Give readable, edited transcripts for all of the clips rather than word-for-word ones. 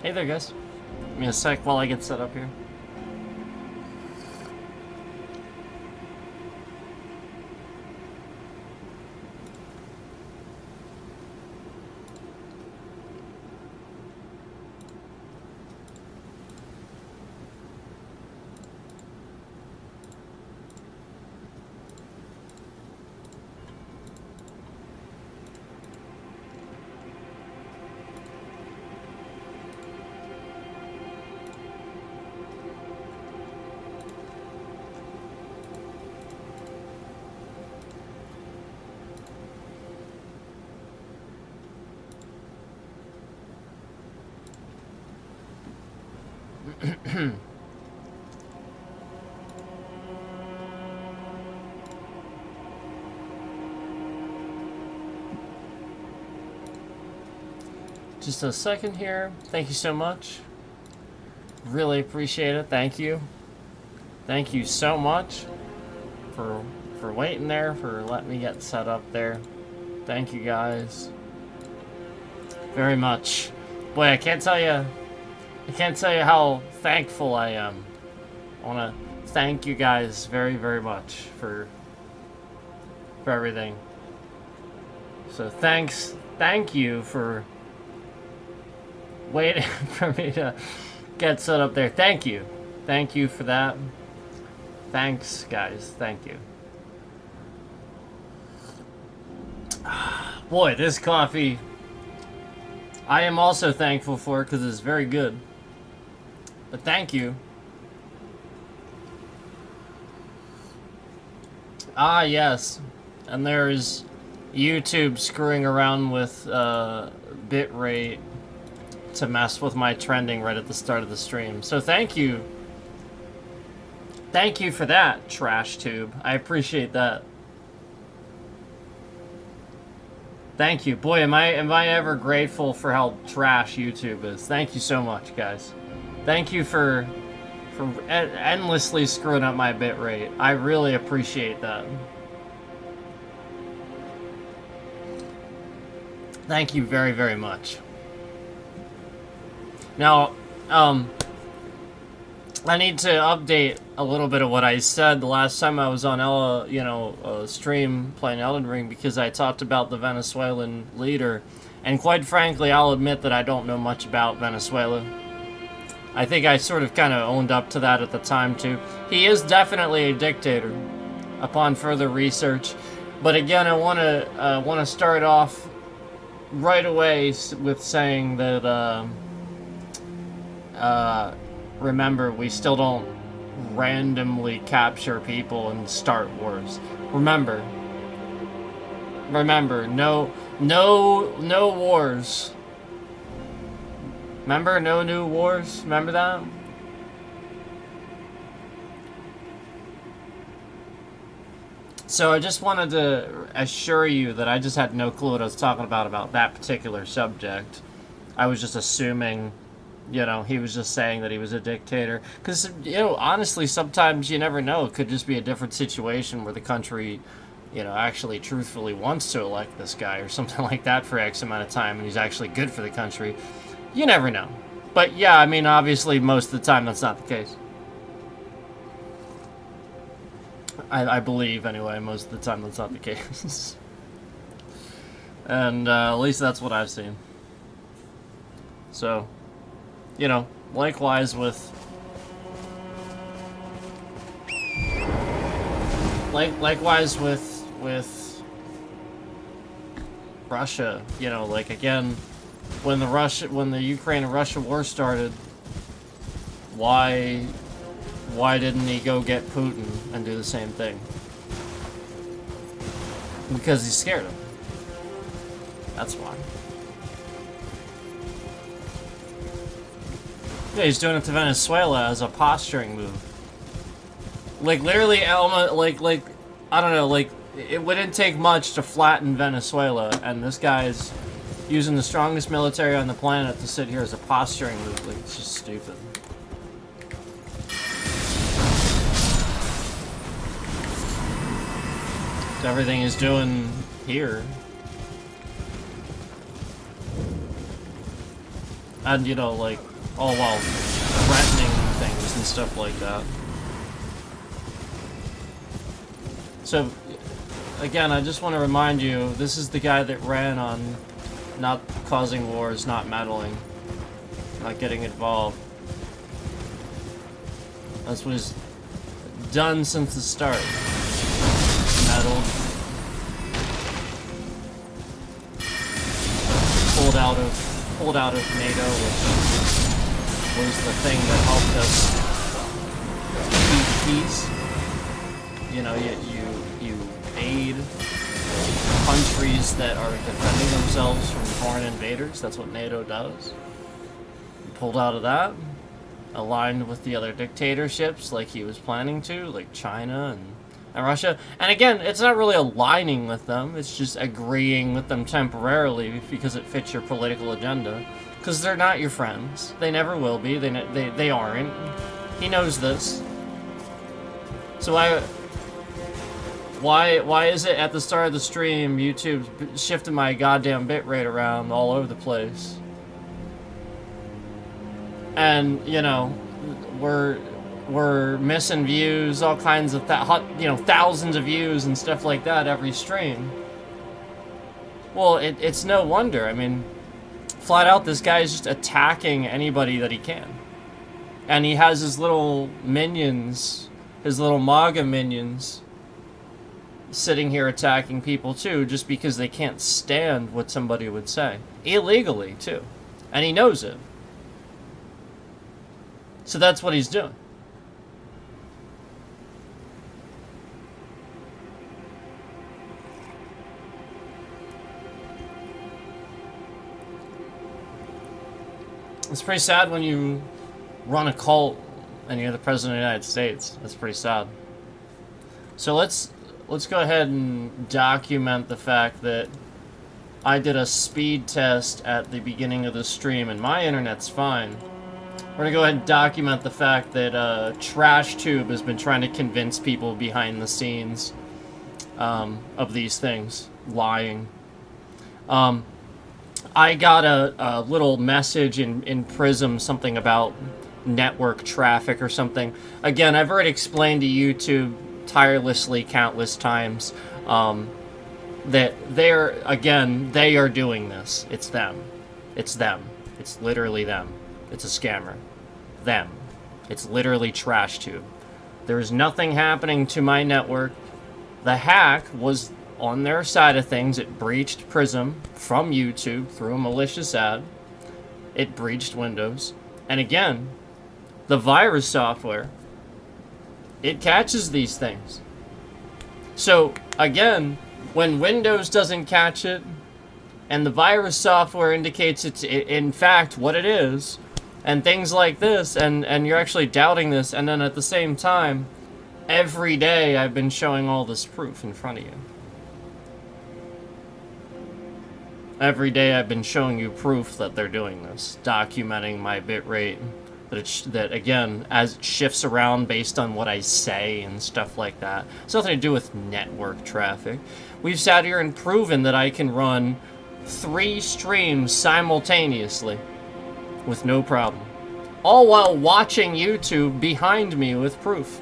Hey there, guys. Give me a sec while I get set up here. Just a second here. Thank you so much. Really appreciate it. Thank you. Thank you so much for waiting there, for letting me get set up there. Thank you guys very much. Boy, I can't tell you how thankful I am. I want to thank you guys very, very much for everything. So thank you for waiting for me to get set up there. Thank you for that. Thanks, guys. Thank you. Boy, this coffee I am also thankful for because it's very good. But thank you. Ah, yes. And there's YouTube screwing around with bitrate to mess with my trending right at the start of the stream. So thank you. Thank you for that, Trash Tube. I appreciate that. Thank you. Boy, am I ever grateful for how trash YouTube is. Thank you so much, guys. Thank you for endlessly screwing up my bitrate. I really appreciate that. Thank you very, very much. Now, I need to update a little bit of what I said the last time I was on stream playing Elden Ring, because I talked about the Venezuelan leader, and quite frankly, I'll admit that I don't know much about Venezuela. I think I sort of kind of owned up to that at the time too. He is definitely a dictator, upon further research. But again, I want to start off right away with saying that remember, we still don't randomly capture people and start wars. Remember, no wars. Remember, no new wars. Remember that? So I just wanted to assure you that I just had no clue what I was talking about that particular subject. I was just assuming, he was just saying that he was a dictator. Because, honestly, sometimes you never know. It could just be a different situation where the country, actually truthfully wants to elect this guy or something like that for X amount of time, and he's actually good for the country. You never know. But, yeah, I mean, obviously, most of the time that's not the case. I believe, anyway, most of the time that's not the case. And at least that's what I've seen. So, likewise with Russia, again, when the Ukraine and Russia war started, why didn't he go get Putin and do the same thing? Because he's scared of him. That's why. Yeah, he's doing it to Venezuela as a posturing move. Literally, Elma, I don't know, it wouldn't take much to flatten Venezuela, and this guy's using the strongest military on the planet to sit here as a posturing move. It's just stupid. It's everything he's doing here. And, you know, like, all while threatening things and stuff like that. So, again, I just want to remind you, this is the guy that ran on not causing wars, not meddling, not getting involved. That's what he's done since the start. Meddled. Pulled out of NATO, which was the thing that helped us keep peace. You know, you aid countries that are defending themselves from foreign invaders. That's what NATO does. Pulled out of that, aligned with the other dictatorships like he was planning to, like China and Russia. And again, it's not really aligning with them, it's just agreeing with them temporarily because it fits your political agenda. Because they're not your friends. They never will be. They aren't. He knows this. So why is it at the start of the stream YouTube shifted my goddamn bitrate around all over the place? And, you know, we're missing views, all kinds of thousands of views and stuff like that every stream. Well, it's no wonder. I mean, flat out, this guy is just attacking anybody that he can. And he has his little minions, his little MAGA minions, sitting here attacking people too, just because they can't stand what somebody would say. Illegally, too. And he knows it. So that's what he's doing. It's pretty sad when you run a cult and you're the president of the United States. That's pretty sad. So let's go ahead and document the fact that I did a speed test at the beginning of the stream and my internet's fine. We're gonna go ahead and document the fact that TrashTube has been trying to convince people behind the scenes of these things, lying. I got a little message in Prism, something about network traffic or something. Again, I've already explained to YouTube tirelessly countless times that they are doing this. It's them. It's them. It's literally them. It's a scammer. Them. It's literally TrashTube. There is nothing happening to my network. The hack was on their side of things. It breached Prism from YouTube through a malicious ad. It breached Windows. And again, the virus software, it catches these things. So again, when Windows doesn't catch it, and the virus software indicates it's in fact what it is, and things like this, and you're actually doubting this, and then at the same time, every day I've been showing all this proof in front of you. Every day I've been showing you proof that they're doing this, documenting my bitrate, that again, as it shifts around based on what I say and stuff like that. It's nothing to do with network traffic. We've sat here and proven that I can run 3 streams simultaneously with no problem, all while watching YouTube behind me with proof.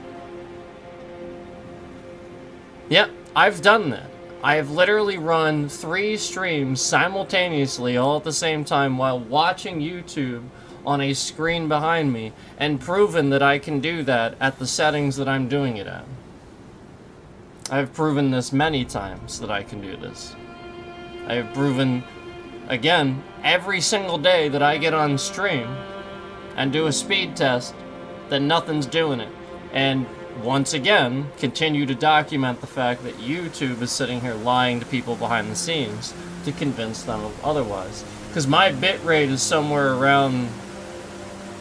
Yep, I've done that. I have literally run 3 streams simultaneously all at the same time while watching YouTube on a screen behind me, and proven that I can do that at the settings that I'm doing it at. I've proven this many times that I can do this. I have proven, again, every single day that I get on stream and do a speed test, that nothing's doing it. And once again, continue to document the fact that YouTube is sitting here lying to people behind the scenes to convince them of otherwise. Because my bitrate is somewhere around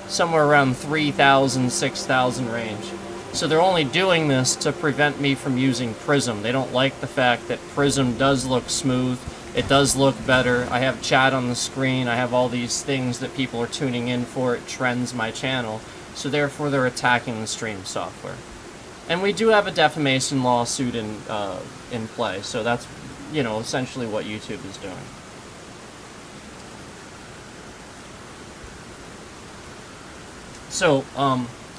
3,000, 6,000 range. So they're only doing this to prevent me from using Prism. They don't like the fact that Prism does look smooth. It does look better. I have chat on the screen. I have all these things that people are tuning in for. It trends my channel. So therefore they're attacking the stream software. And we do have a defamation lawsuit in play. So that's, you know, essentially what YouTube is doing. So,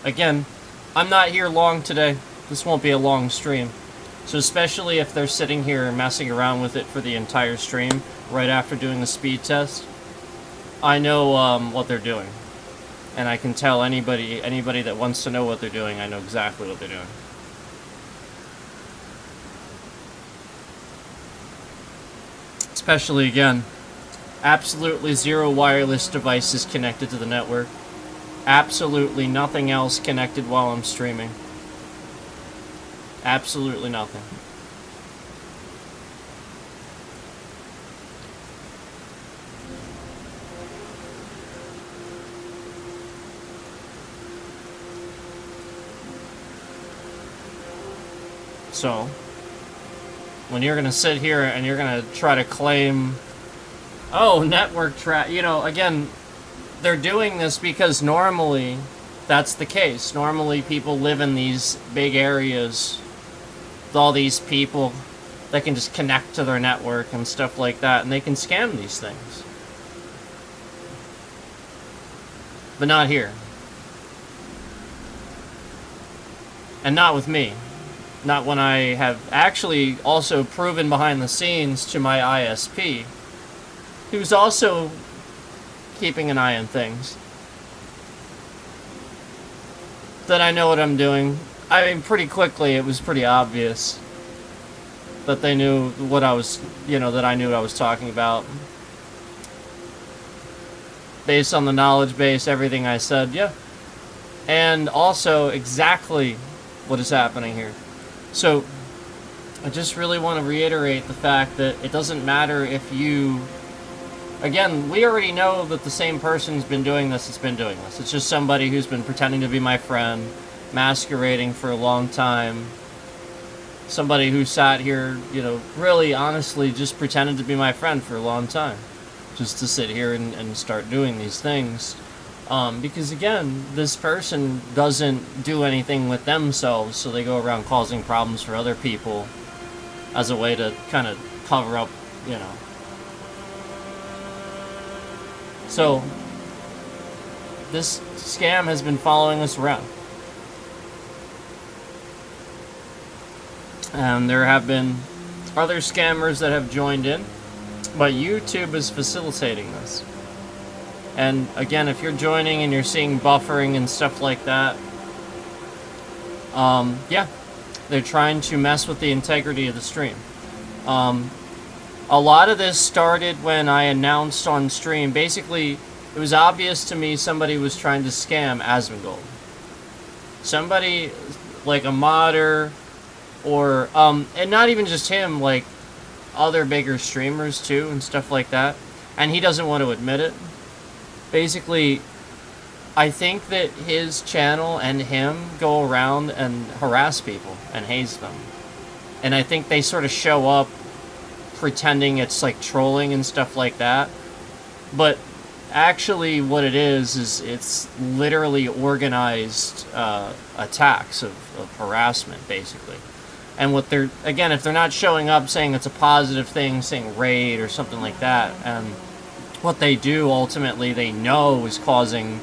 again, I'm not here long today. This won't be a long stream. So especially if they're sitting here messing around with it for the entire stream right after doing the speed test, I know what they're doing. And I can tell anybody that wants to know what they're doing, I know exactly what they're doing. Especially, again, absolutely zero wireless devices connected to the network. Absolutely nothing else connected while I'm streaming. Absolutely nothing. So, when you're gonna sit here and you're gonna try to claim, oh, network traffic, you know, again, they're doing this because normally that's the case. Normally people live in these big areas with all these people that can just connect to their network and stuff like that, and they can scam these things. But not here. And not with me. Not when I have actually also proven behind the scenes to my ISP, who's also keeping an eye on things, that I know what I'm doing. I mean, pretty quickly it was pretty obvious that they knew what I was, you know, that I knew what I was talking about. Based on the knowledge base, everything I said, yeah. And also exactly what is happening here. So, I just really want to reiterate the fact that it doesn't matter if you... Again, we already know that the same person's been doing this, It's just somebody who's been pretending to be my friend, masquerading for a long time. Somebody who sat here, you know, really honestly just pretended to be my friend for a long time. Just to sit here and start doing these things. Because again, this person doesn't do anything with themselves, so they go around causing problems for other people as a way to kind of cover up, you know. So, this scam has been following us around. And there have been other scammers that have joined in, but YouTube is facilitating this. And again, if you're joining and you're seeing buffering and stuff like that, yeah, they're trying to mess with the integrity of the stream. A lot of this started when I announced on stream. Basically, it was obvious to me somebody was trying to scam Asmongold. Somebody, like a modder, or, and not even just him, like, other bigger streamers too, and stuff like that. And he doesn't want to admit it. Basically, I think that his channel and him go around and harass people and haze them. And I think they sort of show up pretending it's like trolling and stuff like that. But actually what it is it's literally organized attacks of harassment, basically. And what they're, again, if they're not showing up saying it's a positive thing, saying raid or something like that, and what they do ultimately they know is causing,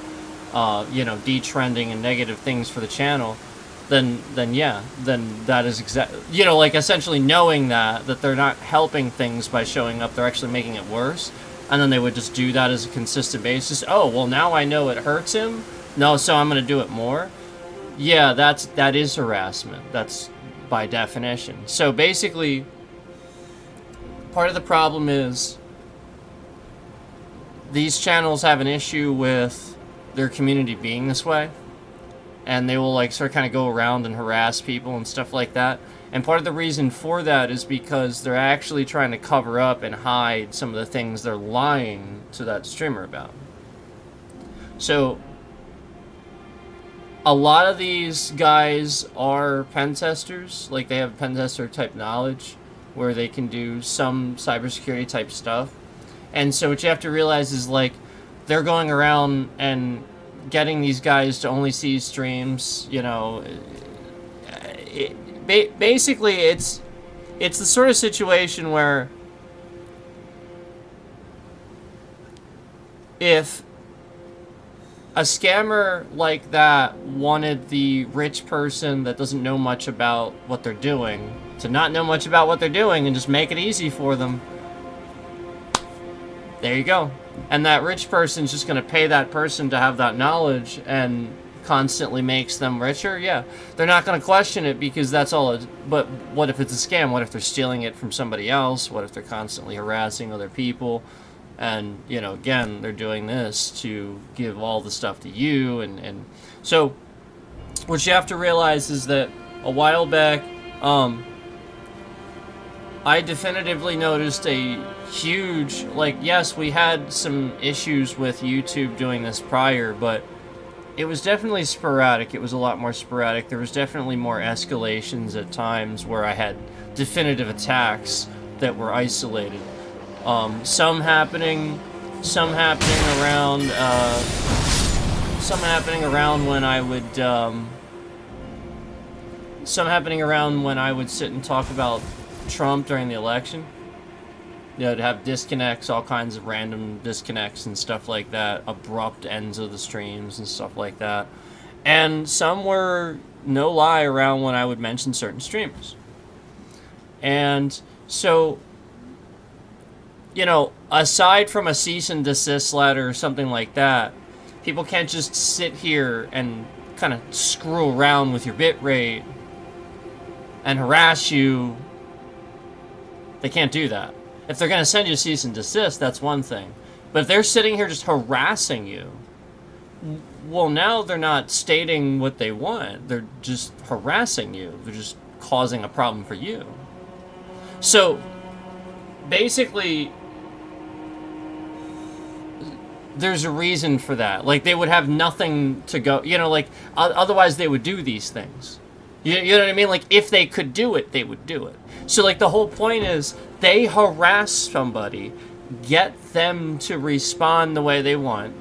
you know, detrending and negative things for the channel, then yeah, then that is exactly, you know, like essentially knowing that they're not helping things by showing up, they're actually making it worse, and then they would just do that as a consistent basis. Oh, well, now I know it hurts him, no, so I'm going to do it more. Yeah, that is harassment. That's by definition. So basically, part of the problem is these channels have an issue with their community being this way, and they will like sort of kind of go around and harass people and stuff like that. And part of the reason for that is because they're actually trying to cover up and hide some of the things they're lying to that streamer about. So a lot of these guys are pen testers, like they have pen tester type knowledge where they can do some cybersecurity type stuff. And so what you have to realize is, like, they're going around and getting these guys to only see streams, you know. Basically, it's the sort of situation where if a scammer like that wanted the rich person that doesn't know much about what they're doing to not know much about what they're doing and just make it easy for them. There you go. And that rich person's just going to pay that person to have that knowledge and constantly makes them richer. Yeah, they're not going to question it because that's all it. But what if it's a scam? What if they're stealing it from somebody else? What if they're constantly harassing other people? And, you know, again, they're doing this to give all the stuff to you. And so what you have to realize is that a while back, I definitively noticed a huge, like, yes, we had some issues with YouTube doing this prior, but it was definitely sporadic. It was a lot more sporadic. There was definitely more escalations at times where I had definitive attacks that were isolated. Some happening around when I would sit and talk about Trump during the election. You know, to have disconnects, all kinds of random disconnects and stuff like that, abrupt ends of the streams and stuff like that. And some were, no lie, around when I would mention certain streamers. And so, you know, aside from a cease and desist letter or something like that, people can't just sit here and kind of screw around with your bitrate and harass you. They can't do that. If they're going to send you a cease and desist, that's one thing. But if they're sitting here just harassing you, well, now they're not stating what they want. They're just harassing you. They're just causing a problem for you. So, basically, there's a reason for that. Like, they would have nothing to go... You know, like, otherwise they would do these things. You know what I mean? Like, if they could do it, they would do it. So, like, the whole point is, they harass somebody, get them to respond the way they want.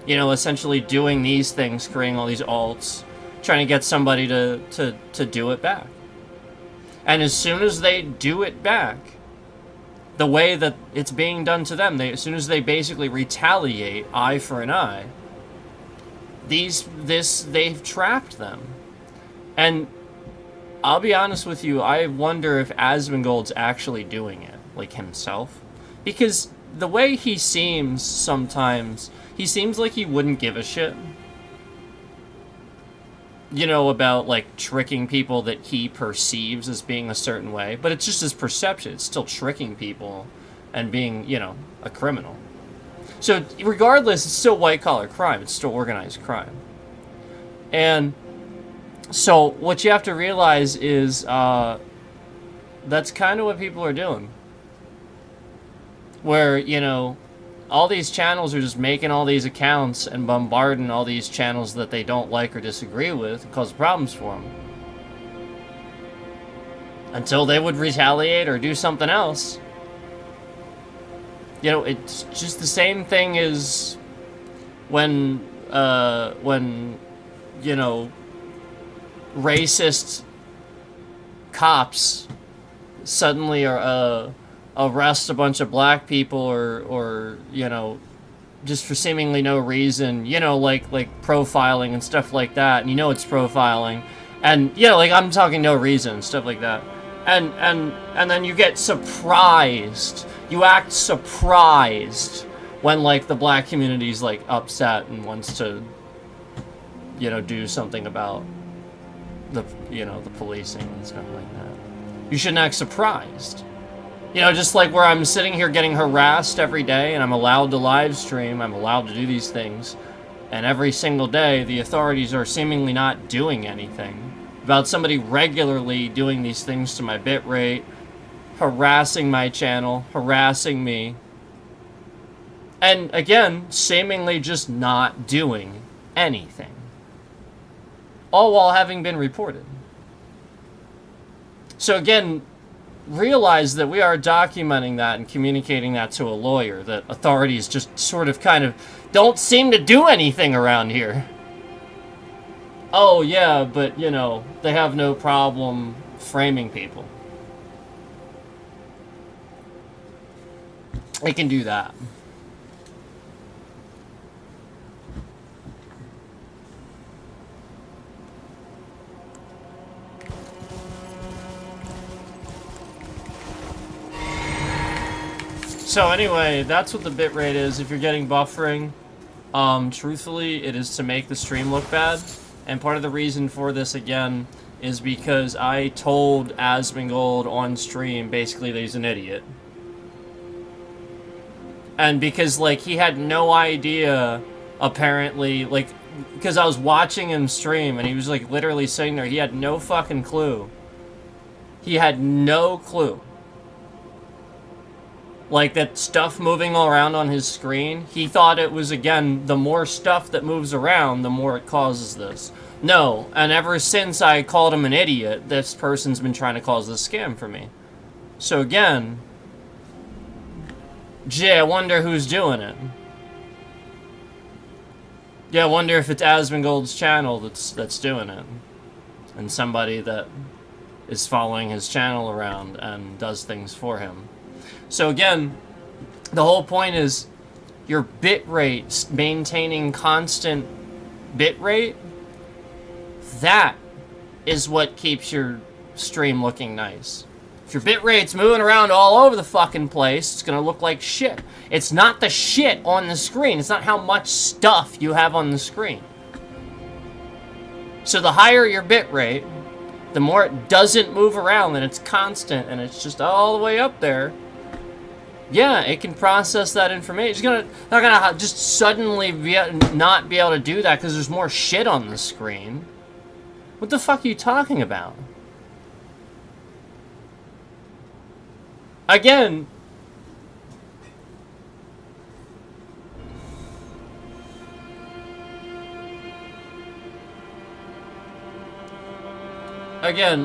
You know, essentially doing these things, creating all these alts, trying to get somebody to do it back. And as soon as they do it back, the way that it's being done to them, as soon as they basically retaliate, eye for an eye, they've trapped them. And I'll be honest with you, I wonder if Asmongold's actually doing it, like himself. Because the way he seems sometimes, he seems like he wouldn't give a shit. You know, about, like, tricking people that he perceives as being a certain way. But it's just his perception. It's still tricking people and being, you know, a criminal. So, regardless, it's still white-collar crime. It's still organized crime. And so, what you have to realize is, that's kind of what people are doing. Where, you know, all these channels are just making all these accounts and bombarding all these channels that they don't like or disagree with and cause problems for them. Until they would retaliate or do something else. You know, it's just the same thing as when you know, racist cops suddenly arrest a bunch of black people or you know, just for seemingly no reason, you know, like profiling and stuff like that, and you know it's profiling, and you know, like, I'm talking no reason, stuff like that, and then you get surprised, you act surprised when, like, the black community's, like, upset and wants to, you know, do something about the, you know, the policing and stuff like that. You shouldn't act surprised. You know, just like where I'm sitting here getting harassed every day and I'm allowed to live stream, I'm allowed to do these things, and every single day the authorities are seemingly not doing anything about somebody regularly doing these things to my bitrate, harassing my channel, harassing me, and again, seemingly just not doing anything. All while having been reported. So again, realize that we are documenting that and communicating that to a lawyer, that authorities just sort of kind of don't seem to do anything around here. Oh yeah, but you know, they have no problem framing people. They can do that. So anyway, that's what the bitrate is. If you're getting buffering, truthfully, it is to make the stream look bad. And part of the reason for this, again, is because I told Asmongold on stream, basically, that he's an idiot. And because, like, he had no idea, apparently, like, because I was watching him stream, and he was, like, literally sitting there. He had no fucking clue. He had no clue. Like, that stuff moving all around on his screen, he thought it was, again, the more stuff that moves around, the more it causes this. No, and ever since I called him an idiot, this person's been trying to cause this scam for me. So again, gee, I wonder who's doing it. Yeah, I wonder if it's Asmongold's channel that's doing it. And somebody that is following his channel around and does things for him. So again, the whole point is your bitrate, maintaining constant bitrate, that is what keeps your stream looking nice. If your bitrate's moving around all over the fucking place, it's gonna look like shit. It's not the shit on the screen. It's not how much stuff you have on the screen. So the higher your bitrate, the more it doesn't move around and it's constant and it's just all the way up there. Yeah, it can process that information. It's not gonna just suddenly not be able to do that because there's more shit on the screen. What the fuck are you talking about? Again,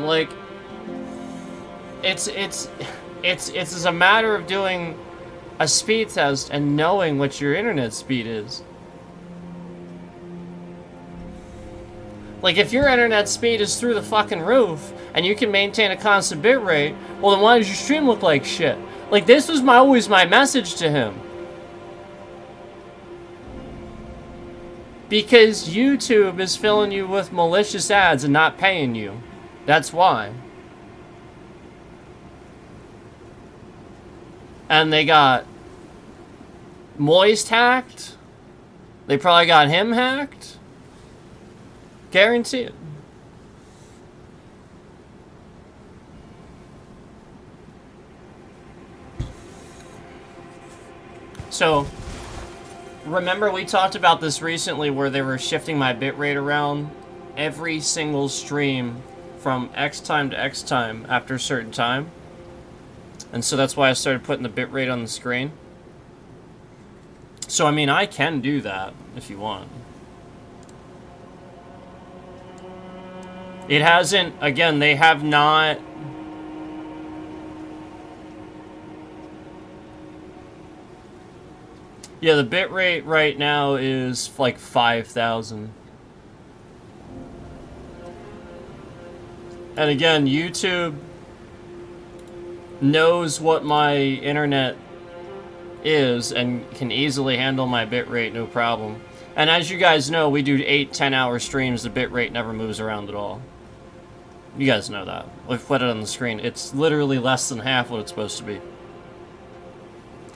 like, it's a matter of doing a speed test and knowing what your internet speed is. Like, if your internet speed is through the fucking roof and you can maintain a constant bitrate, well, then why does your stream look like shit? Like, this was always my message to him. Because YouTube is filling you with malicious ads and not paying you. That's why. And they got Moist hacked. They probably got him hacked. Guarantee it. So, remember we talked about this recently where they were shifting my bitrate around every single stream from X time to X time after a certain time? And so that's why I started putting the bitrate on the screen. So, I mean, I can do that if you want. It hasn't, again, they have not... Yeah, the bitrate right now is like 5,000. And again, YouTube knows what my internet is and can easily handle my bitrate, no problem. And as you guys know, we do 8-10 hour streams, the bitrate never moves around at all. You guys know that. We've put it on the screen. It's literally less than half what it's supposed to be.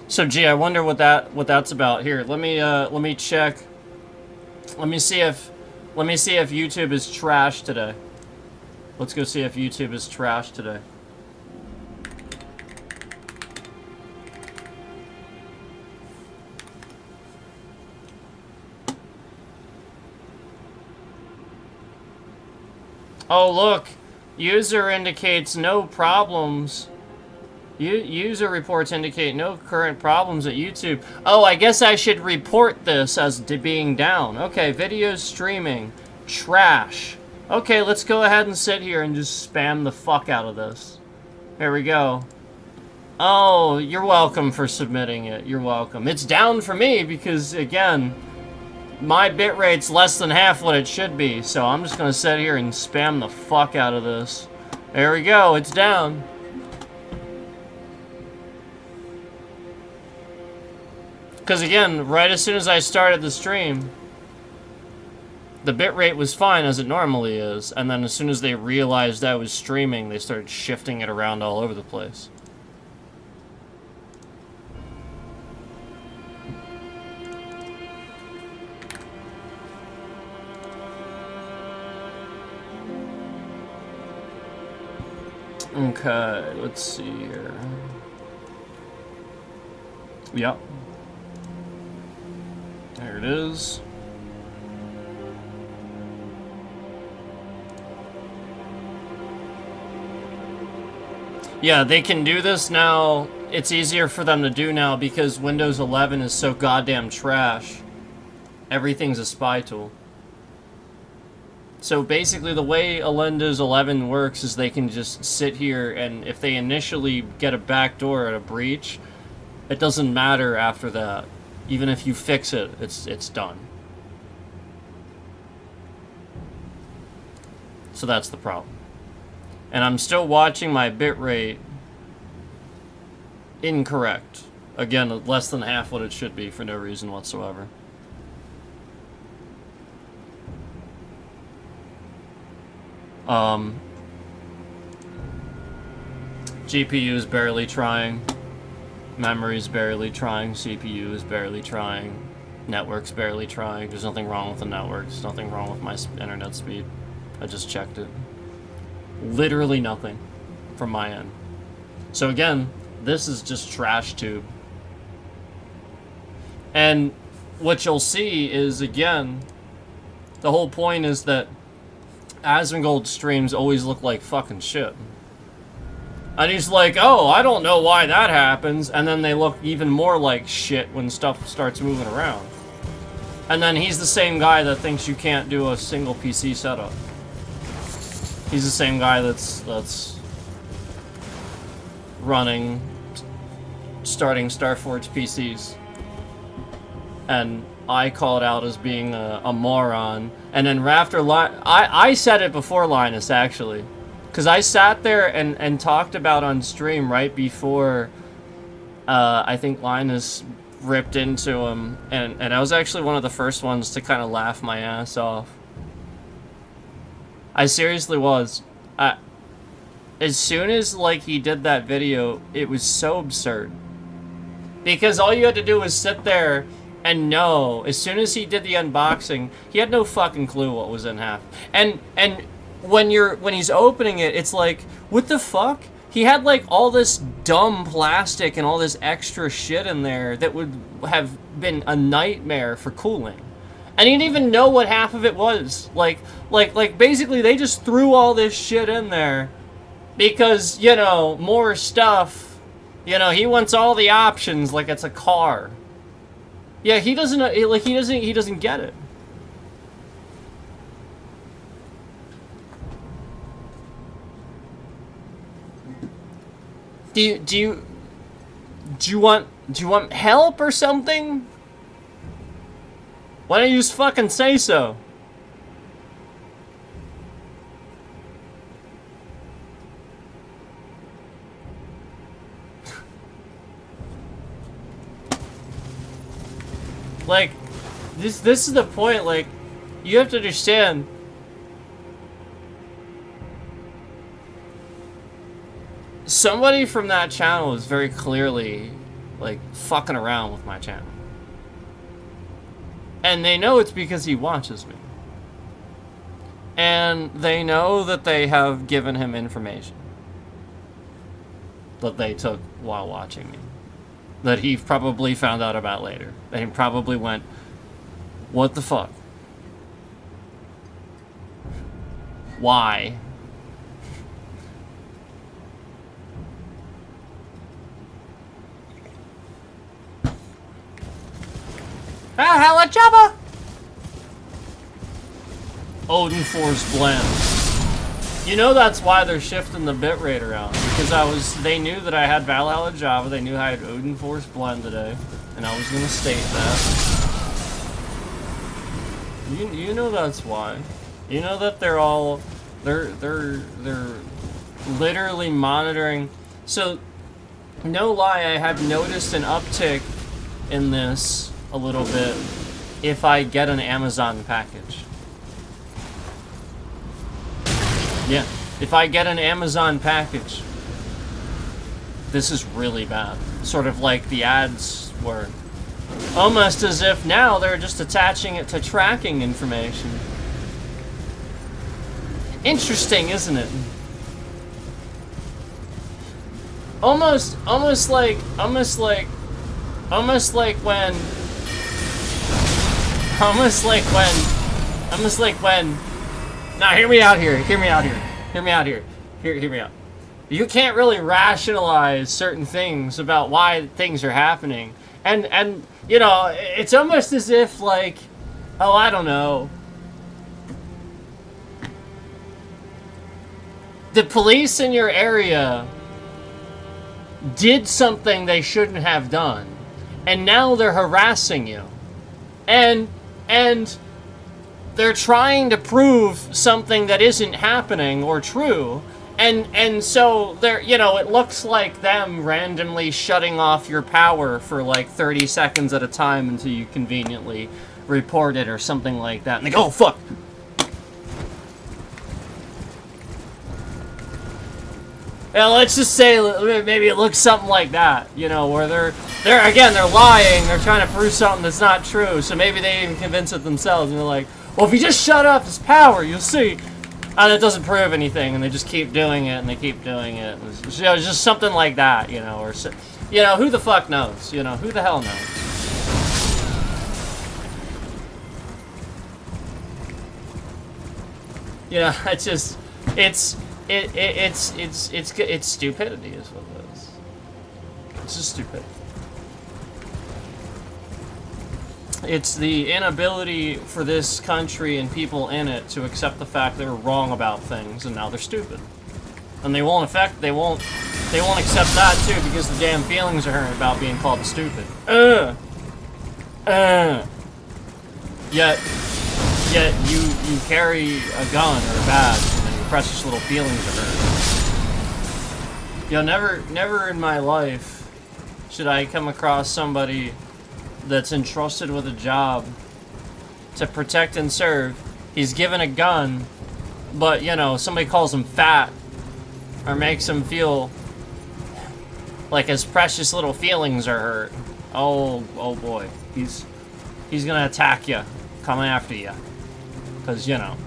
So, gee, I wonder what that's about. Here, let me check. Let me see if YouTube is trash today. Let's go see if YouTube is trash today. Oh, look. User indicates no problems. User reports indicate no current problems at YouTube. Oh, I guess I should report this as being down. Okay, video streaming. Trash. Okay, let's go ahead and sit here and just spam the fuck out of this. Here we go. Oh, you're welcome for submitting it. You're welcome. It's down for me because, again, my bitrate's less than half what it should be. So I'm just going to sit here and spam the fuck out of this. There we go. It's down. Because again, right as soon as I started the stream, the bitrate was fine as it normally is, and then as soon as they realized I was streaming, they started shifting it around all over the place. Okay, let's see here. Yep. There it is. Yeah, they can do this now. It's easier for them to do now because Windows 11 is so goddamn trash. Everything's a spy tool. So basically the way Windows 11 works is they can just sit here, and if they initially get a backdoor at a breach, it doesn't matter after that. Even if you fix it, it's done. So that's the problem. And I'm still watching my bitrate incorrect. Again, less than half what it should be for no reason whatsoever. GPU is barely trying. Memory is barely trying. CPU is barely trying. Network's barely trying. There's nothing wrong with the network. There's nothing wrong with my internet speed. I just checked it. Literally nothing from my end. So again, this is just trash tube. And what you'll see is, again, the whole point is that Asmongold streams always look like fucking shit. And he's like, oh, I don't know why that happens. And then they look even more like shit when stuff starts moving around. And then he's the same guy that thinks you can't do a single PC setup. He's the same guy that's running, starting Starforge PCs. And I call it out as being a moron. And then Rafter, I said it before Linus, actually. Because I sat there and talked about on stream right before I think Linus ripped into him. And I was actually one of the first ones to kind of laugh my ass off. I seriously was. As soon as, like, he did that video, it was so absurd. Because all you had to do was sit there and know, as soon as he did the unboxing, he had no fucking clue what was in half. And when he's opening it, it's like, what the fuck? He had, like, all this dumb plastic and all this extra shit in there that would have been a nightmare for cooling. And he didn't even know what half of it was. Like, basically, they just threw all this shit in there because, you know, more stuff. You know, he wants all the options like it's a car. Yeah, he doesn't, like, he doesn't get it. Do you want help or something? Why don't you just fucking say so? Like, this is the point, like, you have to understand. Somebody from that channel is very clearly, like, fucking around with my channel. And they know it's because he watches me. And they know that they have given him information that they took while watching me. That he probably found out about later. That he probably went, what the fuck? Why? Ah, hello, Jabba! Odin Force Blend. You know that's why they're shifting the bitrate around. Because they knew that I had Valhalla Java, they knew I had Odin Force Blend today. And I was gonna state that. You know that's why. You know that they're literally monitoring. So, no lie, I have noticed an uptick in this a little bit if I get an Amazon package. Yeah, if I get an Amazon package, this is really bad. Sort of like the ads were. Almost as if now they're just attaching it to tracking information. Interesting, isn't it? almost like when, now hear me out here, hear me out here. You can't really rationalize certain things about why things are happening. And you know, it's almost as if like, oh, I don't know. The police in your area did something they shouldn't have done, and now they're harassing you. And they're trying to prove something that isn't happening or true. And so they're, you know, it looks like them randomly shutting off your power for like 30 seconds at a time until you conveniently report it or something like that. And they go, oh, fuck. Yeah, let's just say maybe it looks something like that, you know, where they're lying, they're trying to prove something that's not true, so maybe they even convince it themselves, and they're like, well, if you just shut off his power, you'll see. And it doesn't prove anything, and they just keep doing it, and they keep doing it. It's, you know, it's just something like that, you know, or, you know, who the fuck knows, you know, who the hell knows? You know, it's just, it's stupidity is what it is. It's just stupid. It's the inability for this country and people in it to accept the fact they were wrong about things, and now they're stupid. And they won't accept that too, because the damn feelings are hurt about being called stupid. Yet you carry a gun or a badge, and your precious little feelings are hurt. You know, never in my life should I come across somebody that's entrusted with a job to protect and serve. He's given a gun, but, you know, somebody calls him fat or makes him feel like his precious little feelings are hurt. Oh boy, he's gonna attack you, coming after you, because, you know,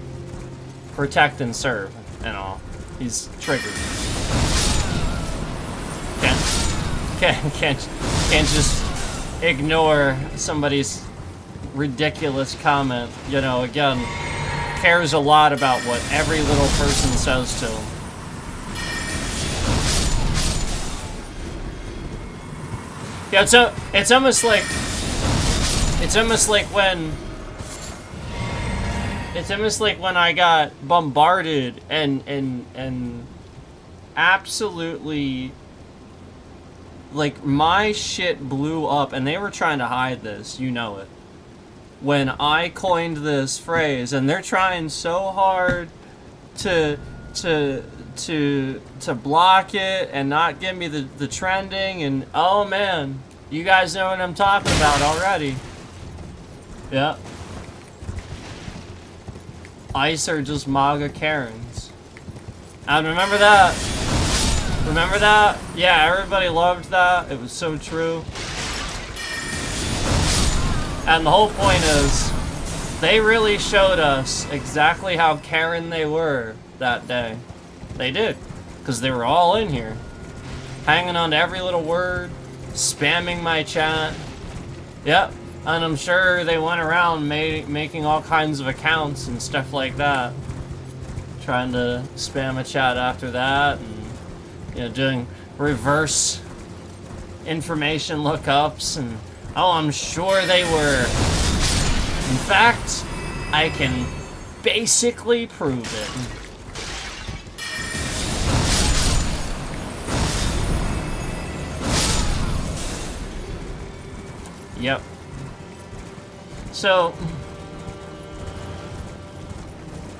protect and serve and all. He's triggered. Can't just ignore somebody's ridiculous comment. You know, again, cares a lot about what every little person says to him. Yeah, it's almost like when I got bombarded and absolutely, like, my shit blew up, and they were trying to hide this, you know it. When I coined this phrase, and they're trying so hard to block it and not give me the trending, and oh man, you guys know what I'm talking about already. Yeah. ICE are just MAGA Karens. And remember that? Remember that? Yeah, everybody loved that. It was so true. And the whole point is, they really showed us exactly how Karen they were that day. They did. Because they were all in here. Hanging on to every little word. Spamming my chat. Yep. And I'm sure they went around making all kinds of accounts and stuff like that. Trying to spam a chat after that. And, you know, doing reverse information lookups, and oh, I'm sure they were. In fact, I can basically prove it. Yep. So,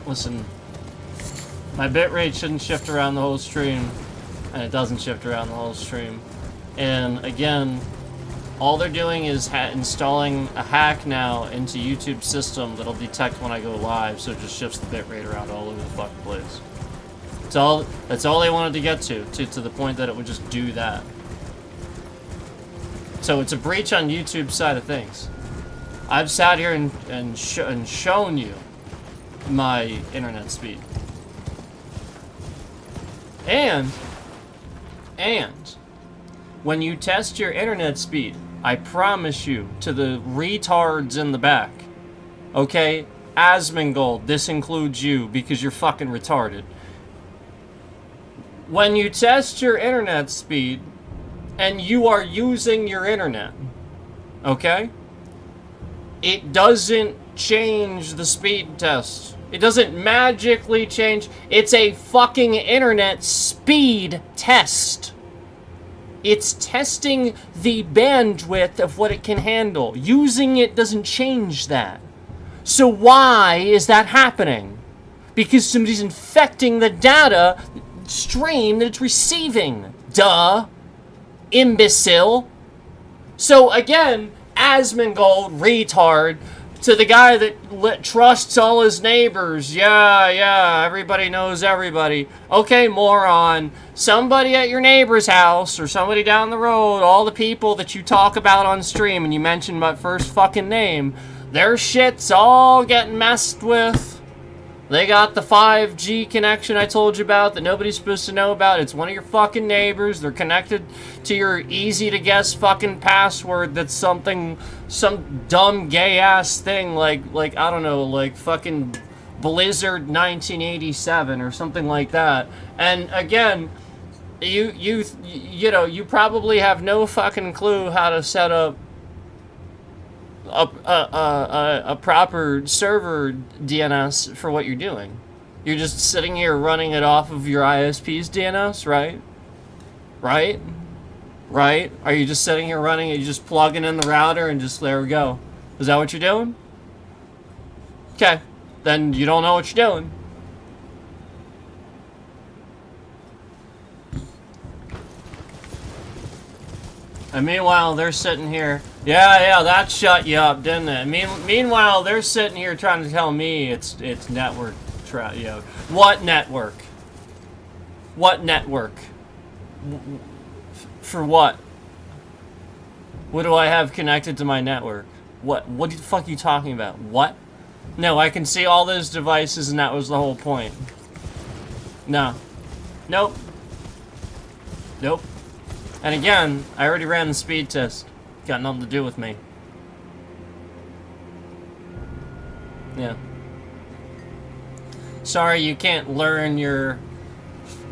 listen, my bitrate shouldn't shift around the whole stream. And it doesn't shift around the whole stream. And again, all they're doing is installing a hack now into YouTube's system that'll detect when I go live, so it just shifts the bitrate around all over the fucking place. That's all they wanted to get to the point that it would just do that. So it's a breach on YouTube's side of things. I've sat here and shown you my internet speed. And when you test your internet speed, I promise you, to the retards in the back, okay? Asmongold, this includes you because you're fucking retarded. When you test your internet speed and you are using your internet, okay? It doesn't change the speed test. It doesn't magically change. It's a fucking internet speed test. It's testing the bandwidth of what it can handle. Using it doesn't change that. So why is that happening? Because somebody's infecting the data stream that it's receiving. Duh. Imbecile. So again, Asmongold, retard, to the guy that trusts all his neighbors. Yeah, everybody knows everybody. Okay, moron. Somebody at your neighbor's house or somebody down the road, all the people that you talk about on stream and you mention my first fucking name, their shit's all getting messed with. They got the 5G connection I told you about that nobody's supposed to know about. It's one of your fucking neighbors. They're connected to your easy-to-guess fucking password that's some dumb gay-ass thing like, I don't know, like fucking Blizzard 1987 or something like that. And again, you probably have no fucking clue how to set up a proper server DNS for what you're doing. You're just sitting here running it off of your ISP's DNS, right? Right? Are you just sitting here running it, you just plugging in the router and just, there we go. Is that what you're doing? Okay. Then you don't know what you're doing. And meanwhile, they're sitting here. Yeah, that shut you up, didn't it? Meanwhile, they're sitting here trying to tell me it's network What network? What network? For what? What do I have connected to my network? What the fuck are you talking about? What? No, I can see all those devices and that was the whole point. No. Nope. And again, I already ran the speed test. Got nothing to do with me. Yeah. Sorry, you can't learn your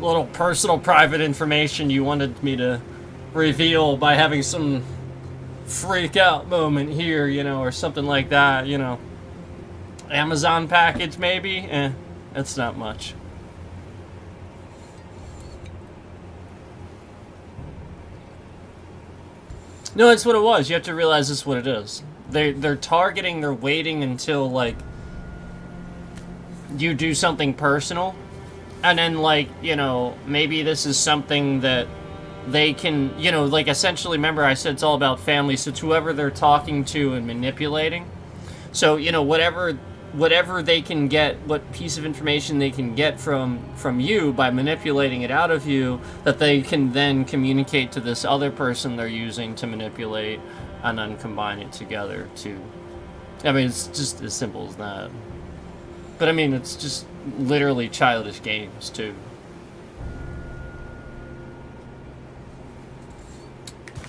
little personal private information you wanted me to reveal by having some freak out moment here, or something like that, Amazon package maybe? That's not much. No, that's what it was. You have to realize this is what it is. They're targeting, they're waiting until, like, you do something personal. And then, like, maybe this is something that they can, like, essentially, remember I said it's all about family, so it's whoever they're talking to and manipulating. So, whatever they can get, what piece of information they can get from you by manipulating it out of you, that they can then communicate to this other person they're using to manipulate, and then combine it together to... I mean, it's just as simple as that. But I mean, it's just literally childish games, too.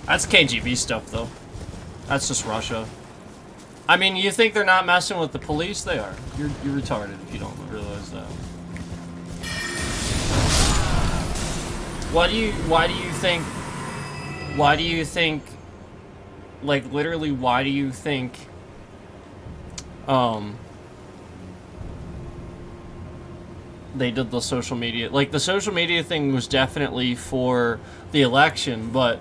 That's KGB stuff, though. That's just Russia. I mean, you think they're not messing with the police? They are. You're retarded if you don't realize that. Why do you think, like, literally, why do you think, they did the social media, like, the social media thing was definitely for the election, but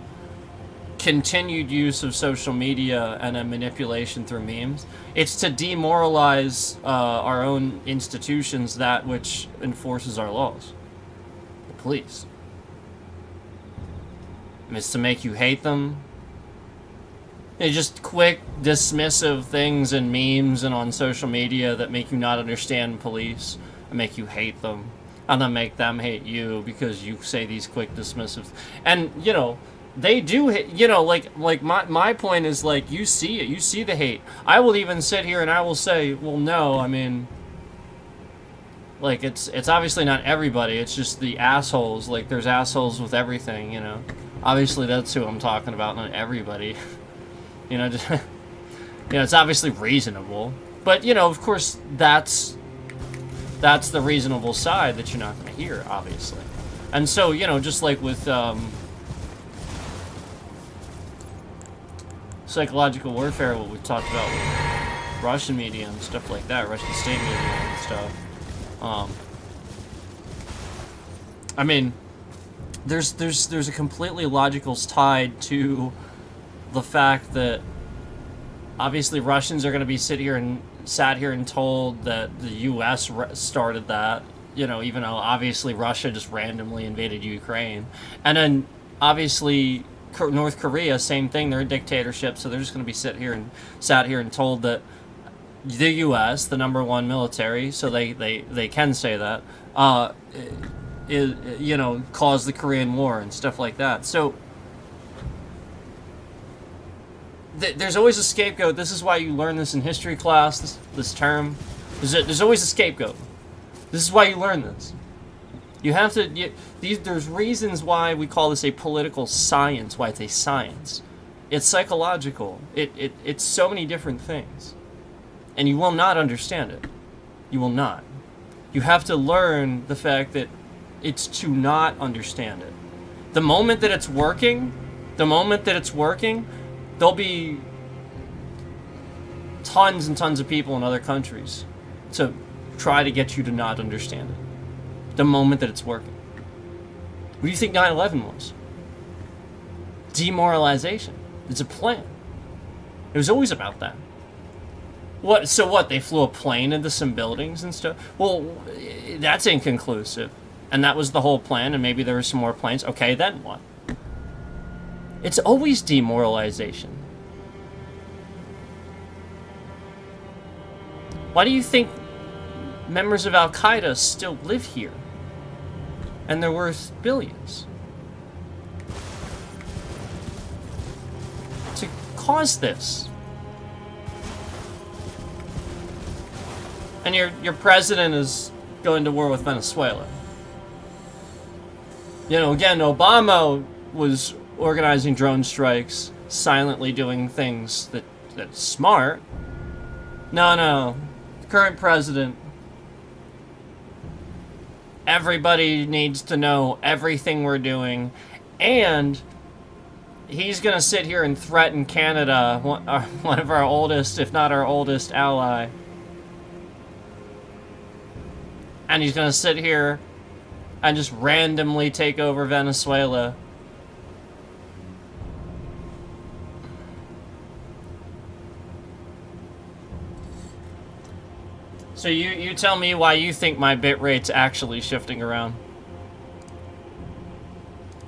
continued use of social media and a manipulation through memes, it's to demoralize our own institutions, that which enforces our laws, the police. It's to make you hate them. It's just quick, dismissive things and memes and on social media that make you not understand police and make you hate them, and then make them hate you because you say these quick, dismissive... And, they do hate, like my point is, like, you see it, you see the hate. I will even sit here and I will say, well, no, I mean, like, it's obviously not everybody, it's just the assholes. Like, there's assholes with everything, Obviously, that's who I'm talking about, not everybody. You know, just, you know, it's obviously reasonable. But, you know, of course, that's the reasonable side that you're not going to hear, obviously. And so, you know, just like with psychological warfare, what we talked about with Russian media and stuff like that, Russian state media and stuff. I mean, there's a completely logical tied to the fact that obviously Russians are going to be sat here and told that the U.S. started that, you know, even though obviously Russia just randomly invaded Ukraine. And then obviously North Korea, same thing, they're a dictatorship, so they're just going to be sat here and told that the U.S., the #1 military, so they can say that, you know, caused the Korean War and stuff like that. So there's always a scapegoat. This is why you learn this in history class, this term. There's always a scapegoat. This is why you learn this. You have to... there's reasons why we call this a political science, why it's a science. It's psychological. It's so many different things. And you will not understand it. You will not. You have to learn the fact that it's to not understand it. The moment that it's working, there'll be tons and tons of people in other countries to try to get you to not understand it. The moment that it's working. What do you think 9/11 was? Demoralization. It's a plan. It was always about that. What? So what? They flew a plane into some buildings and stuff? Well, that's inconclusive. And that was the whole plan, and maybe there were some more planes. Okay, then what? It's always demoralization. Why do you think members of Al-Qaeda still live here? And they're worth billions. To cause this. And your president is going to war with Venezuela. You know, again, Obama was organizing drone strikes, silently doing things that's smart. No. The current president, everybody needs to know everything we're doing, and he's going to sit here and threaten Canada, one of our oldest, if not our oldest ally. And he's going to sit here and just randomly take over Venezuela. So you tell me why you think my bitrate's actually shifting around.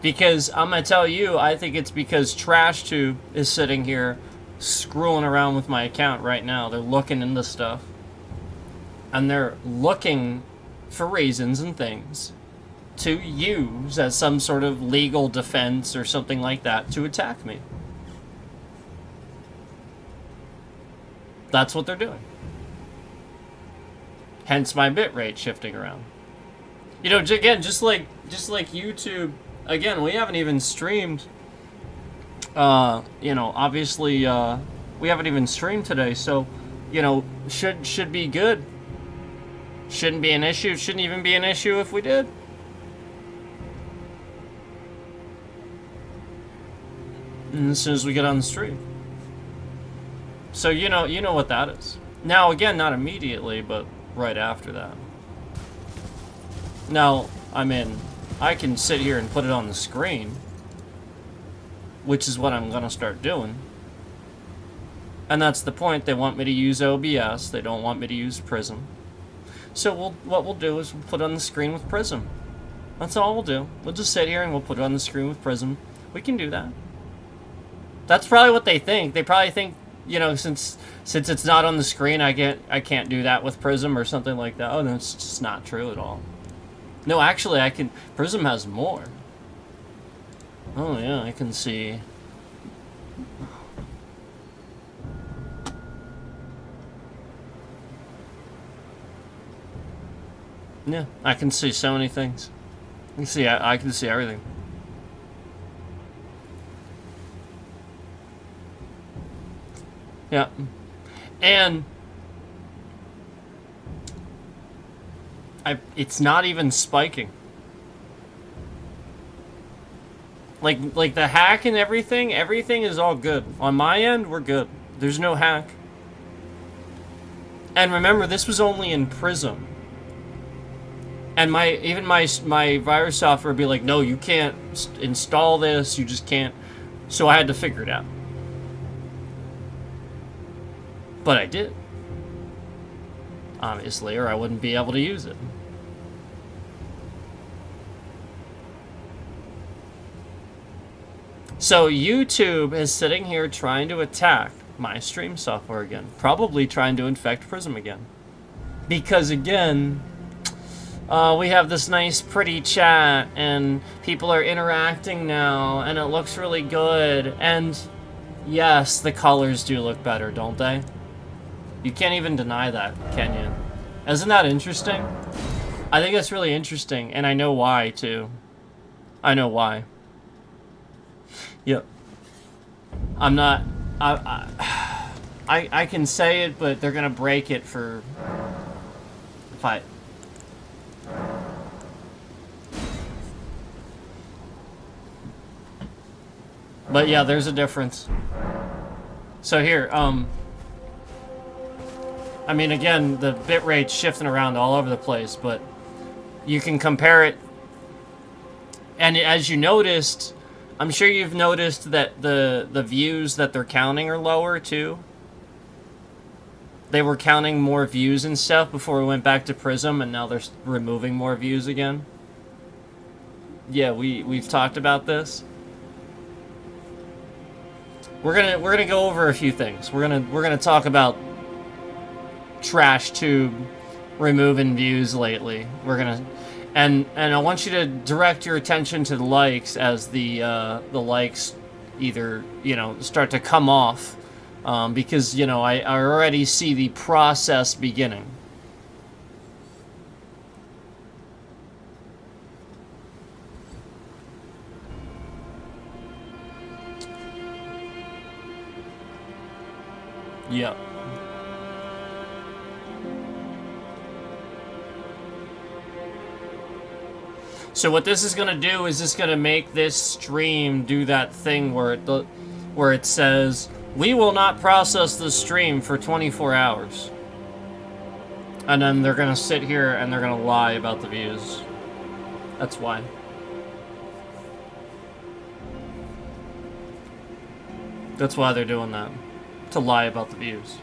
Because I'm going to tell you, I think it's because TrashTube is sitting here screwing around with my account right now. They're looking into stuff. And they're looking for reasons and things to use as some sort of legal defense or something like that to attack me. That's what they're doing. Hence my bitrate shifting around. You know, again, just like YouTube, again, we haven't even streamed, you know, obviously, we haven't even streamed today, so, you know, should be good. Shouldn't be an issue. Shouldn't even be an issue if we did. And as soon as we get on the stream. So you know what that is. Now again, not immediately, but right after that. Now, I mean, I can sit here and put it on the screen, which is what I'm gonna start doing. And that's the point. They want me to use OBS. They don't want me to use Prism. So what we'll do is we'll put it on the screen with Prism. That's all we'll do. We'll just sit here and we'll put it on the screen with Prism. We can do that. That's probably what they think. They probably think, you know, since it's not on the screen, I can't do that with Prism or something like that. Oh no, it's just not true at all. No, actually, I can. Prism has more. Oh yeah, I can see. Yeah, I can see so many things. You see, I can see everything. Yeah. And it's not even spiking. Like the hack and everything is all good. On my end, we're good. There's no hack. And remember, this was only in Prism. And my virus software would be like, no, you can't install this, you just can't. So I had to figure it out. But I did. Obviously, or I wouldn't be able to use it. So YouTube is sitting here trying to attack my stream software again. Probably trying to infect Prism again. Because again, we have this nice pretty chat and people are interacting now and it looks really good. And yes, the colors do look better, don't they? You can't even deny that, can you? Isn't that interesting? I think that's really interesting, and I know why, too. I know why. Yep. I'm not... I can say it, but they're gonna break it for... If I... But yeah, there's a difference. So here, I mean, again, the bitrate's shifting around all over the place, but you can compare it. And as you noticed, I'm sure you've noticed that the views that they're counting are lower, too. They were counting more views and stuff before we went back to Prism, and now they're removing more views again. Yeah, we've talked about this. We're gonna go over a few things. We're gonna talk about trash tube removing views lately. We're gonna and I want you to direct your attention to the likes as the likes either, you know, start to come off, because, you know, I already see the process beginning. Yep. So what this is going to do is it's going to make this stream do that thing where it says, we will not process the stream for 24 hours. And then they're going to sit here and they're going to lie about the views. That's why. That's why they're doing that. To lie about the views.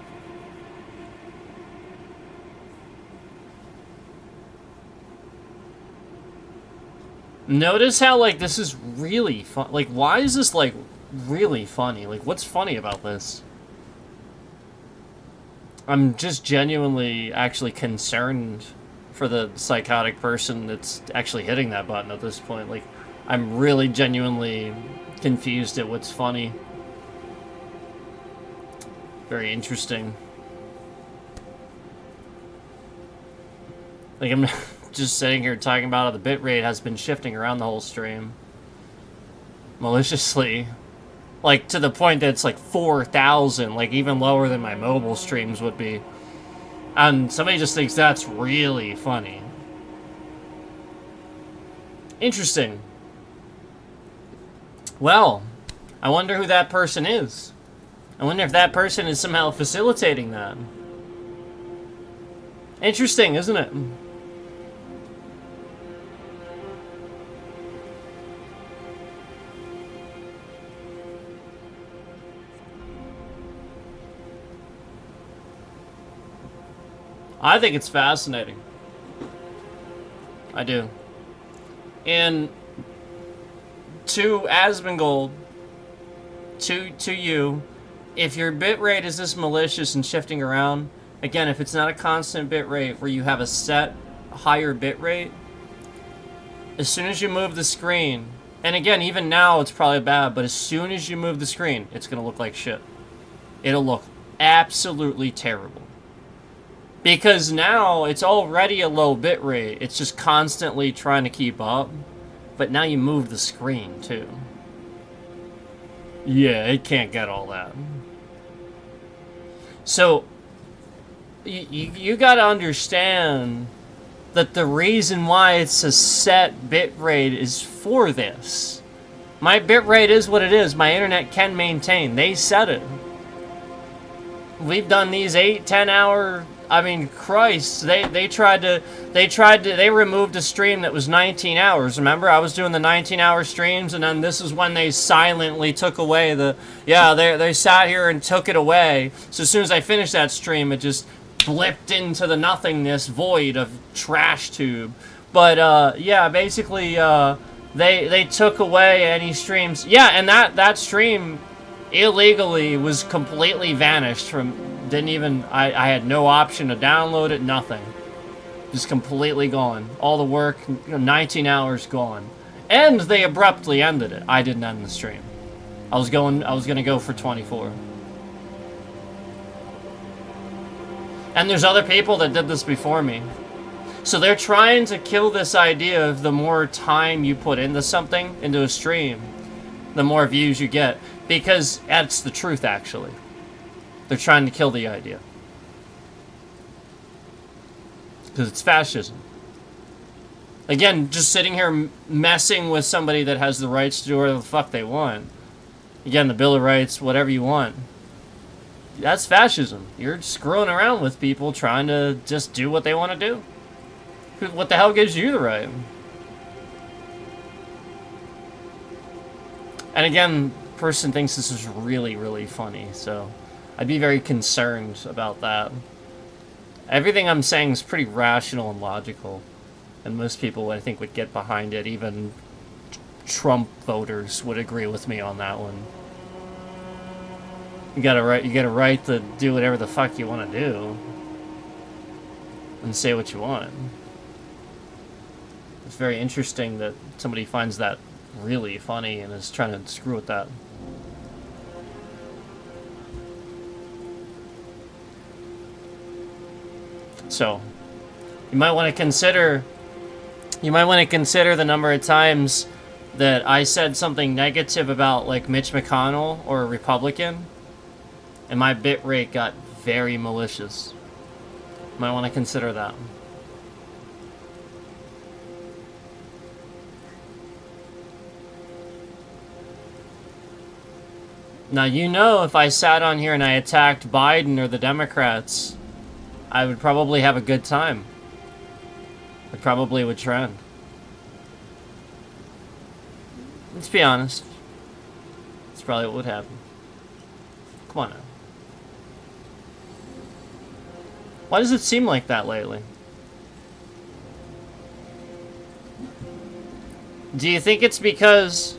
Notice how, like, this is really fun. Like, why is this, like, really funny? Like, what's funny about this? I'm just genuinely actually concerned for the psychotic person that's actually hitting that button at this point. Like, I'm really genuinely confused at what's funny. Very interesting. Like, I'm just sitting here talking about how the bitrate has been shifting around the whole stream. Maliciously. Like, to the point that it's like 4,000, like even lower than my mobile streams would be. And somebody just thinks that's really funny. Interesting. Well, I wonder who that person is. I wonder if that person is somehow facilitating that. Interesting, isn't it? I think it's fascinating. I do. And to Asmongold, to you, if your bitrate is this malicious and shifting around, again, if it's not a constant bitrate where you have a set higher bitrate, as soon as you move the screen, and again, even now it's probably bad, but as soon as you move the screen, it's going to look like shit. It'll look absolutely terrible. Because now it's already a low bitrate, it's just constantly trying to keep up, but now you move the screen too. Yeah, it can't get all that. So you got to understand that the reason why it's a set bit rate is for this. My bit rate is what it is. My internet can maintain. They said it. We've done these 8-10 hour. I mean, Christ, they removed a stream that was 19 hours. Remember, I was doing the 19-hour streams, and then this is when they silently took away the. Yeah, they sat here and took it away. So as soon as I finished that stream, it just blipped into the nothingness void of trash tube. But yeah, basically, they took away any streams. Yeah, and that stream illegally was completely vanished from. Didn't even, I had no option to download it, nothing. Just completely gone. All the work, 19 hours gone. And they abruptly ended it. I didn't end the stream. I was gonna go for 24. And there's other people that did this before me. So they're trying to kill this idea of the more time you put into something, into a stream, the more views you get. Because that's the truth, actually. They're trying to kill the idea. Because it's fascism. Again, just sitting here messing with somebody that has the rights to do whatever the fuck they want. Again, the Bill of Rights, whatever you want. That's fascism. You're screwing around with people trying to just do what they want to do. What the hell gives you the right? And again, person thinks this is really, really funny, so I'd be very concerned about that. Everything I'm saying is pretty rational and logical, and most people, I think, would get behind it. Even Trump voters would agree with me on that one. You got a right to do whatever the fuck you want to do, and say what you want. It's very interesting that somebody finds that really funny and is trying to screw with that. So, you might want to consider the number of times that I said something negative about, like, Mitch McConnell or a Republican, and my bit rate got very malicious. You might want to consider that. Now, you know, if I sat on here and I attacked Biden or the Democrats, I would probably have a good time. It probably would trend. Let's be honest. That's probably what would happen. Come on now. Why does it seem like that lately? Do you think it's because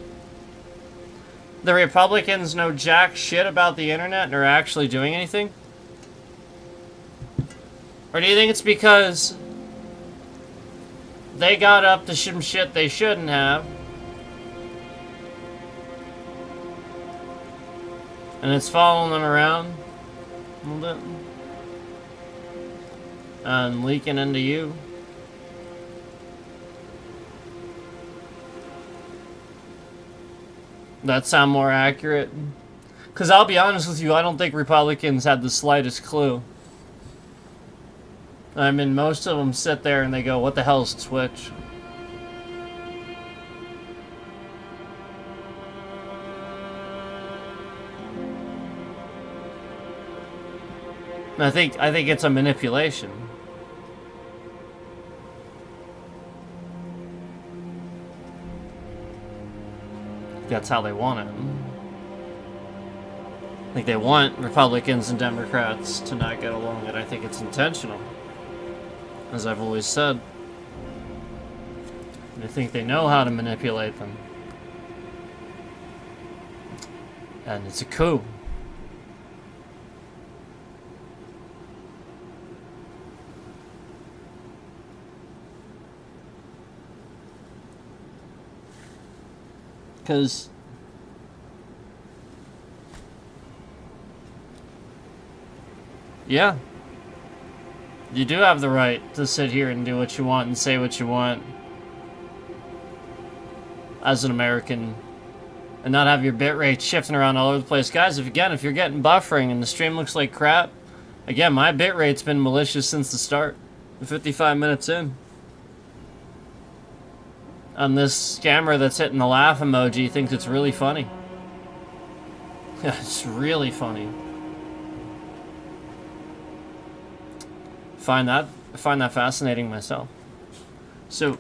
the Republicans know jack shit about the internet and are actually doing anything? Or do you think it's because they got up to some shit they shouldn't have, and it's following them around a little bit and leaking into you? That sound more accurate? Because I'll be honest with you, I don't think Republicans had the slightest clue. I mean, most of them sit there and they go, what the hell is Twitch? And I think it's a manipulation. That's how they want it. I think they want Republicans and Democrats to not get along, and I think it's intentional. As I've always said. I think they know how to manipulate them. And it's a coup. Because yeah, you do have the right to sit here and do what you want and say what you want as an American and not have your bitrate shifting around all over the place. Guys, if you're getting buffering and the stream looks like crap, Again, my bitrate's been malicious since the start. 55 minutes in. And this scammer that's hitting the laugh emoji thinks it's really funny. Yeah, it's really funny. I find that fascinating myself. So,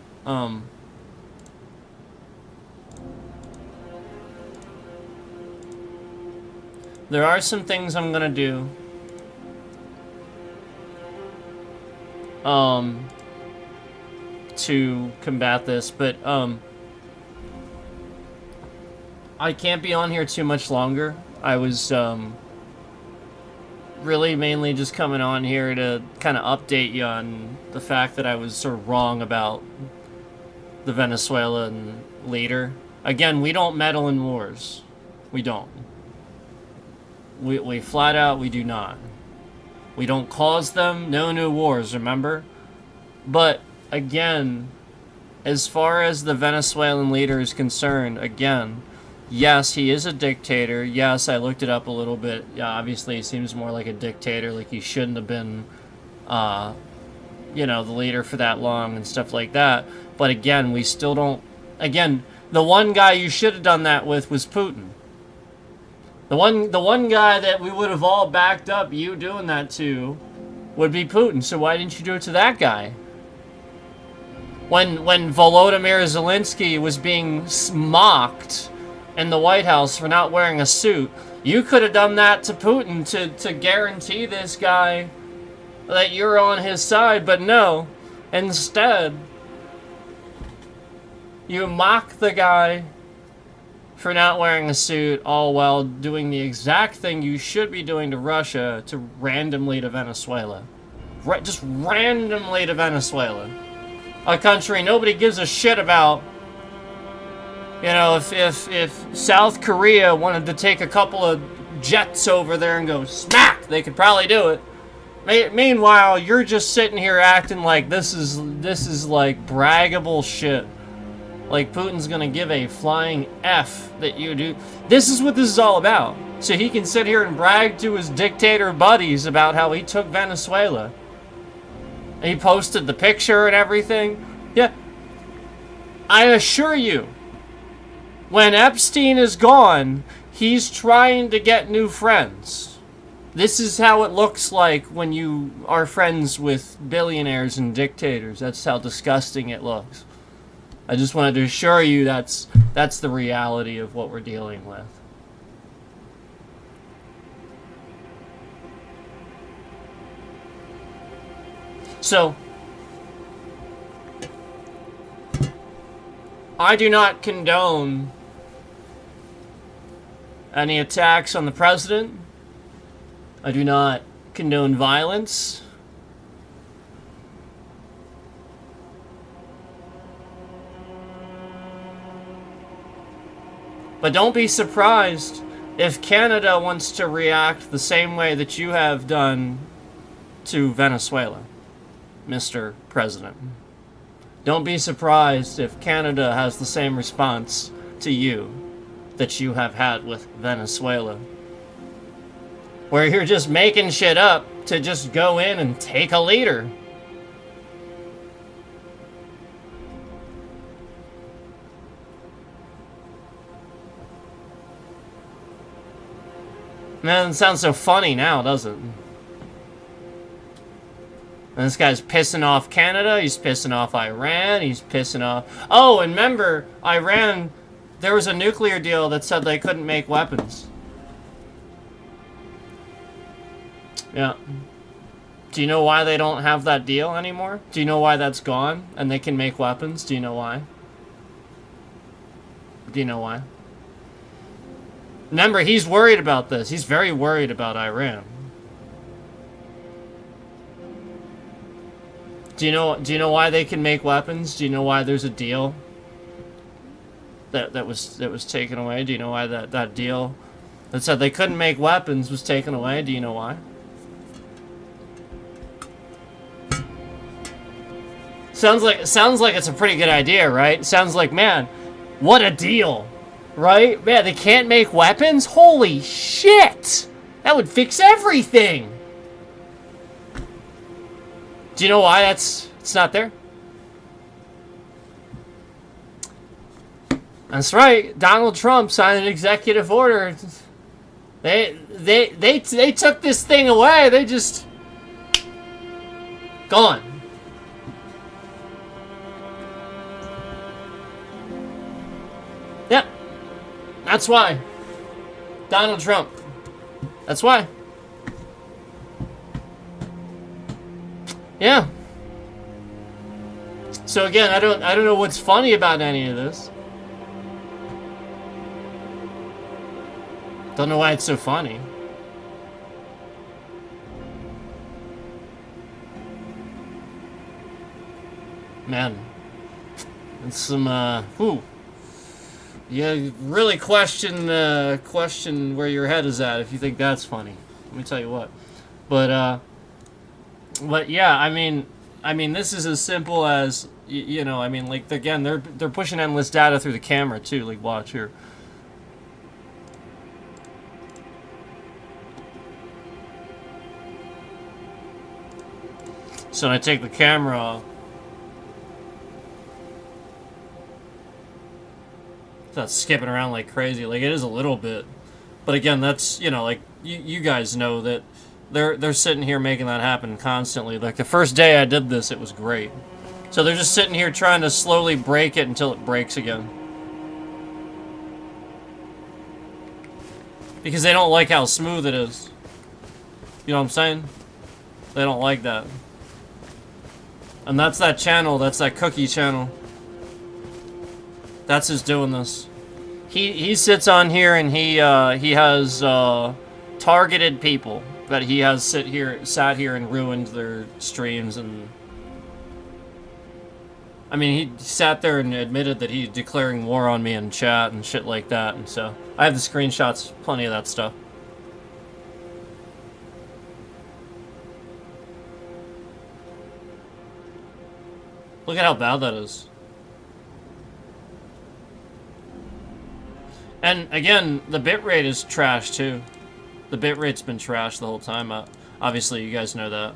there are some things I'm gonna do. To combat this, but, I can't be on here too much longer. I was, really mainly just coming on here to kind of update you on the fact that I was sort of wrong about the Venezuelan leader. Again, we don't meddle in wars. We don't. We flat out, we do not. We don't cause them. No new wars, remember? But, again, as far as the Venezuelan leader is concerned, again, yes, he is a dictator. Yes, I looked it up a little bit. Yeah, obviously, he seems more like a dictator, like he shouldn't have been, you know, the leader for that long and stuff like that. But again, we still don't... Again, the one guy you should have done that with was Putin. The one guy that we would have all backed up you doing that to would be Putin. So why didn't you do it to that guy? When Volodymyr Zelensky was being mocked in the White House for not wearing a suit, you could have done that to Putin to guarantee this guy that you're on his side, but no. Instead, you mock the guy for not wearing a suit, all while doing the exact thing you should be doing to Russia to randomly to Venezuela. Just randomly to Venezuela. A country nobody gives a shit about. You know, if South Korea wanted to take a couple of jets over there and go smack, they could probably do it. Meanwhile, you're just sitting here acting like this is like braggable shit. Like Putin's gonna give a flying F that you do. This is what this is all about. So he can sit here and brag to his dictator buddies about how he took Venezuela. And he posted the picture and everything. Yeah. I assure you, when Epstein is gone, he's trying to get new friends. This is how it looks like when you are friends with billionaires and dictators. That's how disgusting it looks. I just wanted to assure you that's the reality of what we're dealing with. So, I do not condone any attacks on the president. I do not condone violence. But don't be surprised if Canada wants to react the same way that you have done to Venezuela, Mr. President. Don't be surprised if Canada has the same response to you that you have had with Venezuela. Where you're just making shit up to just go in and take a leader. Man, it sounds so funny now, doesn't it? And this guy's pissing off Canada, he's pissing off Iran, he's pissing off... Oh, and remember, Iran, there was a nuclear deal that said they couldn't make weapons. Yeah. Do you know why they don't have that deal anymore? Do you know why that's gone and they can make weapons? Do you know why? Do you know why? Remember, he's worried about this. He's very worried about Iran. Do you know why they can make weapons? Do you know why there's a deal that was taken away? Do you know why that deal that said they couldn't make weapons was taken away? Do you know why? Sounds like it's a pretty good idea, right? Sounds like, man, what a deal. Right? Man, they can't make weapons? Holy shit! That would fix everything! Do you know why it's not there? That's right. Donald Trump signed an executive order. They took this thing away. They just gone. Yep. That's why. Donald Trump. That's why. Yeah. So again, I don't know what's funny about any of this. Don't know why it's so funny. Man. It's some whew. Yeah, really question where your head is at if you think that's funny. Let me tell you what. But yeah, I mean this is as simple as you know, I mean, like, again, they're pushing endless data through the camera too. Like, watch here. So when I take the camera off, it's not skipping around like crazy. Like, it is a little bit, but again, that's, you know, like, you guys know that they're sitting here making that happen constantly. Like, the first day I did this, it was great. So they're just sitting here trying to slowly break it until it breaks again. Because they don't like how smooth it is. You know what I'm saying? They don't like that. And that's that channel, that's that cookie channel. That's who's doing this. He sits on here and he has targeted people that he has sat here and ruined their streams. And I mean, he sat there and admitted that he's declaring war on me in chat and shit like that. And so I have the screenshots, plenty of that stuff. Look at how bad that is. And again, the bitrate is trash too. The bitrate's been trashed the whole time. Obviously, you guys know that.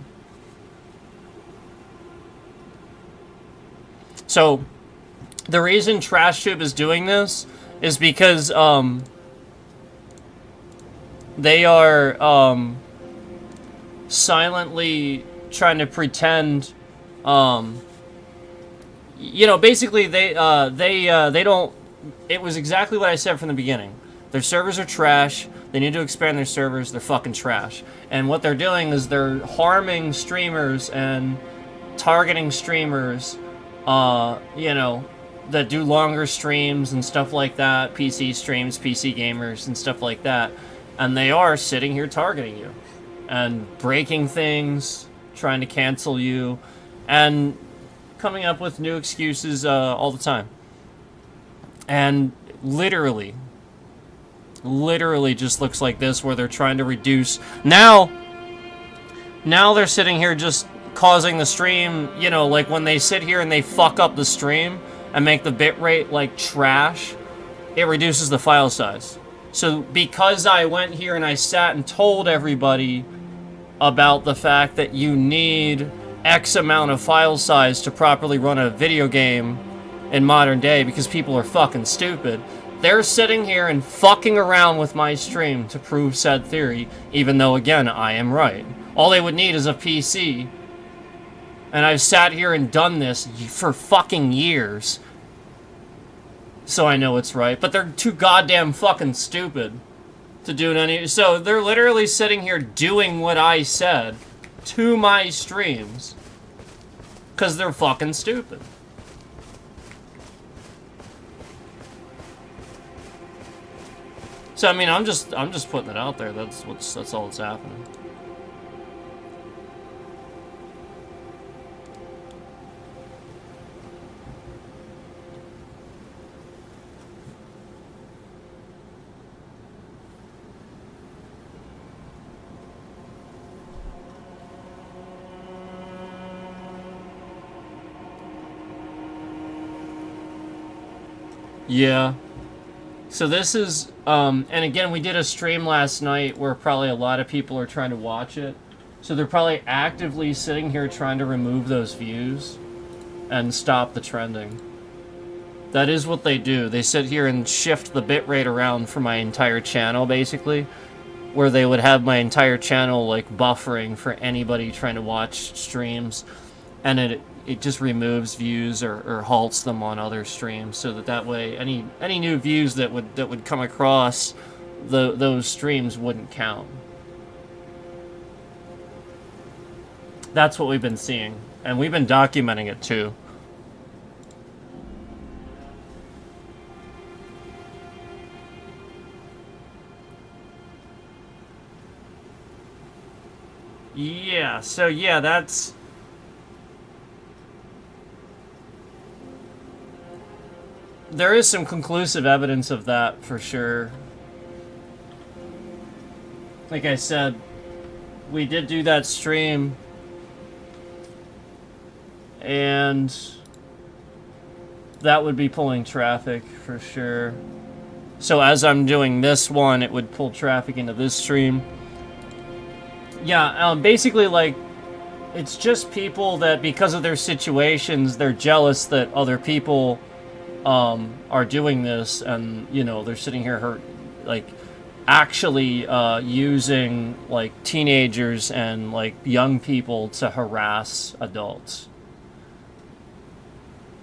So, the reason TrashTube is doing this is because they are silently trying to pretend. You know, basically they don't. It was exactly what I said from the beginning. Their servers are trash. They need to expand their servers. They're fucking trash. And what they're doing is they're harming streamers and targeting streamers, you know, that do longer streams and stuff like that. PC streams, PC gamers, and stuff like that. And they are sitting here targeting you and breaking things, trying to cancel you, and coming up with new excuses all the time. And literally just looks like this, where they're trying to reduce. Now they're sitting here just causing the stream, you know, like when they sit here and they fuck up the stream and make the bitrate like trash, it reduces the file size. So because I went here and I sat and told everybody about the fact that you need X amount of file size to properly run a video game in modern day, because people are fucking stupid, they're sitting here and fucking around with my stream to prove said theory, even though, again, I am right. All they would need is a PC. And I've sat here and done this for fucking years, so I know it's right. But they're too goddamn fucking stupid to do any. So they're literally sitting here doing what I said to my streams because they're fucking stupid. So I mean, I'm just putting it out there. That's all that's happening. Yeah. So this is, and again, we did a stream last night where probably a lot of people are trying to watch it. So they're probably actively sitting here trying to remove those views and stop the trending. That is what they do. They sit here and shift the bitrate around for my entire channel, basically, where they would have my entire channel like buffering for anybody trying to watch streams, and it just removes views or halts them on other streams, so that way any new views that would come across those streams wouldn't count. That's what we've been seeing, and we've been documenting it too. Yeah, so yeah, there is some conclusive evidence of that for sure. Like I said, we did do that stream, and that would be pulling traffic for sure. So as I'm doing this one, it would pull traffic into this stream. Yeah, basically, like, it's just people that, because of their situations, they're jealous that other people are doing this, and, you know, they're sitting here actually using, like, teenagers and, like, young people to harass adults.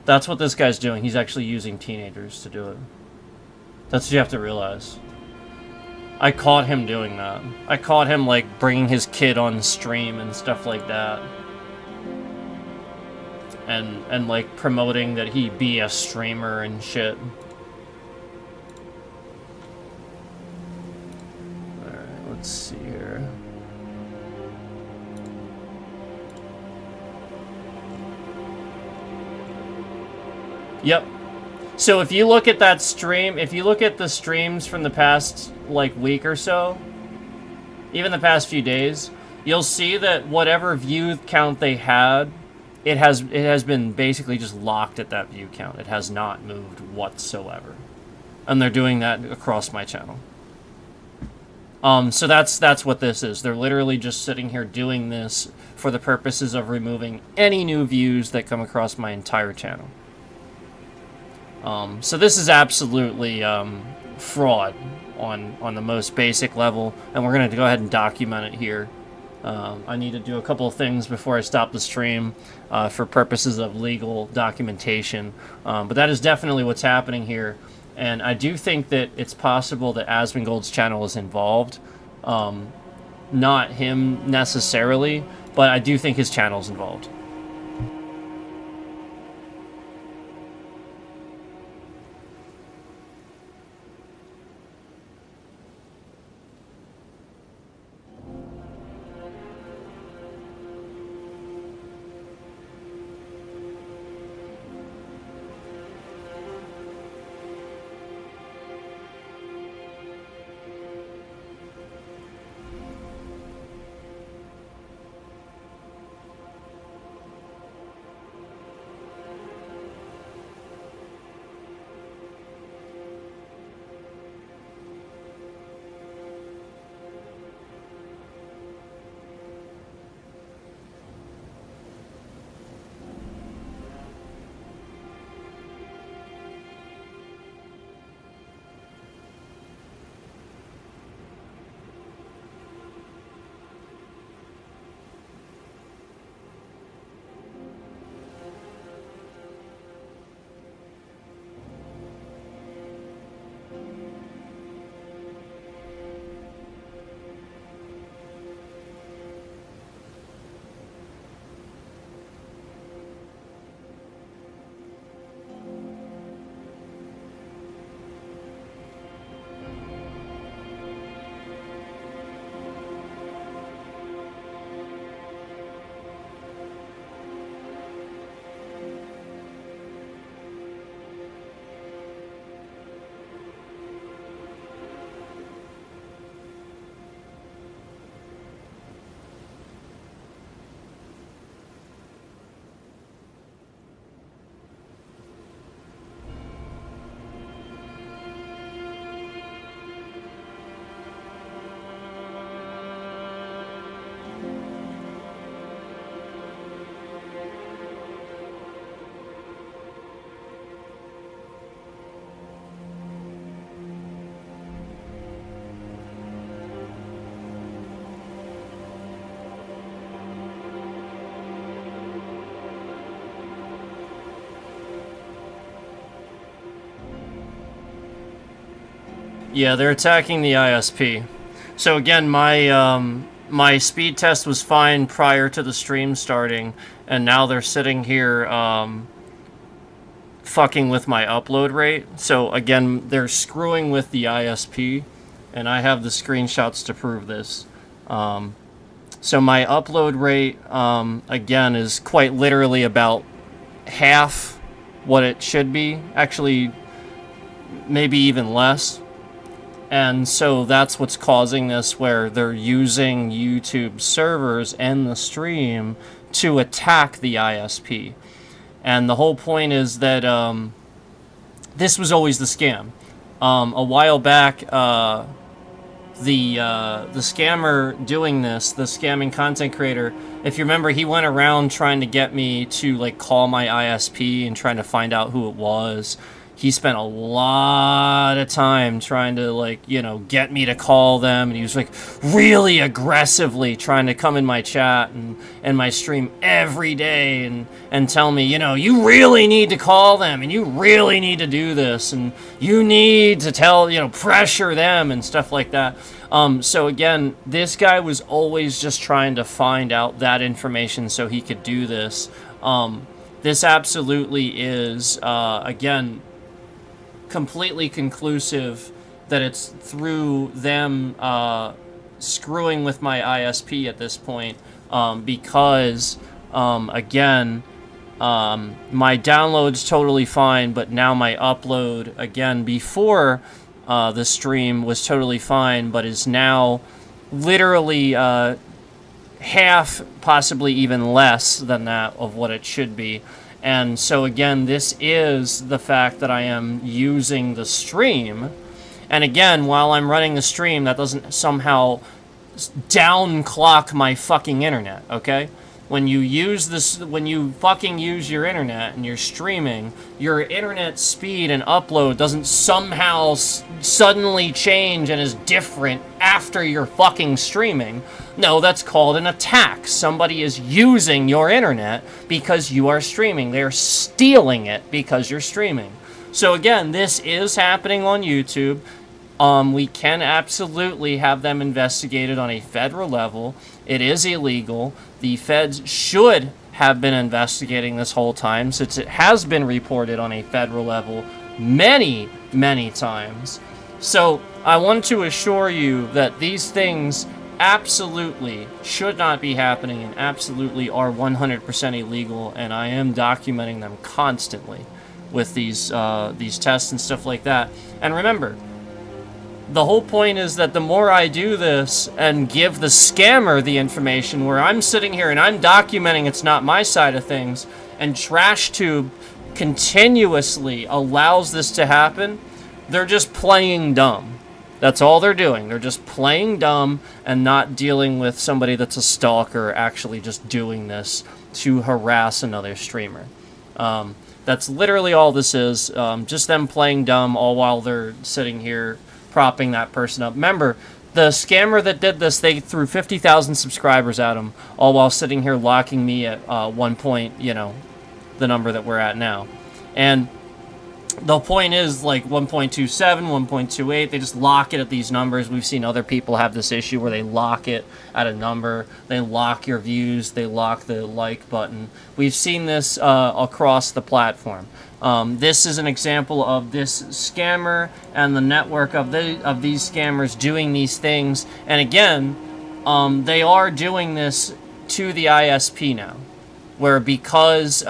That's what this guy's doing. He's actually using teenagers to do it. That's what you have to realize. I caught him doing that. I caught him, like, bringing his kid on stream and stuff like that. And like, promoting that he be a streamer and shit. Alright, let's see here. Yep. So if you look at that stream, if you look at the streams from the past, like, week or so, even the past few days, you'll see that whatever view count they had, it has been basically just locked at that view count. It has not moved whatsoever. And they're doing that across my channel. So that's what this is. They're literally just sitting here doing this for the purposes of removing any new views that come across my entire channel. So this is absolutely fraud on the most basic level, and we're going to go ahead and document it here. I need to do a couple of things before I stop the stream for purposes of legal documentation, but that is definitely what's happening here, and I do think that it's possible that Asmongold's channel is involved. Not him necessarily, but I do think his channel is involved. Yeah, they're attacking the ISP. So again, my speed test was fine prior to the stream starting, and now they're sitting here fucking with my upload rate. So again, they're screwing with the ISP, and I have the screenshots to prove this. So my upload rate, again, is quite literally about half what it should be. Actually, maybe even less. And so that's what's causing this, where they're using YouTube servers and the stream to attack the ISP. And the whole point is that this was always the scam. A while back, the scammer doing this, the scamming content creator, if you remember, he went around trying to get me to like call my ISP and trying to find out who it was. He spent a lot of time trying to, like, you know, get me to call them, and he was like really aggressively trying to come in my chat and my stream every day and tell me, you know, you really need to call them, and you really need to do this, and you need to tell, you know, pressure them and stuff like that. So again, this guy was always just trying to find out that information so he could do this. This absolutely is, again, completely conclusive that it's through them screwing with my ISP at this point, because again, my download's totally fine, but now my upload, again, before the stream was totally fine, but is now literally half, possibly even less than that of what it should be. And so again, this is the fact that I am using the stream. And again, while I'm running the stream, that doesn't somehow downclock my fucking internet, okay? When you use this, when you fucking use your internet and you're streaming, your internet speed and upload doesn't somehow suddenly change and is different after you're fucking streaming. No, that's called an attack. Somebody is using your internet because you are streaming. They're stealing it because you're streaming. So again, this is happening on YouTube. We can absolutely have them investigated on a federal level. It is illegal. The feds should have been investigating this whole time, since it has been reported on a federal level many, many times. So I want to assure you that these things absolutely should not be happening and absolutely are 100% illegal, and I am documenting them constantly with these tests and stuff like that. And remember, the whole point is that the more I do this and give the scammer the information, where I'm sitting here and I'm documenting it's not my side of things, and TrashTube continuously allows this to happen, they're just playing dumb. That's all they're doing. They're just playing dumb and not dealing with somebody that's a stalker, actually just doing this to harass another streamer. That's literally all this is. Just them playing dumb, all while they're sitting here propping that person up. Remember, the scammer that did this, they threw 50,000 subscribers at him, all while sitting here locking me at 1 point, you know, the number that we're at now. And the point is, like, 1.27, 1.28, they just lock it at these numbers. We've seen other people have this issue where they lock it at a number. They lock your views. They lock the like button. We've seen this across the platform. This is an example of this scammer and the network of these scammers doing these things. And again, they are doing this to the ISP now, where because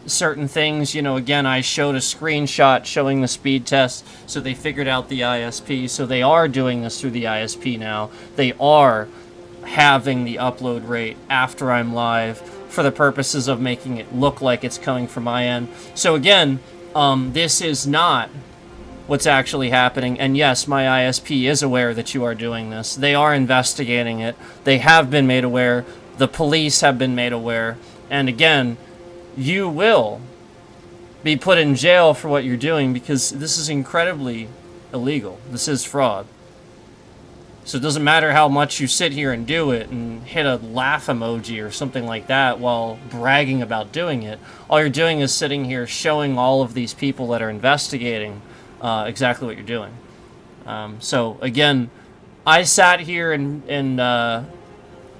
certain things, you know, again, I showed a screenshot showing the speed test, so they figured out the ISP. So they are doing this through the ISP now. They are having the upload rate after I'm live for the purposes of making it look like it's coming from my end. So again, this is not what's actually happening. And yes, my ISP is aware that you are doing this. They are investigating it. They have been made aware. The police have been made aware. And again, you will be put in jail for what you're doing, because this is incredibly illegal. This is fraud. So it doesn't matter how much you sit here and do it and hit a laugh emoji or something like that while bragging about doing it. All you're doing is sitting here showing all of these people that are investigating exactly what you're doing. So again, I sat here and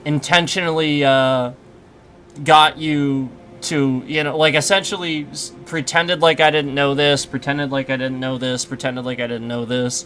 intentionally got you to, like, essentially pretended like I didn't know this, pretended like I didn't know this, pretended like I didn't know this.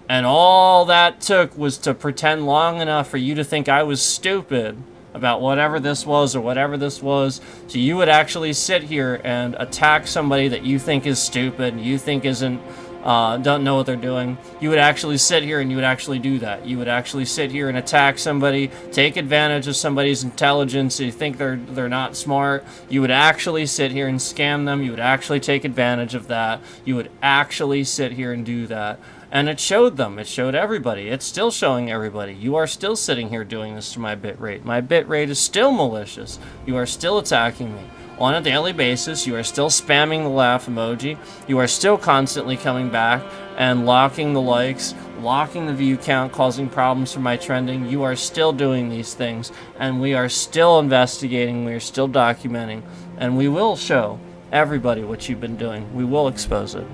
And all that took was to pretend long enough for you to think I was stupid about whatever this was or whatever this was. So you would actually sit here and attack somebody that you think is stupid, you think isn't, don't know what they're doing. You would actually sit here and you would actually do that. You would actually sit here and attack somebody, take advantage of somebody's intelligence. You think they're not smart. You would actually sit here and scam them. You would actually take advantage of that. You would actually sit here and do that. And it showed them. It showed everybody. It's still showing everybody. You are still sitting here doing this to my bitrate. My bitrate is still malicious. You are still attacking me. On a daily basis, you are still spamming the laugh emoji. You are still constantly coming back and locking the likes, locking the view count, causing problems for my trending. You are still doing these things, and we are still investigating. We are still documenting, and we will show everybody what you've been doing. We will expose it.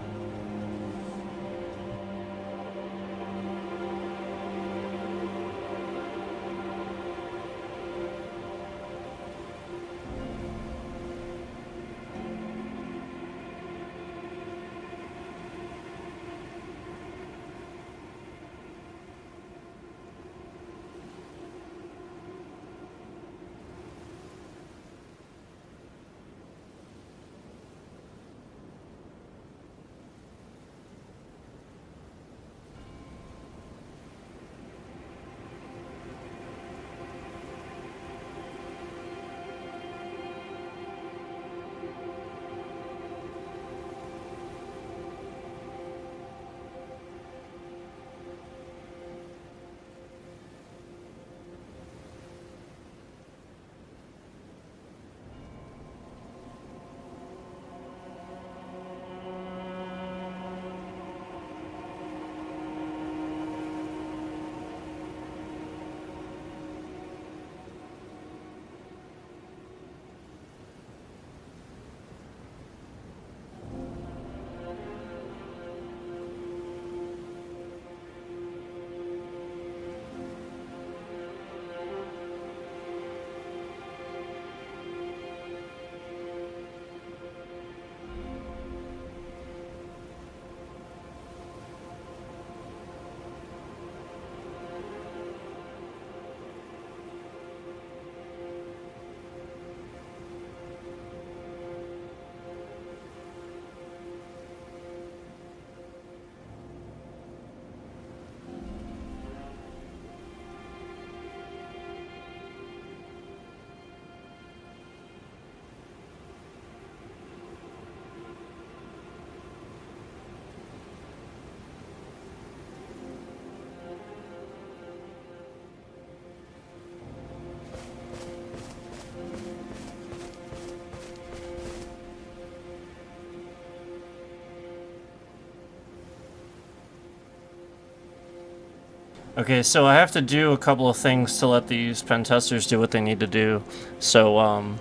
Okay, so I have to do a couple of things to let these pen testers do what they need to do. So,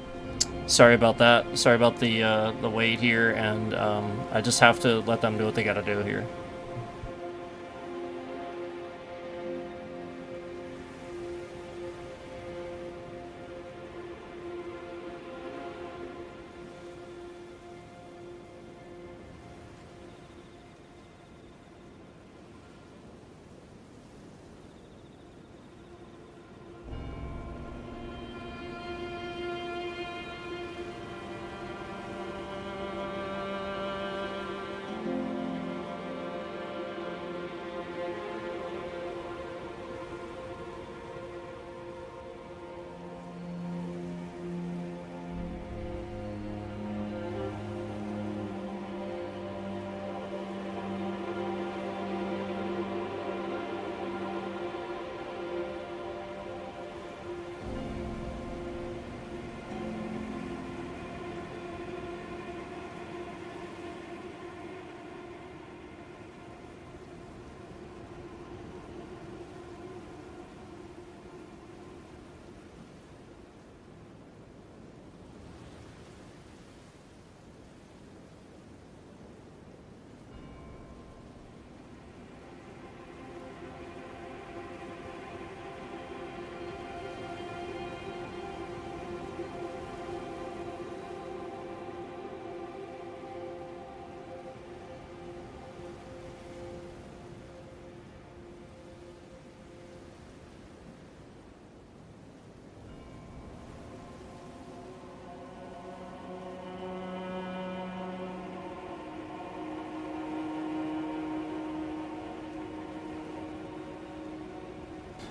sorry about that. Sorry about the wait here, and I just have to let them do what they gotta do here.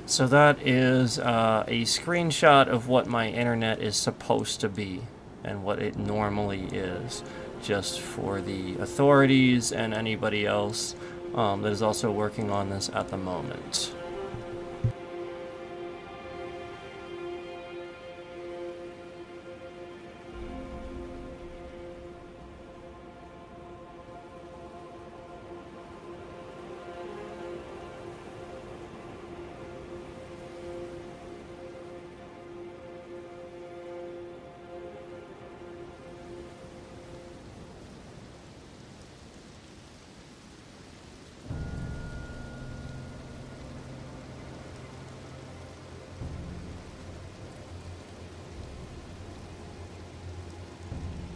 So that is a screenshot of what my internet is supposed to be and what it normally is, just for the authorities and anybody else that is also working on this at the moment.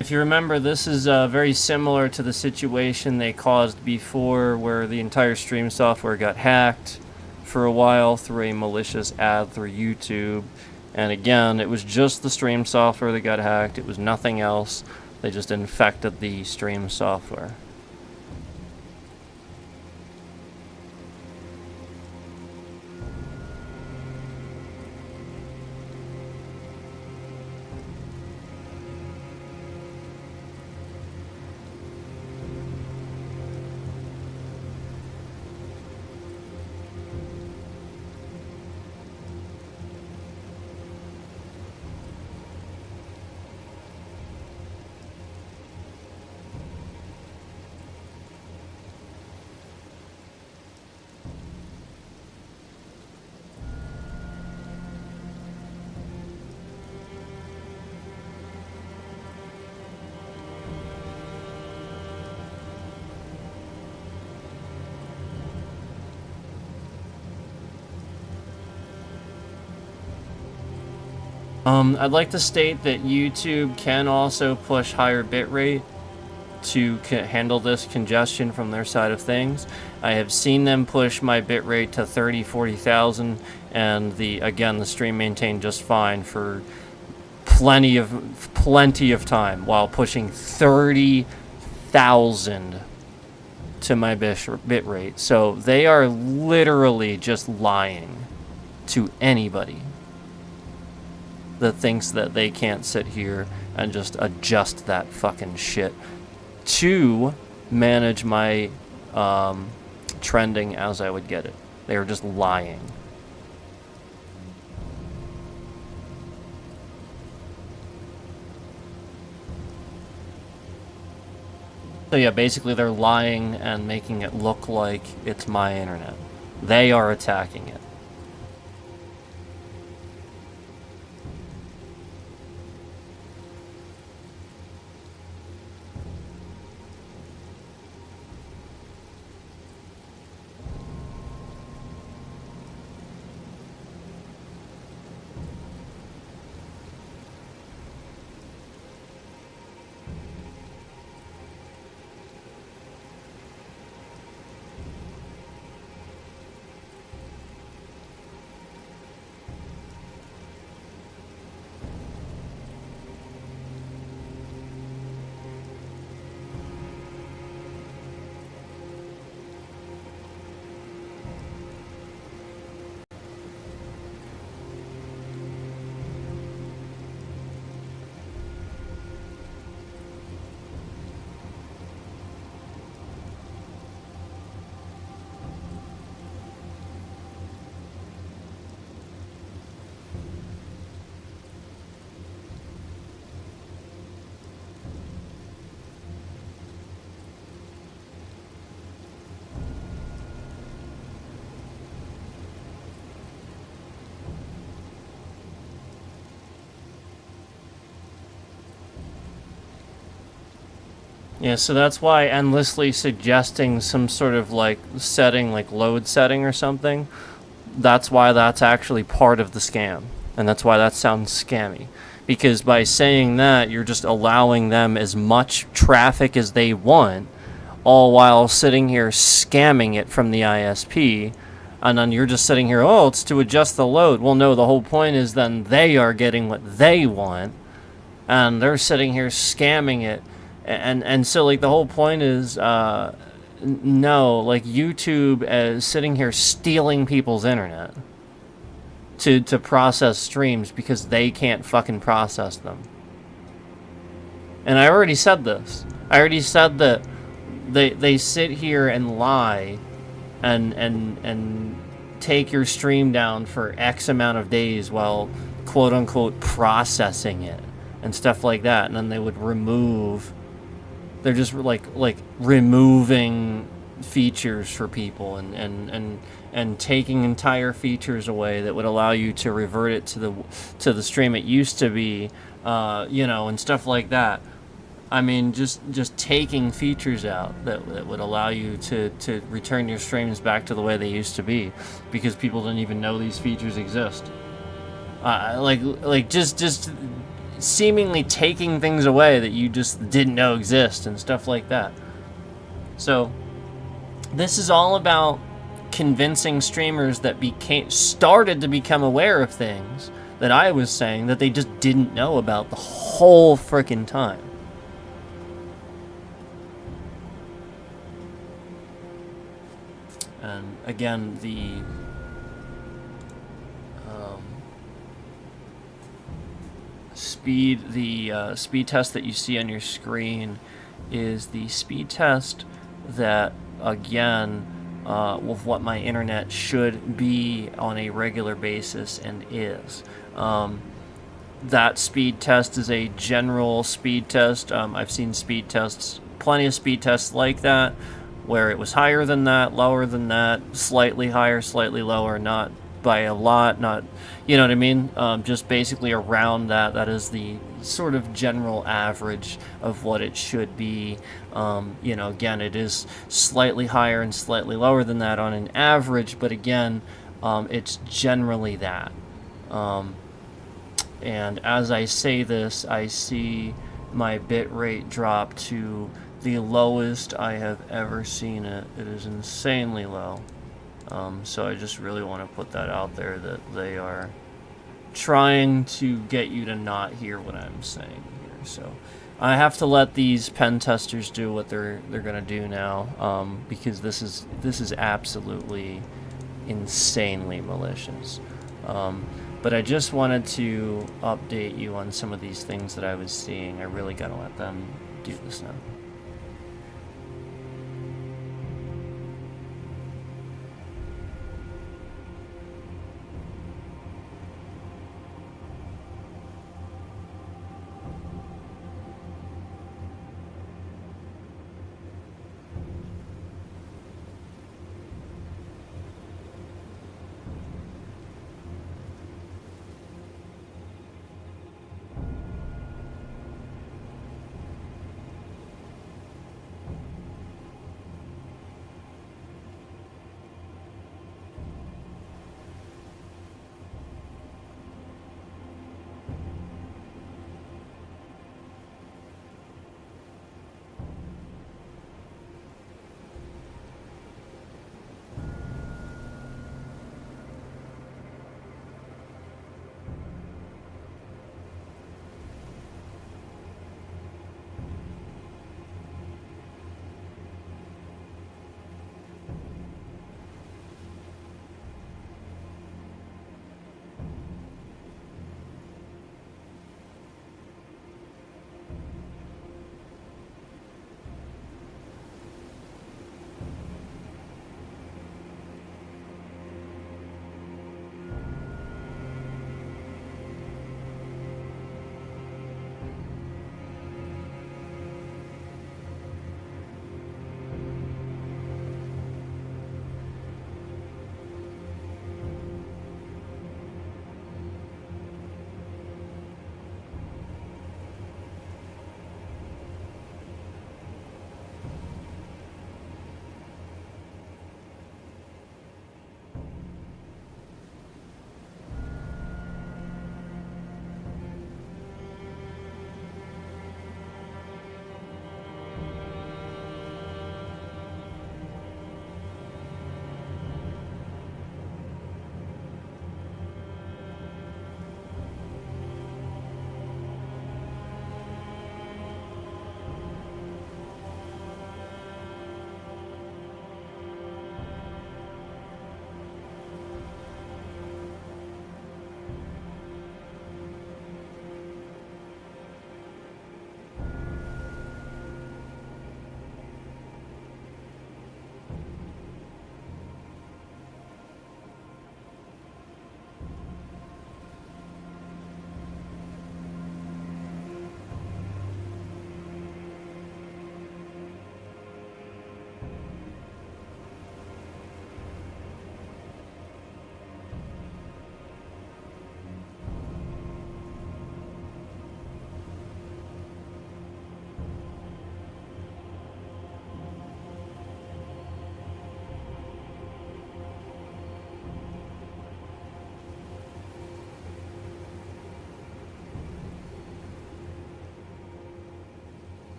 If you remember, this is very similar to the situation they caused before, where the entire stream software got hacked for a while through a malicious ad through YouTube. And again, it was just the stream software that got hacked. It was nothing else. They just infected the stream software. I'd like to state that YouTube can also push higher bitrate to handle this congestion from their side of things. I have seen them push my bitrate to 30-40,000, and the stream maintained just fine for plenty of time while pushing 30,000 to my bitrate. So they are literally just lying to anybody that thinks that they can't sit here and just adjust that fucking shit to manage my trending as I would get it. They are just lying. So yeah, basically they're lying and making it look like it's my internet. They are attacking it. Yeah, so that's why endlessly suggesting some sort of like setting, like load setting or something, that's why that's actually part of the scam. And that's why that sounds scammy. Because by saying that, you're just allowing them as much traffic as they want, all while sitting here scamming it from the ISP. And then you're just sitting here, oh, it's to adjust the load. Well, no, the whole point is then they are getting what they want, and they're sitting here scamming it. And so, like, the whole point is, no, like, YouTube is sitting here stealing people's internet. to process streams because they can't fucking process them. And I already said this. I already said that they sit here and lie and take your stream down for X amount of days while quote unquote processing it and stuff like that, and then they would remove. They're just like removing features for people and taking entire features away that would allow you to revert it to the stream it used to be, and stuff like that. I mean, just taking features out that would allow you to return your streams back to the way they used to be, because people didn't even know these features exist. Just seemingly taking things away that you just didn't know exist and stuff like that. So this is all about convincing streamers that started to become aware of things that I was saying that they just didn't know about the whole freaking time. And again, the speed test that you see on your screen is the speed test that, again, with what my internet should be on a regular basis and is. That speed test is a general speed test. I've seen speed tests, plenty of speed tests like that, where it was higher than that, lower than that, slightly higher, slightly lower, not by a lot, not, you know what I mean? Just basically around that. That is the sort of general average of what it should be. Again, it is slightly higher and slightly lower than that on an average, but again, it's generally that. And as I say this, I see my bit rate drop to the lowest I have ever seen it. It is insanely low. So I just really want to put that out there, that they are trying to get you to not hear what I'm saying here. So I have to let these pen testers do what they're gonna do now, because this is absolutely insanely malicious. But I just wanted to update you on some of these things that I was seeing. I really gotta let them do this now.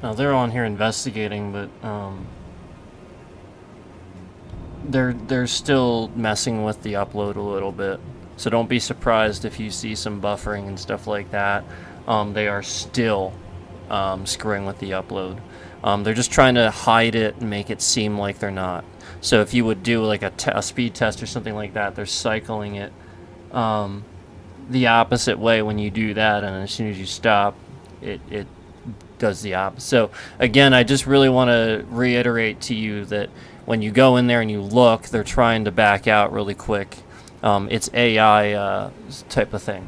Now they're on here investigating, but they're still messing with the upload a little bit. So don't be surprised if you see some buffering and stuff like that. They are still screwing with the upload. They're just trying to hide it and make it seem like they're not. So if you would do like a speed test or something like that, they're cycling it the opposite way when you do that, and as soon as you stop, it does the opposite. So again, I just really want to reiterate to you that when you go in there and you look, they're trying to back out really quick. It's AI type of thing.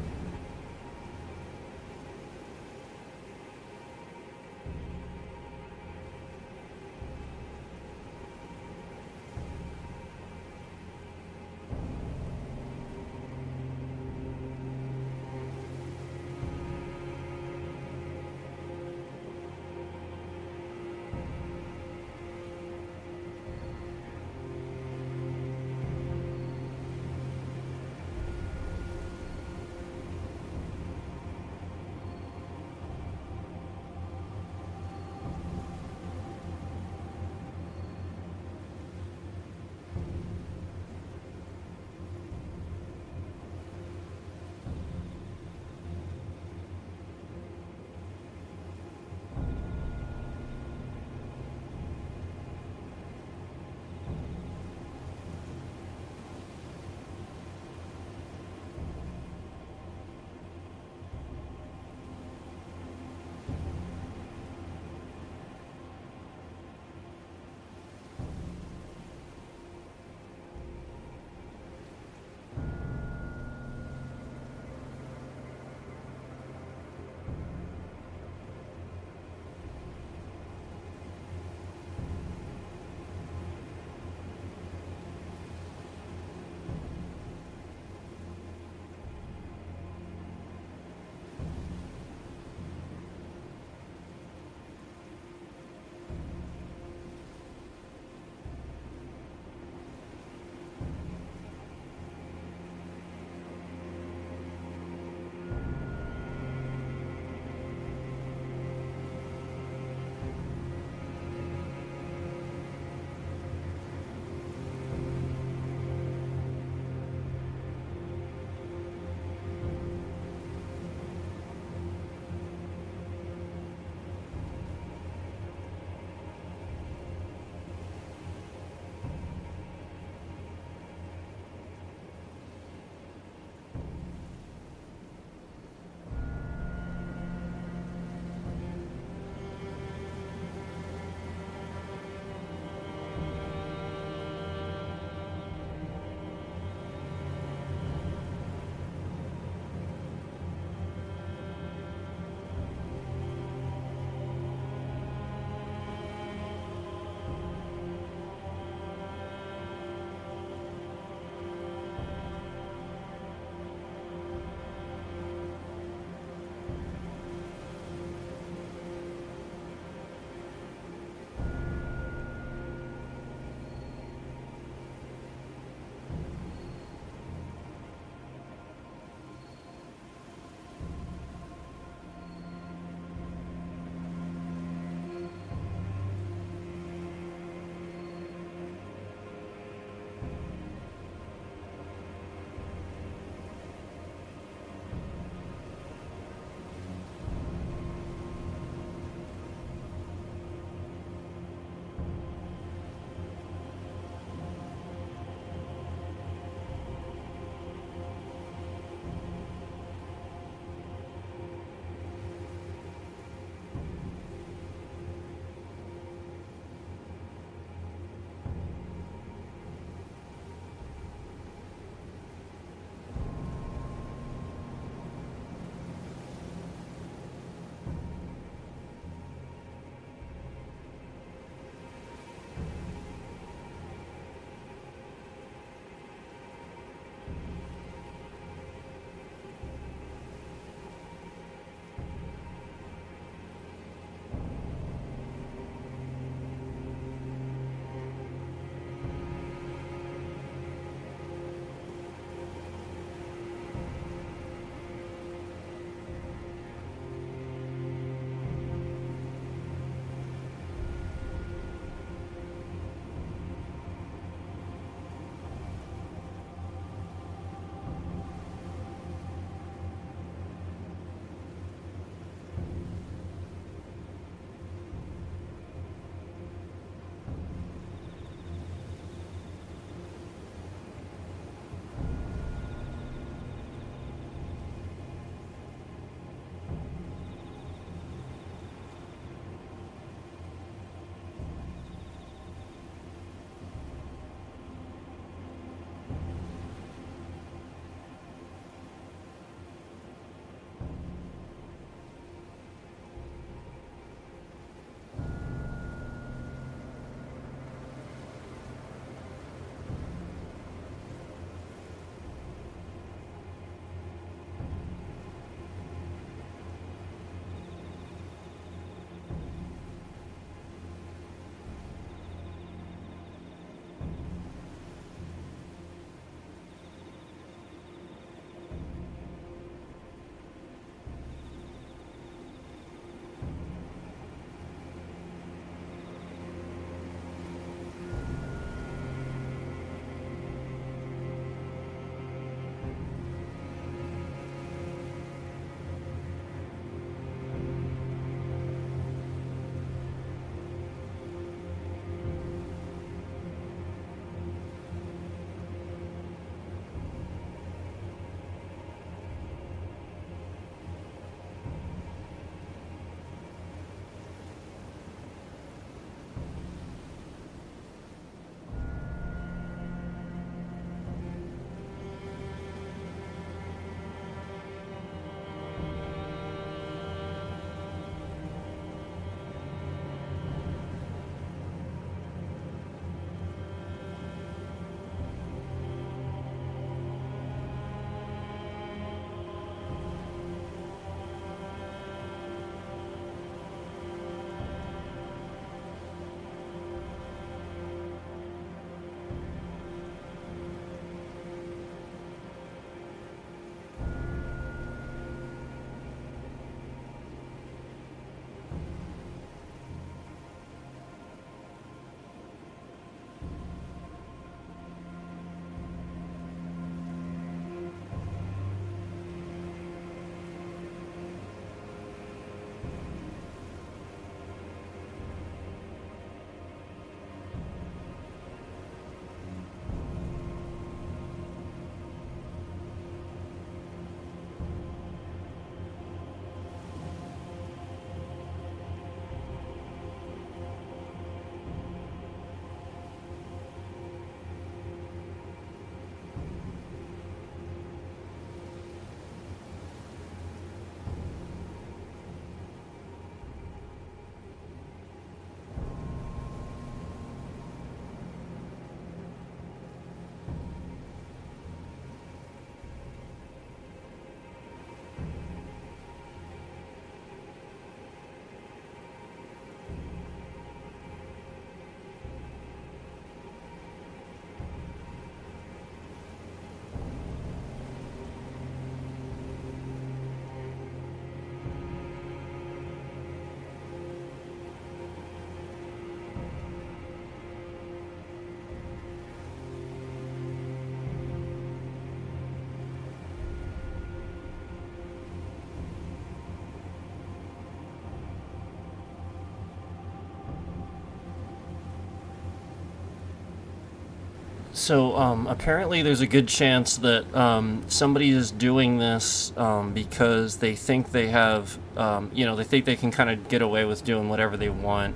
So apparently, there's a good chance that somebody is doing this because they think they have, they think they can kind of get away with doing whatever they want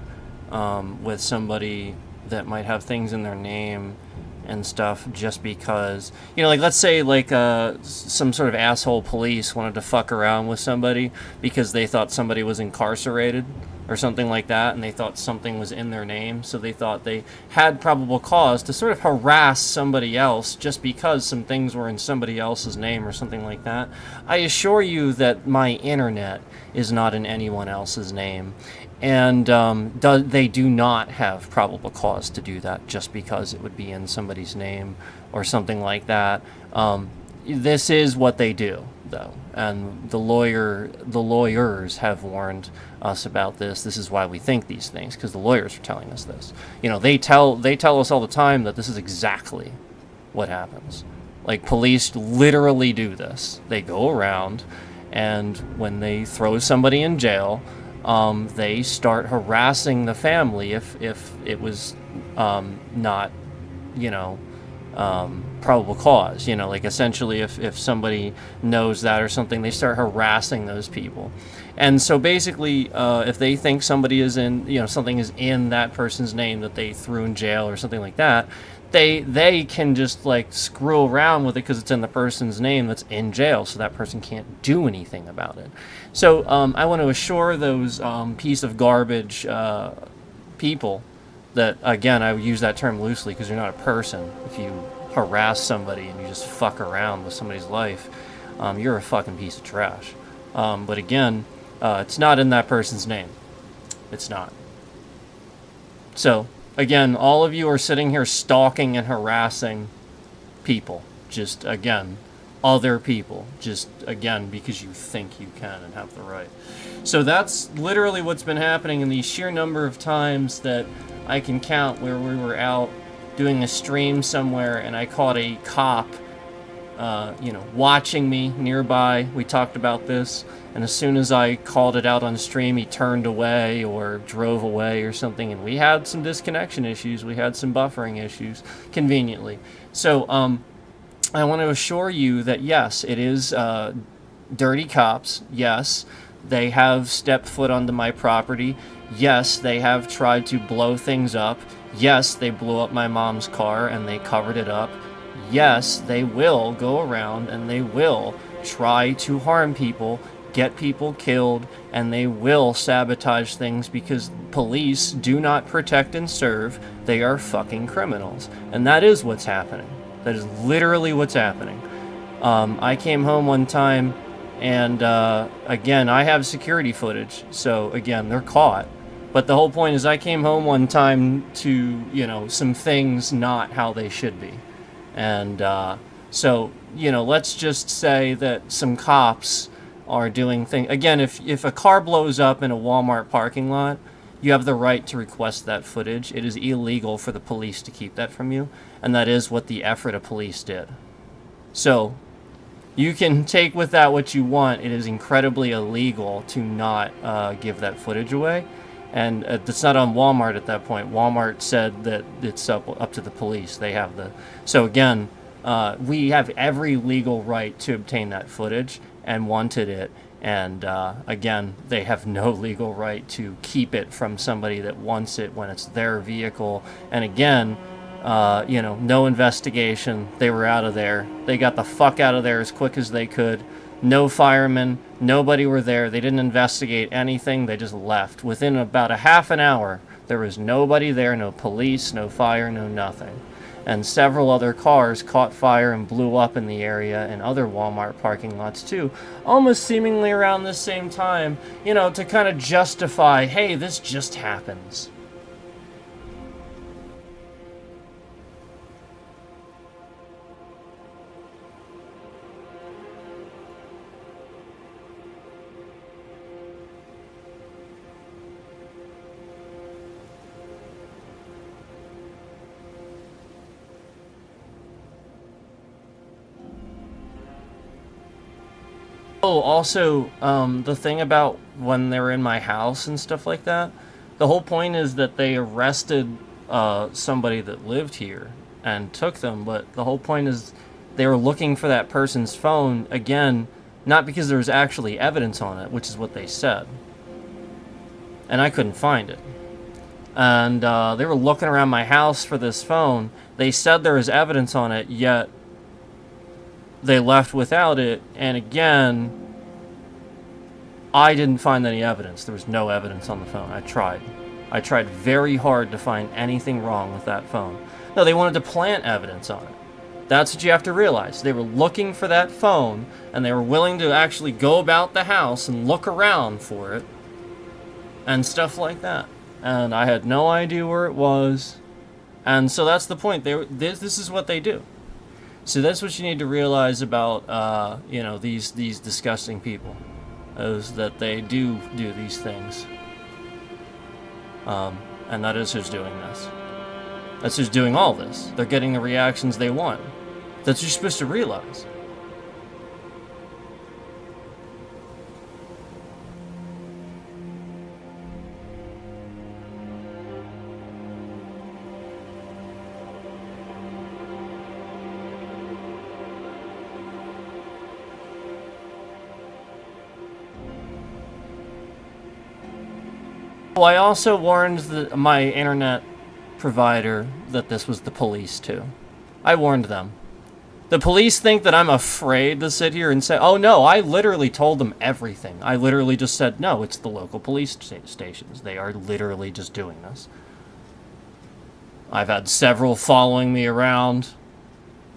with somebody that might have things in their name and stuff, just because, like, let's say, like, some sort of asshole police wanted to fuck around with somebody because they thought somebody was incarcerated or something like that, and they thought something was in their name, so they thought they had probable cause to sort of harass somebody else just because some things were in somebody else's name or something like that. I assure you that my internet is not in anyone else's name, and they do not have probable cause to do that just because it would be in somebody's name or something like that. This is what they do, though, and the lawyers have warned us about this. This is why we think these things, because the lawyers are telling us this. They tell us all the time that this is exactly what happens. Like, police literally do this. They go around, and when they throw somebody in jail, they start harassing the family if it was not, probable cause. Like, essentially, if somebody knows that or something, they start harassing those people. And so basically, if they think somebody is in, something is in that person's name that they threw in jail or something like that, they can just, like, screw around with it because it's in the person's name that's in jail, so that person can't do anything about it. So I want to assure those piece of garbage people that, again, I use that term loosely because you're not a person. If you harass somebody and you just fuck around with somebody's life, you're a fucking piece of trash. But again, it's not in that person's name. It's not. So, again, all of you are sitting here stalking and harassing people. Just, again, other people. Just, again, because you think you can and have the right. So that's literally what's been happening in the sheer number of times that I can count where we were out doing a stream somewhere and I caught a cop, watching me nearby. We talked about this. And as soon as I called it out on stream, he turned away or drove away or something. And we had some disconnection issues. We had some buffering issues, conveniently. So I want to assure you that, yes, it is dirty cops. Yes, they have stepped foot onto my property. Yes, they have tried to blow things up. Yes, they blew up my mom's car and they covered it up. Yes, they will go around and they will try to harm people, get people killed, and they will sabotage things because police do not protect and serve. They are fucking criminals. And that is what's happening. That is literally what's happening. I came home one time and, again, I have security footage. So, again, they're caught. But the whole point is I came home one time to, some things not how they should be. And so, let's just say that some cops are doing things. Again, if a car blows up in a Walmart parking lot, you have the right to request that footage. It is illegal for the police to keep that from you, and that is what the Ephrata police did. So, you can take with that what you want. It is incredibly illegal to not give that footage away, and it's not on Walmart at that point. Walmart said that it's up to the police. They have the... So again, we have every legal right to obtain that footage and wanted it, and again, they have no legal right to keep it from somebody that wants it when it's their vehicle. And again, no investigation. They were out of there. They got the fuck out of there as quick as they could. No firemen, nobody were there. They didn't investigate anything. They just left. Within about a half an hour, there was nobody there, no police, no fire, no nothing. And several other cars caught fire and blew up in the area and other Walmart parking lots too, almost seemingly around the same time, to kind of justify, hey, this just happens. Oh, also, the thing about when they were in my house and stuff like that, the whole point is that they arrested somebody that lived here, and took them. But the whole point is they were looking for that person's phone, again, not because there was actually evidence on it, which is what they said. And I couldn't find it. And they were looking around my house for this phone. They said there was evidence on it, yet they left without it. And again, I didn't find any evidence. There was no evidence on the phone. I tried very hard to find anything wrong with that phone. No, they wanted to plant evidence on it. That's what you have to realize. They were looking for that phone, and they were willing to actually go about the house and look around for it, and stuff like that. And I had no idea where it was. And so that's the point. This is what they do. So that's what you need to realize about, these disgusting people, is that they do these things. And that is who's doing this. That's who's doing all this. They're getting the reactions they want. That's what you're supposed to realize. Well, I also warned my internet provider that this was the police, too. I warned them. The police think that I'm afraid to sit here and say, oh no, I literally told them everything. I literally just said, no, it's the local police stations. They are literally just doing this. I've had several following me around,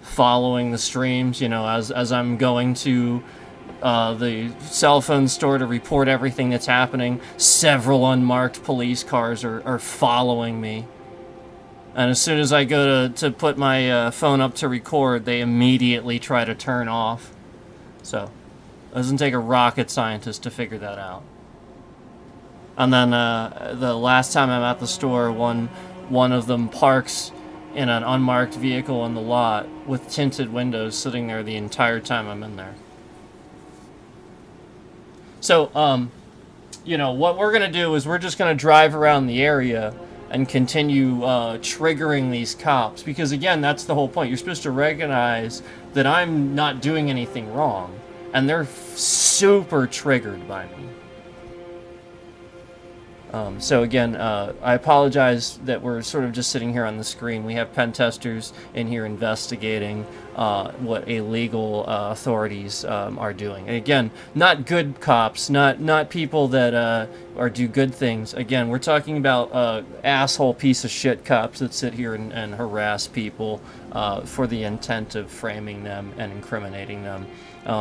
following the streams, as I'm going to the cell phone store to report everything that's happening. Several unmarked police cars are following me. And as soon as I go to put my phone up to record, they immediately try to turn off. So, it doesn't take a rocket scientist to figure that out. And then the last time I'm at the store, one of them parks in an unmarked vehicle in the lot with tinted windows, sitting there the entire time I'm in there. So, what we're going to do is we're just going to drive around the area and continue triggering these cops. Because, again, that's the whole point. You're supposed to recognize that I'm not doing anything wrong. And they're super triggered by me. So again, I apologize that we're sort of just sitting here on the screen. We have pen testers in here investigating what illegal authorities are doing. And again, not good cops, not people that do good things. Again, we're talking about asshole piece of shit cops that sit here and harass people for the intent of framing them and incriminating them.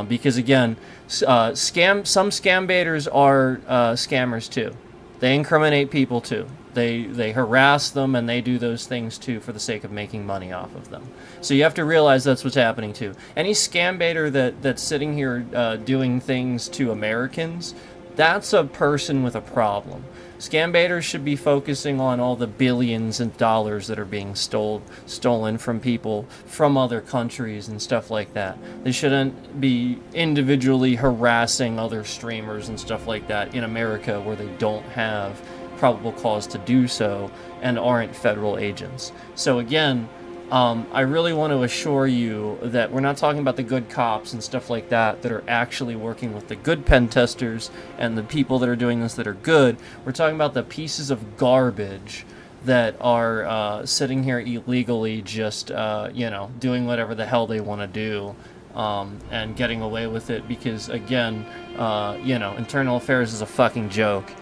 Because again, some scam baiters are scammers too. They incriminate people too. They harass them, and they do those things too for the sake of making money off of them. So you have to realize that's what's happening too. Any scam baiter that's sitting here doing things to Americans, that's a person with a problem. Scam baiters should be focusing on all the billions of dollars that are being stolen from people from other countries and stuff like that. They shouldn't be individually harassing other streamers and stuff like that in America where they don't have probable cause to do so and aren't federal agents. So again, I really want to assure you that we're not talking about the good cops and stuff like that are actually working with the good pen testers and the people that are doing this that are good. We're talking about the pieces of garbage that are sitting here illegally just, doing whatever the hell they want to do and getting away with it because, again, internal affairs is a fucking joke.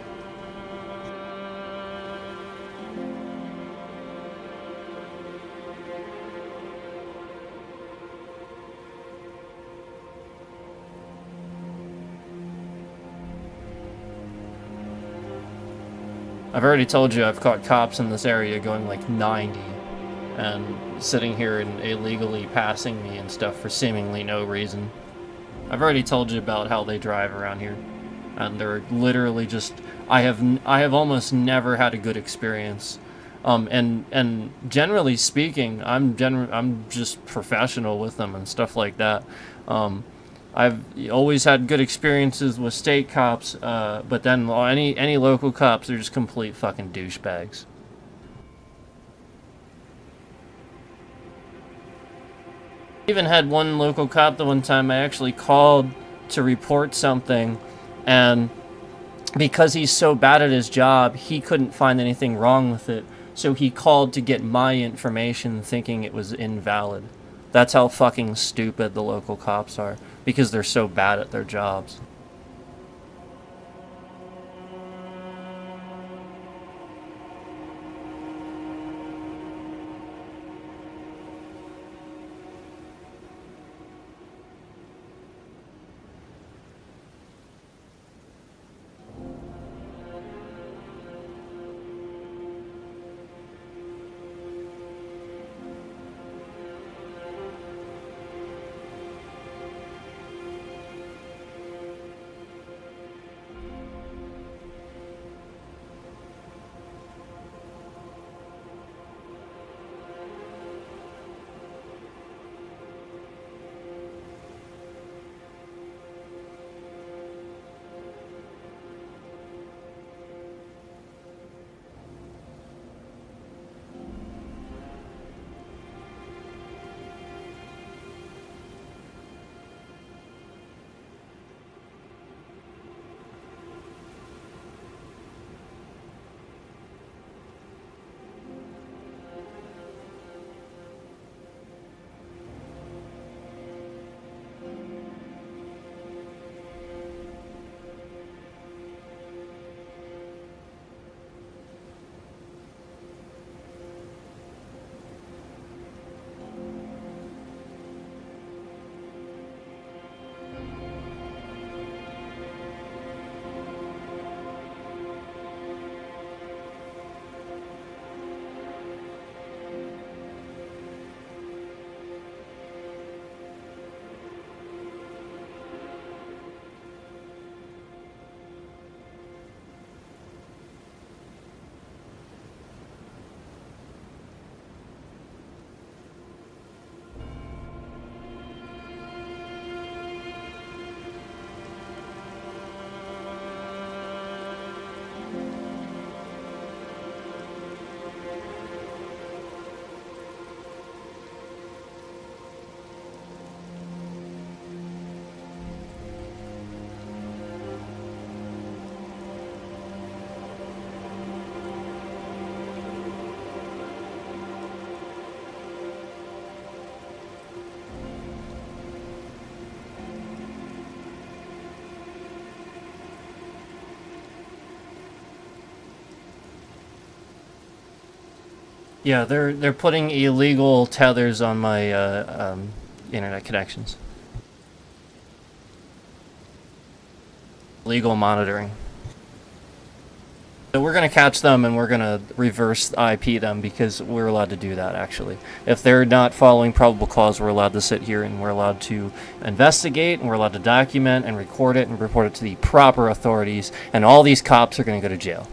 I've already told you I've caught cops in this area going like 90 and sitting here and illegally passing me and stuff for seemingly no reason. I've already told you about how they drive around here, and they're literally just I have almost never had a good experience. And generally speaking, I'm just professional with them and stuff like that. I've always had good experiences with state cops, but then any local cops are just complete fucking douchebags. Even had one local cop the one time I actually called to report something, and because he's so bad at his job, he couldn't find anything wrong with it. So he called to get my information thinking it was invalid. That's how fucking stupid the local cops are, because they're so bad at their jobs. Yeah, they're putting illegal tethers on my internet connections. Legal monitoring. So we're gonna catch them and we're gonna reverse IP them, because we're allowed to do that. Actually, if they're not following probable cause, we're allowed to sit here and we're allowed to investigate and we're allowed to document and record it and report it to the proper authorities. And all these cops are gonna go to jail.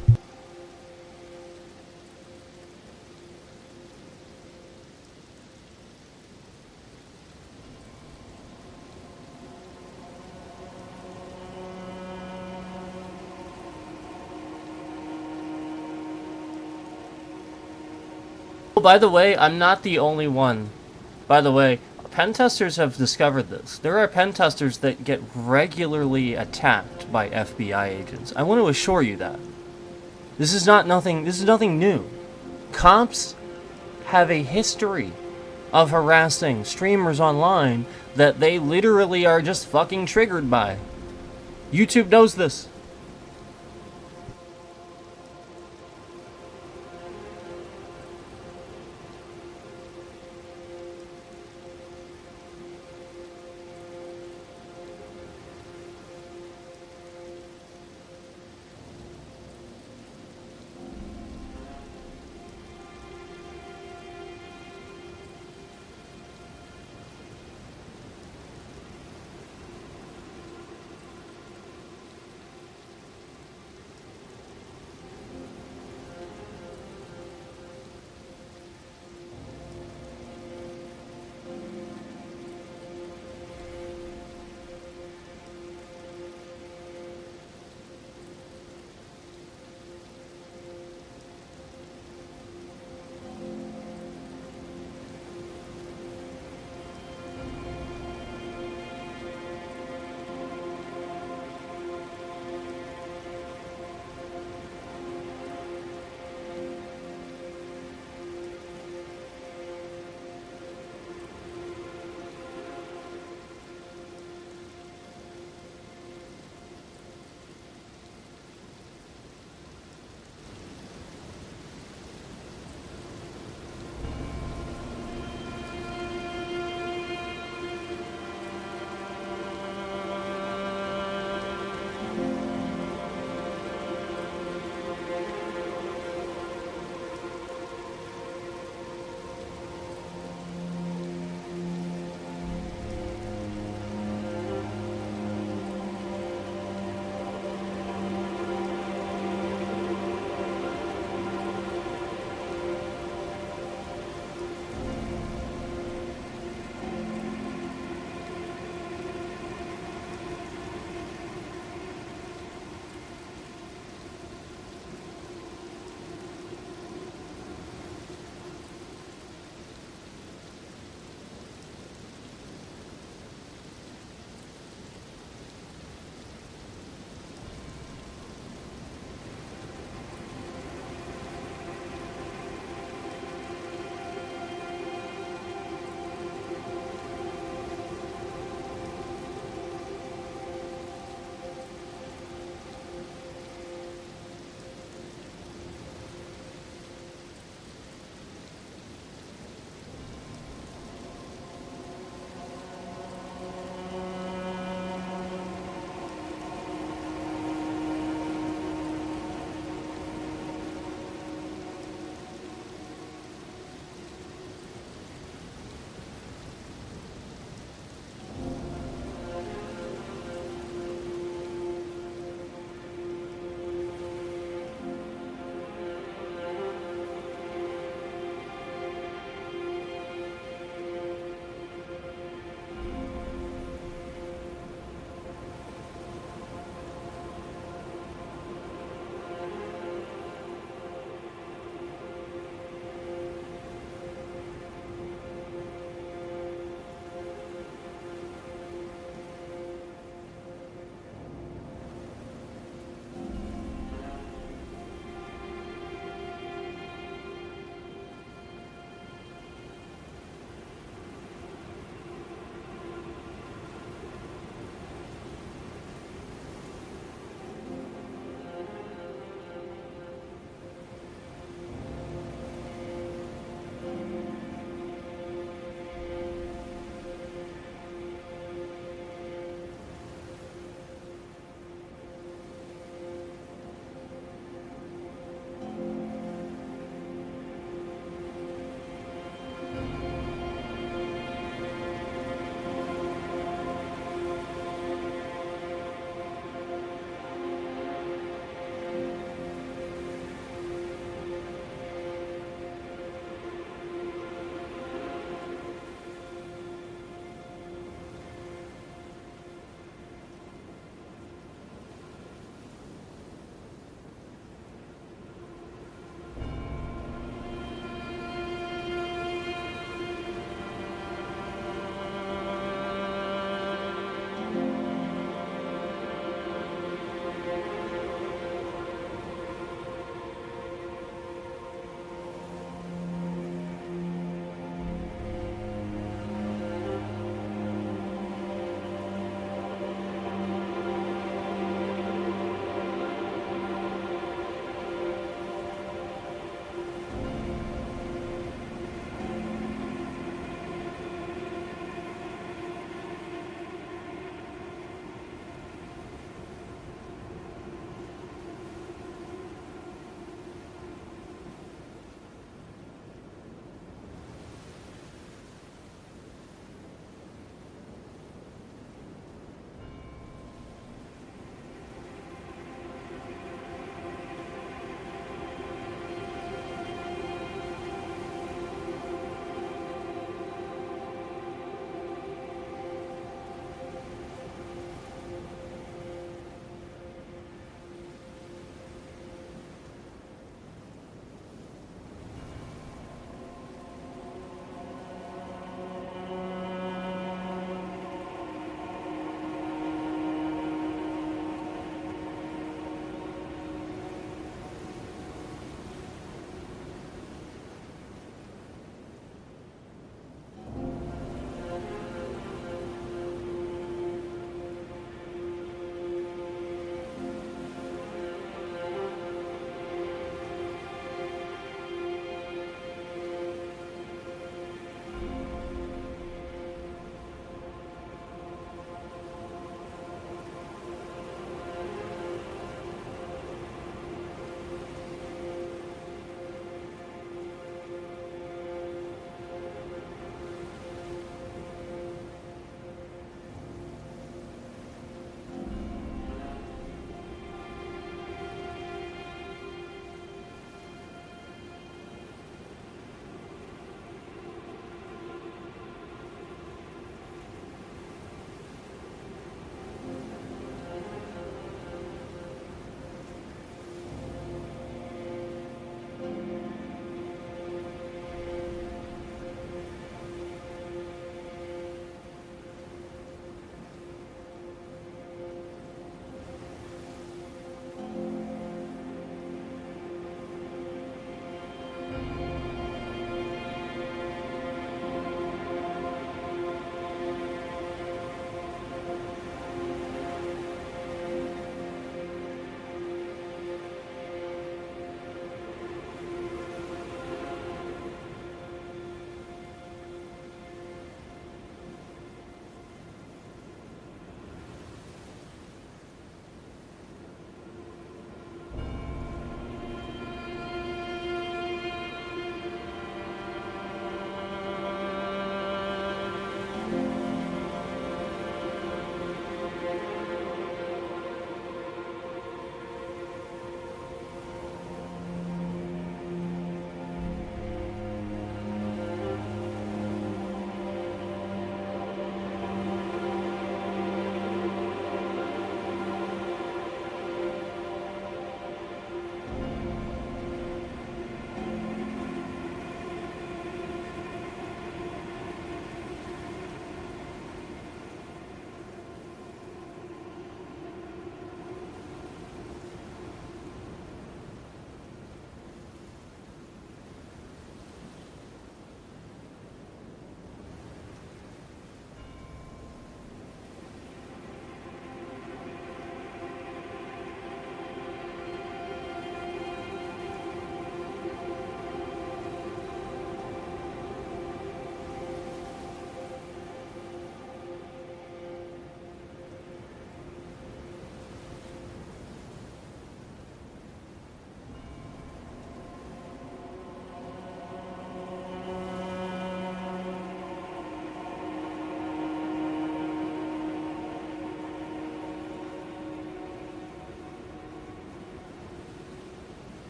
Oh, by the way, I'm not the only one. By the way, pen testers have discovered this. There are pen testers that get regularly attacked by FBI agents. I want to assure you that. This is nothing new. Cops have a history of harassing streamers online that they literally are just fucking triggered by. YouTube knows this.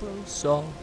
Microsoft.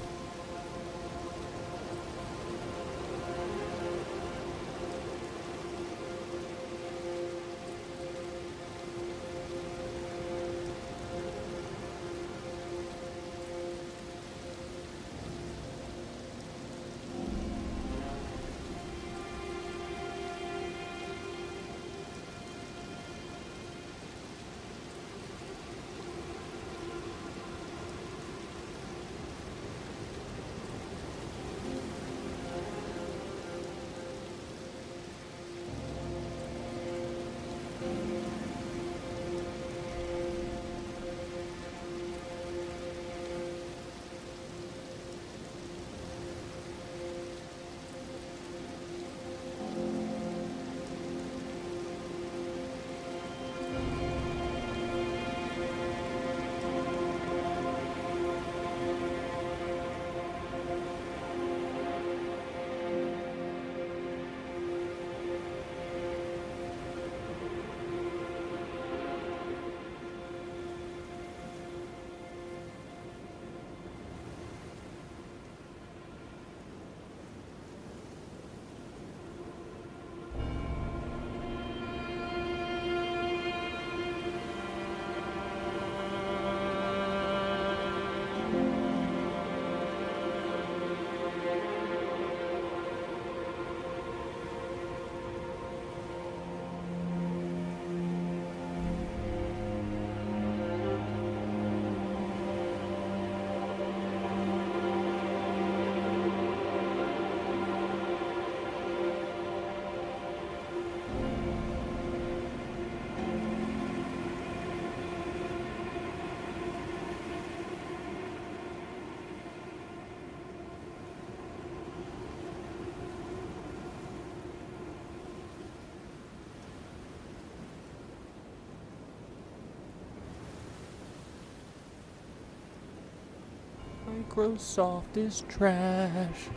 Microsoft is trash.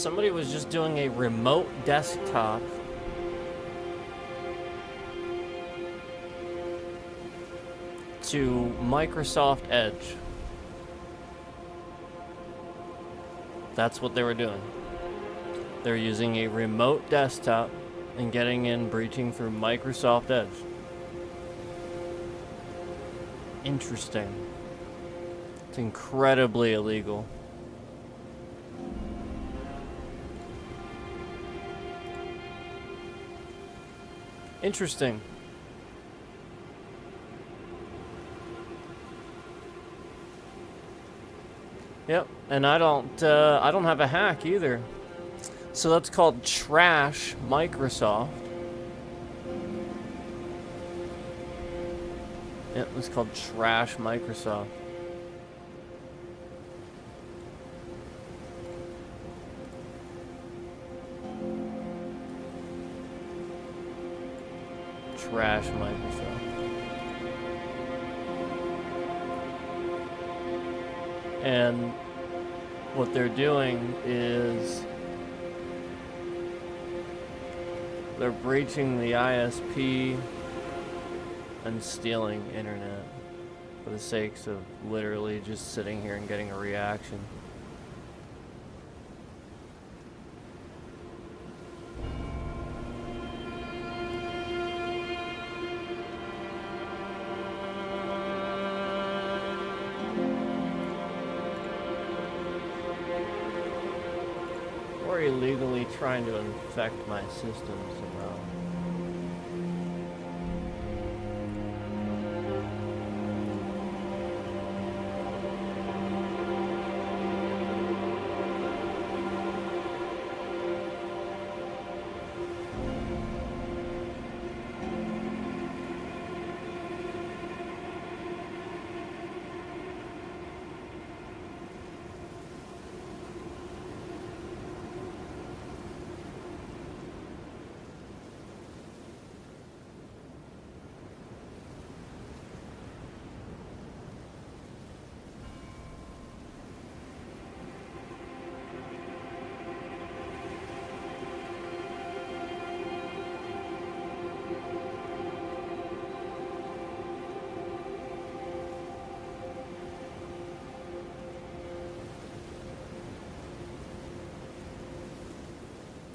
Somebody was just doing a remote desktop to Microsoft Edge. That's what they were doing. They're using a remote desktop and getting in, breaching through Microsoft Edge. Interesting. It's incredibly illegal. Interesting. Yep, and I don't have a hack either. So that's called Trash Microsoft. Yep, it's called Trash Microsoft. Trash Microsoft. And what they're doing is they're breaching the ISP and stealing internet for the sakes of literally just sitting here and getting a reaction. Or illegally trying to infect my system somehow.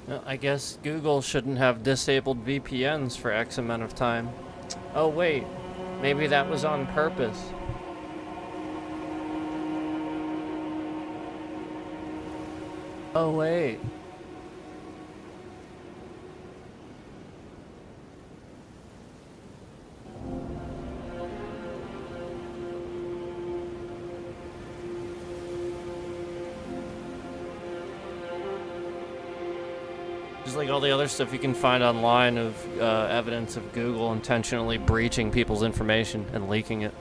Well, I guess Google shouldn't have disabled VPNs for X amount of time. Oh wait, maybe that was on purpose. Oh wait. Just like all the other stuff you can find online of evidence of Google intentionally breaching people's information and leaking it.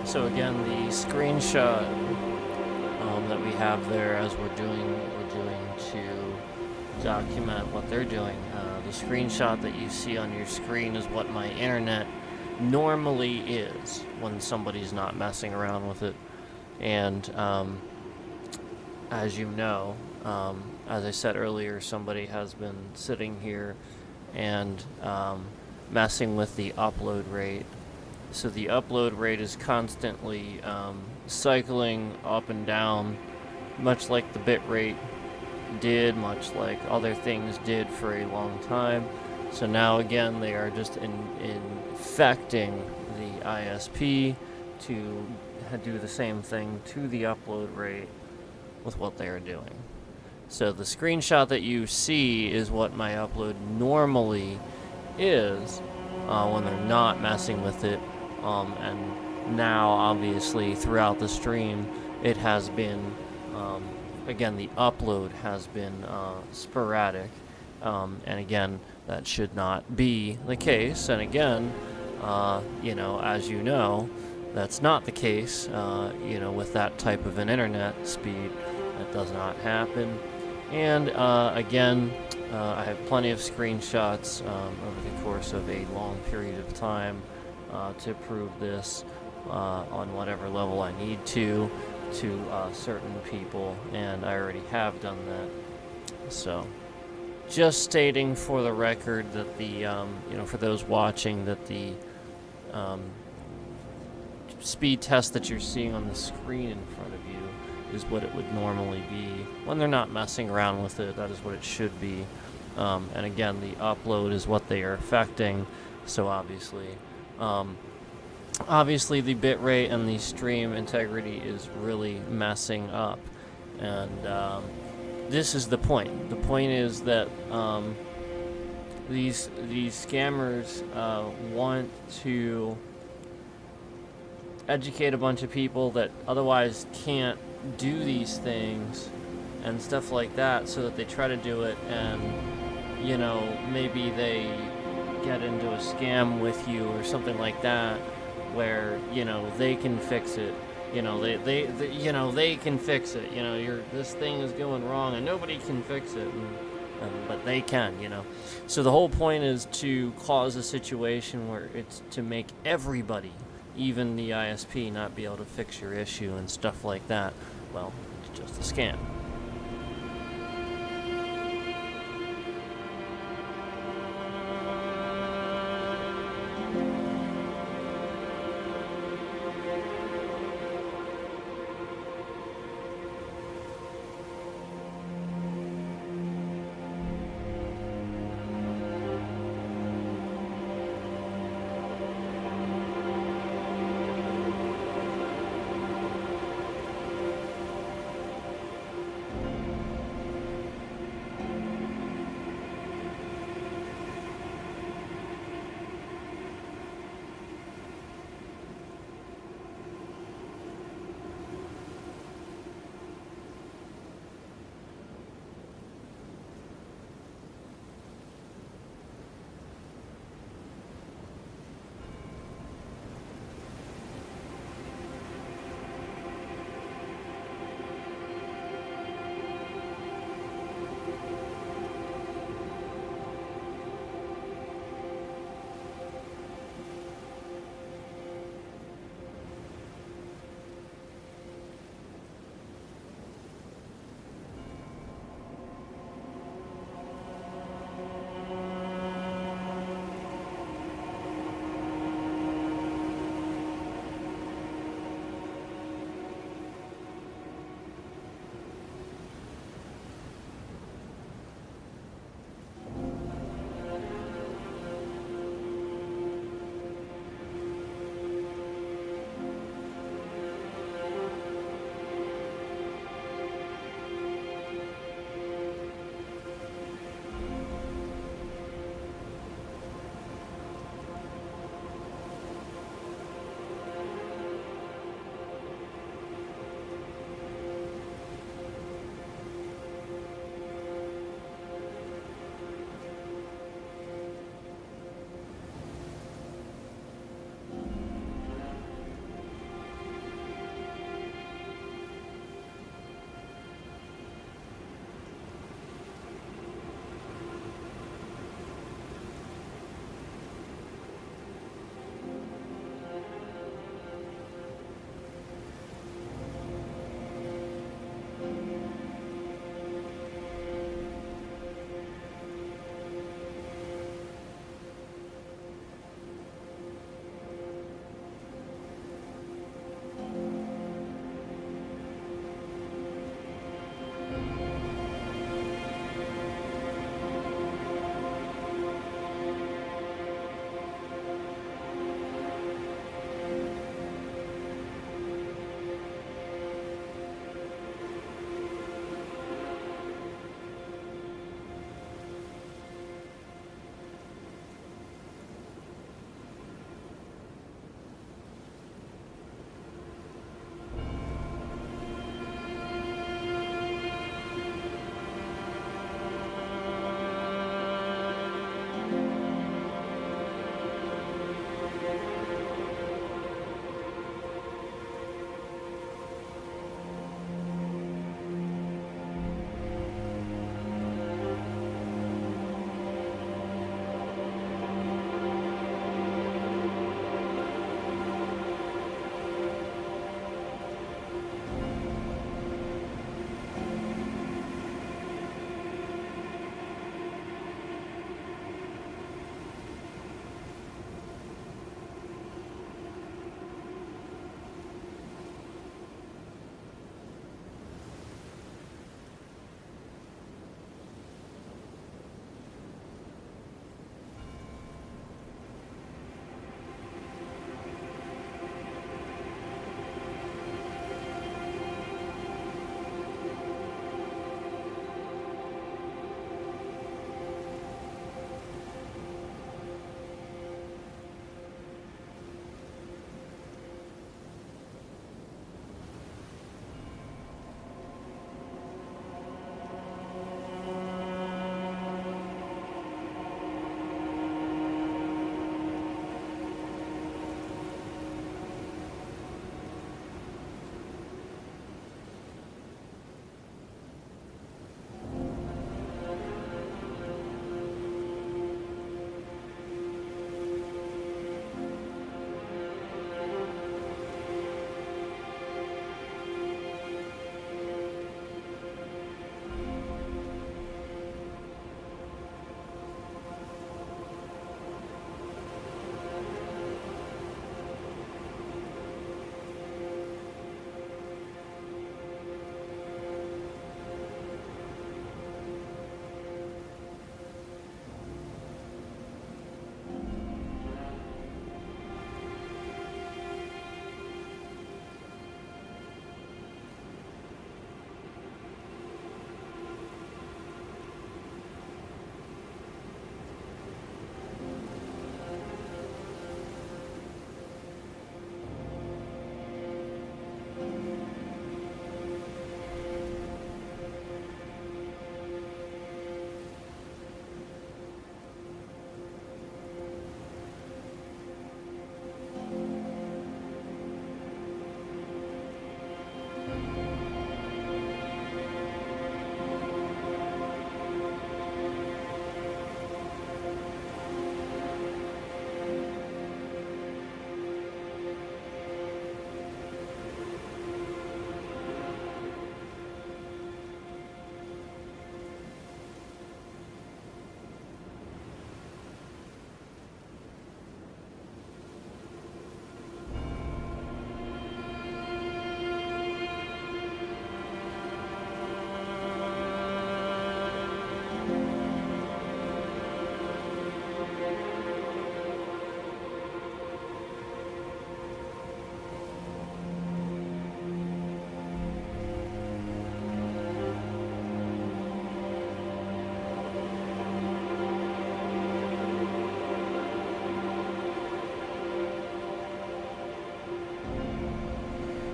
So again, the screenshot that we have there, as we're doing to document what they're doing. The screenshot that you see on your screen is what my internet normally is when somebody's not messing around with it. And as you know, as I said earlier, somebody has been sitting here and messing with the upload rate. So the upload rate is constantly cycling up and down, much like the bit rate did, much like other things did for a long time. So now again, they are just infecting the ISP to do the same thing to the upload rate with what they are doing. So the screenshot that you see is what my upload normally is when they're not messing with it. And now, obviously, throughout the stream, it has been, again, the upload has been sporadic. And again, that should not be the case. And again, as you know, that's not the case, with that type of an internet speed. That does not happen. And again, I have plenty of screenshots over the course of a long period of time to prove this on whatever level I need to certain people, and I already have done that. So, just stating for the record that the, for those watching, that the speed test that you're seeing on the screen in front of you is what it would normally be when they're not messing around with it. That is what it should be. And again, the upload is what they are affecting. So obviously the bitrate and the stream integrity is really messing up. And this is the point. The point is that these scammers want to educate a bunch of people that otherwise can't do these things and stuff like that, so that they try to do it, and maybe they get into a scam with you or something like that, where they can fix it. They can fix it. This thing is going wrong and nobody can fix it, but they can. So the whole point is to cause a situation where it's to make everybody, even the ISP, not be able to fix your issue and stuff like that. Well, it's just a scam.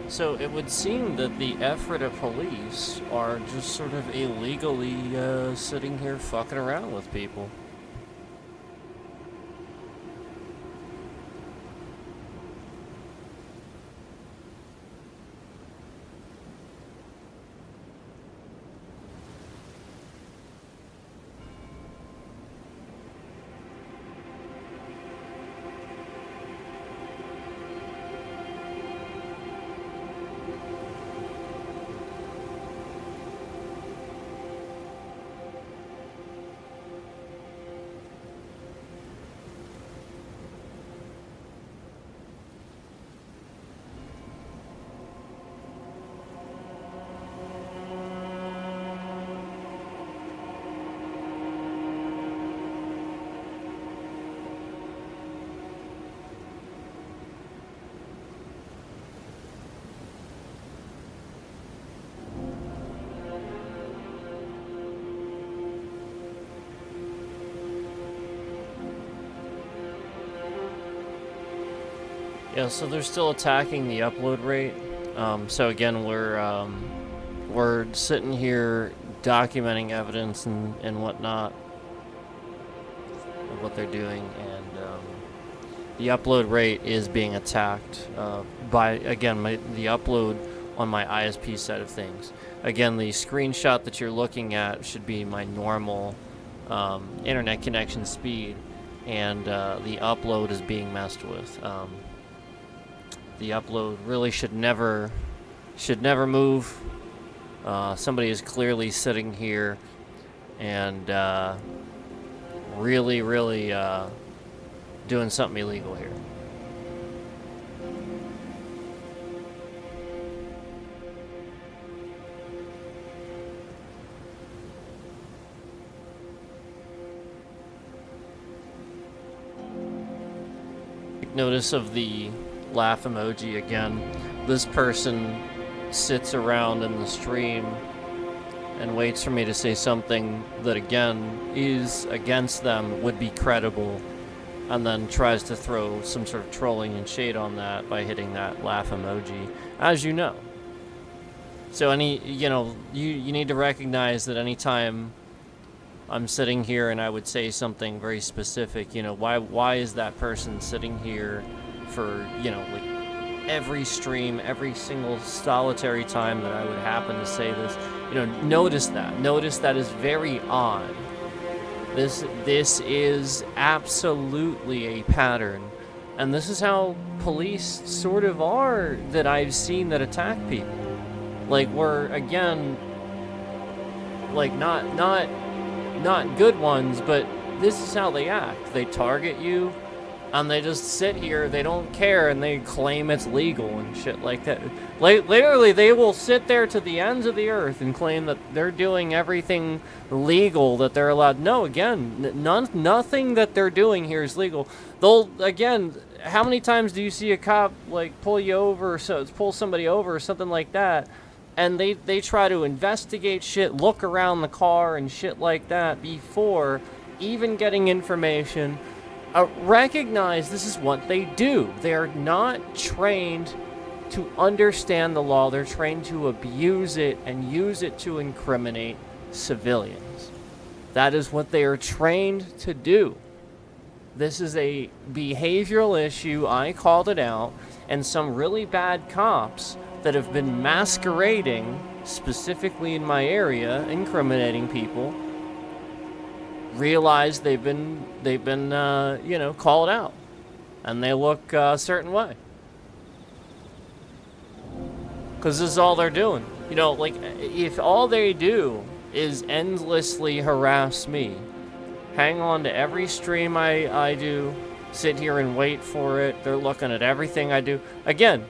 So it would seem that the Ephrata police are just sort of illegally sitting here fucking around with people. Yeah, so they're still attacking the upload rate. So again, we're sitting here documenting evidence and whatnot of what they're doing, and the upload rate is being attacked by, again, the upload on my ISP side of things. Again, the screenshot that you're looking at should be my normal internet connection speed, and the upload is being messed with. The upload really should never move. Somebody is clearly sitting here and really doing something illegal here. Take notice of the laugh emoji again. This person sits around in the stream and waits for me to say something that, again, is against them, would be credible, and then tries to throw some sort of trolling and shade on that by hitting that laugh emoji, as you know. So you need to recognize that anytime I'm sitting here and I would say something very specific, why is that person sitting here for, like, every stream, every single solitary time that I would happen to say this? Notice that is very odd. This is absolutely a pattern, and this is how police sort of are that I've seen that attack people. Like, we're, again, like, not good ones, but this is how they act. They target you, and they just sit here, they don't care, and they claim it's legal and shit like that. Literally, they will sit there to the ends of the earth and claim that they're doing everything legal that they're allowed. No, again, nothing that they're doing here is legal. They'll, again, how many times do you see a cop, like, pull somebody over or something like that, and they try to investigate shit, look around the car and shit like that before even getting information. Recognize this is what they do. They are not trained to understand the law. They're trained to abuse it and use it to incriminate civilians. That is what they are trained to do. This is a behavioral issue. I called it out. And some really bad cops that have been masquerading, specifically in my area, incriminating people, realize they've been called out, and they look a certain way, because this is all they're doing. Like, if all they do is endlessly harass me, hang on to every stream I do, sit here and wait for it, they're looking at everything I do, again,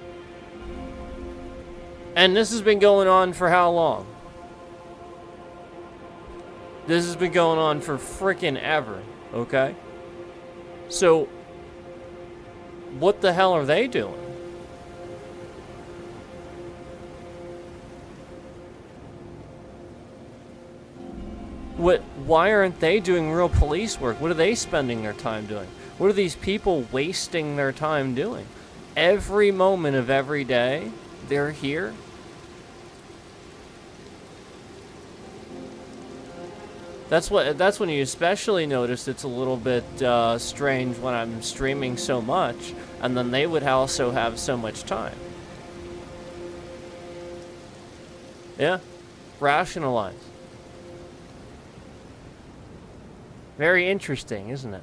and this has been going on for how long? This has been going on for frickin' ever, okay? So, what the hell are they doing? Why aren't they doing real police work? What are they spending their time doing? What are these people wasting their time doing? Every moment of every day, they're here. That's when you especially notice it's a little bit strange when I'm streaming so much, and then they would also have so much time. Yeah, rationalize. Very interesting, isn't it?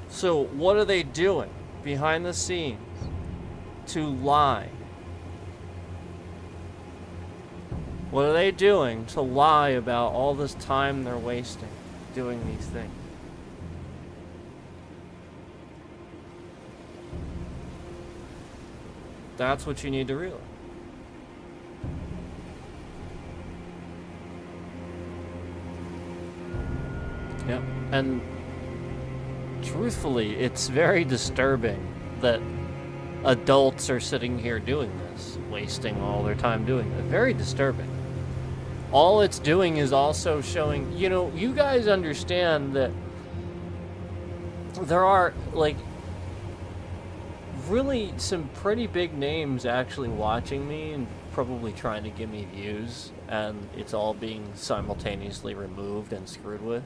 So what are they doing behind the scenes to lie? What are they doing to lie about all this time they're wasting doing these things? That's what you need to realize. Yep. And truthfully, it's very disturbing that adults are sitting here doing this, wasting all their time doing it. Very disturbing. All it's doing is also showing, you guys understand that there are, like, really some pretty big names actually watching me and probably trying to give me views, and it's all being simultaneously removed and screwed with.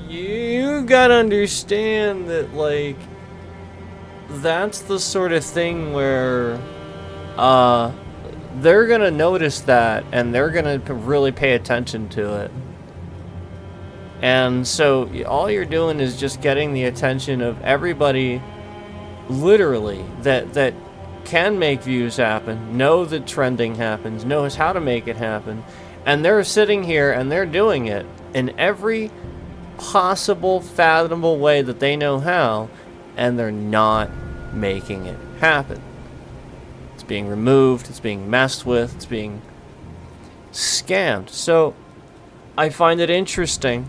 You gotta understand that, like, that's the sort of thing where they're gonna notice that, and they're gonna really pay attention to it. And so all you're doing is just getting the attention of everybody, literally, that can make views happen, know that trending happens, knows how to make it happen, and they're sitting here and they're doing it in every possible fathomable way that they know how, and they're not making it happen. It's being removed, it's being messed with, it's being scammed. So I find it interesting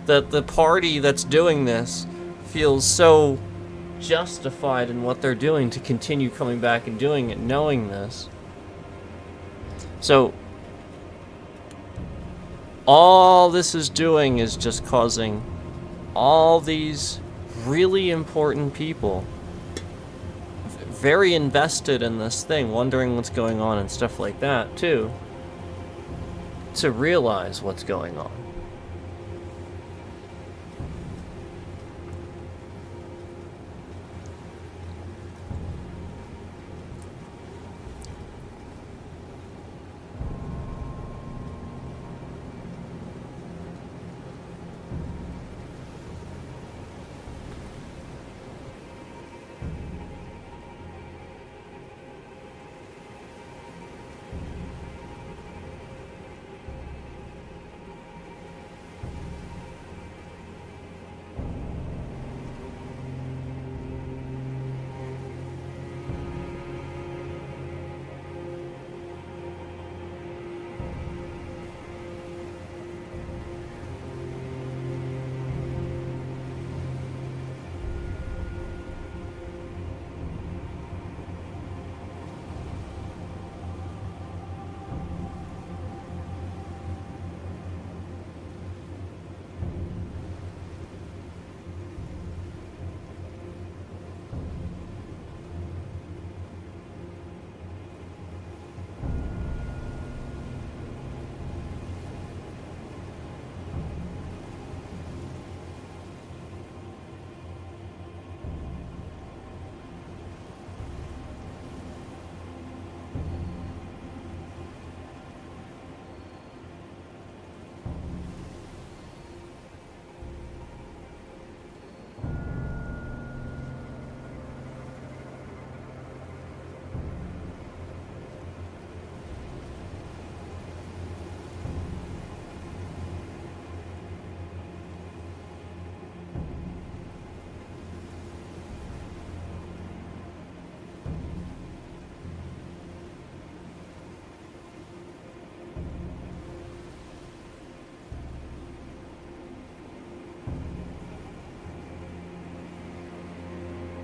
that the party that's doing this feels so justified in what they're doing to continue coming back and doing it, knowing this. So all this is doing is just causing all these really important people very invested in this thing, wondering what's going on and stuff like that too, to realize what's going on.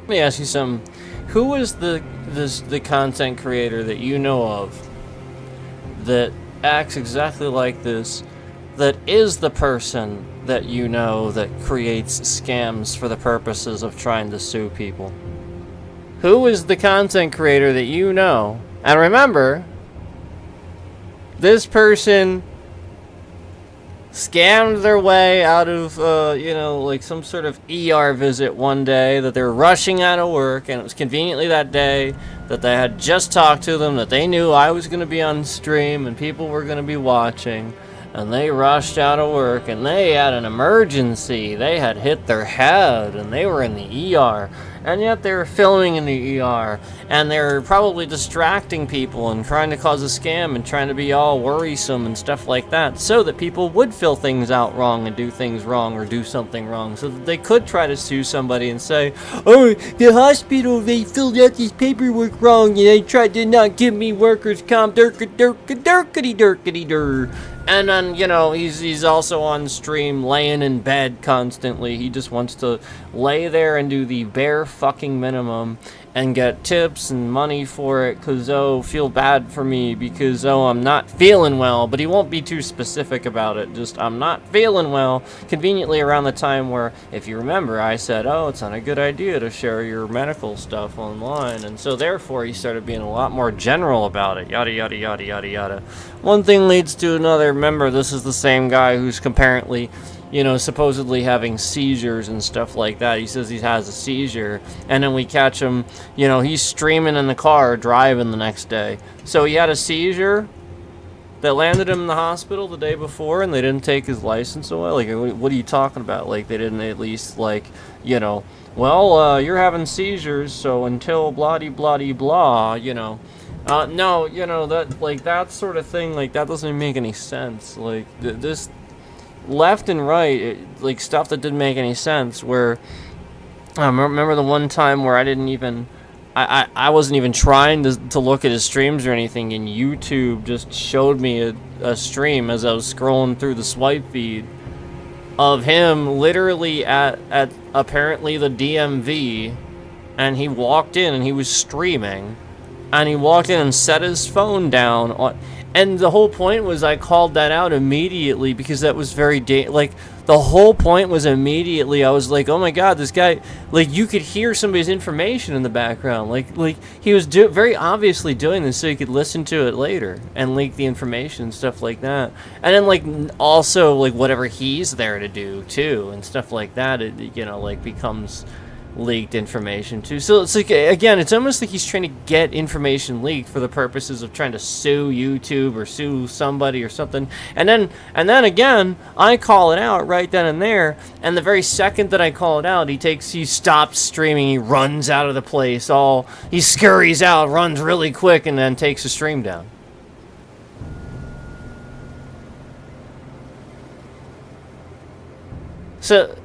Let me ask you something. Who is the content creator that you know of that acts exactly like this, that is the person that you know that creates scams for the purposes of trying to sue people? Who is the content creator that you know? And remember, this person scammed their way out of, like some sort of ER visit one day, that they were rushing out of work, and it was conveniently that day that they had just talked to them, that they knew I was going to be on stream and people were going to be watching, and they rushed out of work, and they had an emergency. They had hit their head, and they were in the ER. And yet they were filming in the ER, and they're probably distracting people and trying to cause a scam and trying to be all worrisome and stuff like that, so that people would fill things out wrong and do things wrong or do something wrong, so that they could try to sue somebody and say, oh, the hospital, they filled out this paperwork wrong and they tried to not give me workers' comp, durkity. And then, he's also on stream laying in bed constantly. He just wants to lay there and do the bare fucking minimum and get tips and money for it, because, feel bad for me because, I'm not feeling well. But he won't be too specific about it. Just, I'm not feeling well. Conveniently around the time where, if you remember, I said, it's not a good idea to share your medical stuff online. And so, therefore, he started being a lot more general about it. Yada, yada, yada, yada, yada. One thing leads to another. Remember, this is the same guy who's apparently, supposedly having seizures and stuff like that. He says he has a seizure, and then we catch him, he's streaming in the car driving the next day. So he had a seizure that landed him in the hospital the day before, and they didn't take his license away. Like, what are you talking about? Like, they didn't at least, you're having seizures, so until blah-de-blah-de-blah, no, that sort of thing, that doesn't make any sense. This left and right, stuff that didn't make any sense, where, I remember the one time where I didn't even, I wasn't even trying to look at his streams or anything, and YouTube just showed me a stream as I was scrolling through the swipe feed of him literally at apparently the DMV, and he walked in and he was streaming. And he walked in and set his phone down. And the whole point was I called that out immediately because that was very... the whole point was immediately I was like, oh my god, this guy... you could hear somebody's information in the background. He was very obviously doing this so you could listen to it later and leak the information and stuff like that. And then, also, whatever he's there to do, too, and stuff like that, it, becomes... leaked information too. So it's again, it's almost like he's trying to get information leaked for the purposes of trying to sue YouTube or sue somebody or something. And then again, I call it out right then and there, and the very second that I call it out, he stops streaming, he runs out of the place, he scurries out, runs really quick, and then takes the stream down. So,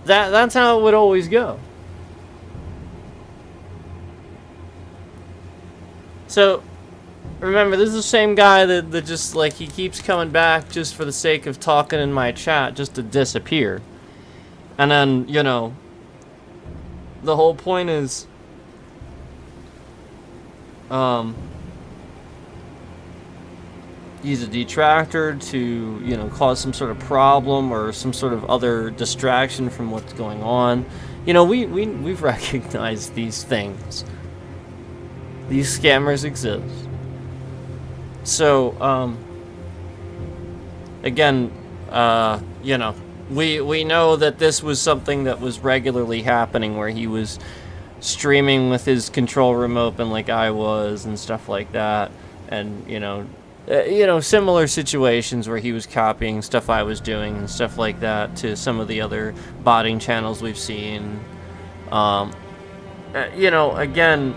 that's how it would always go. So, remember, this is the same guy that just, he keeps coming back just for the sake of talking in my chat, just to disappear. And then, the whole point is, he's a detractor to, cause some sort of problem or some sort of other distraction from what's going on. We've recognized these things. These scammers exist. So, again, we know that this was something that was regularly happening, where he was streaming with his control room open like I was and stuff like that. And, similar situations where he was copying stuff I was doing and stuff like that to some of the other botting channels we've seen. Again,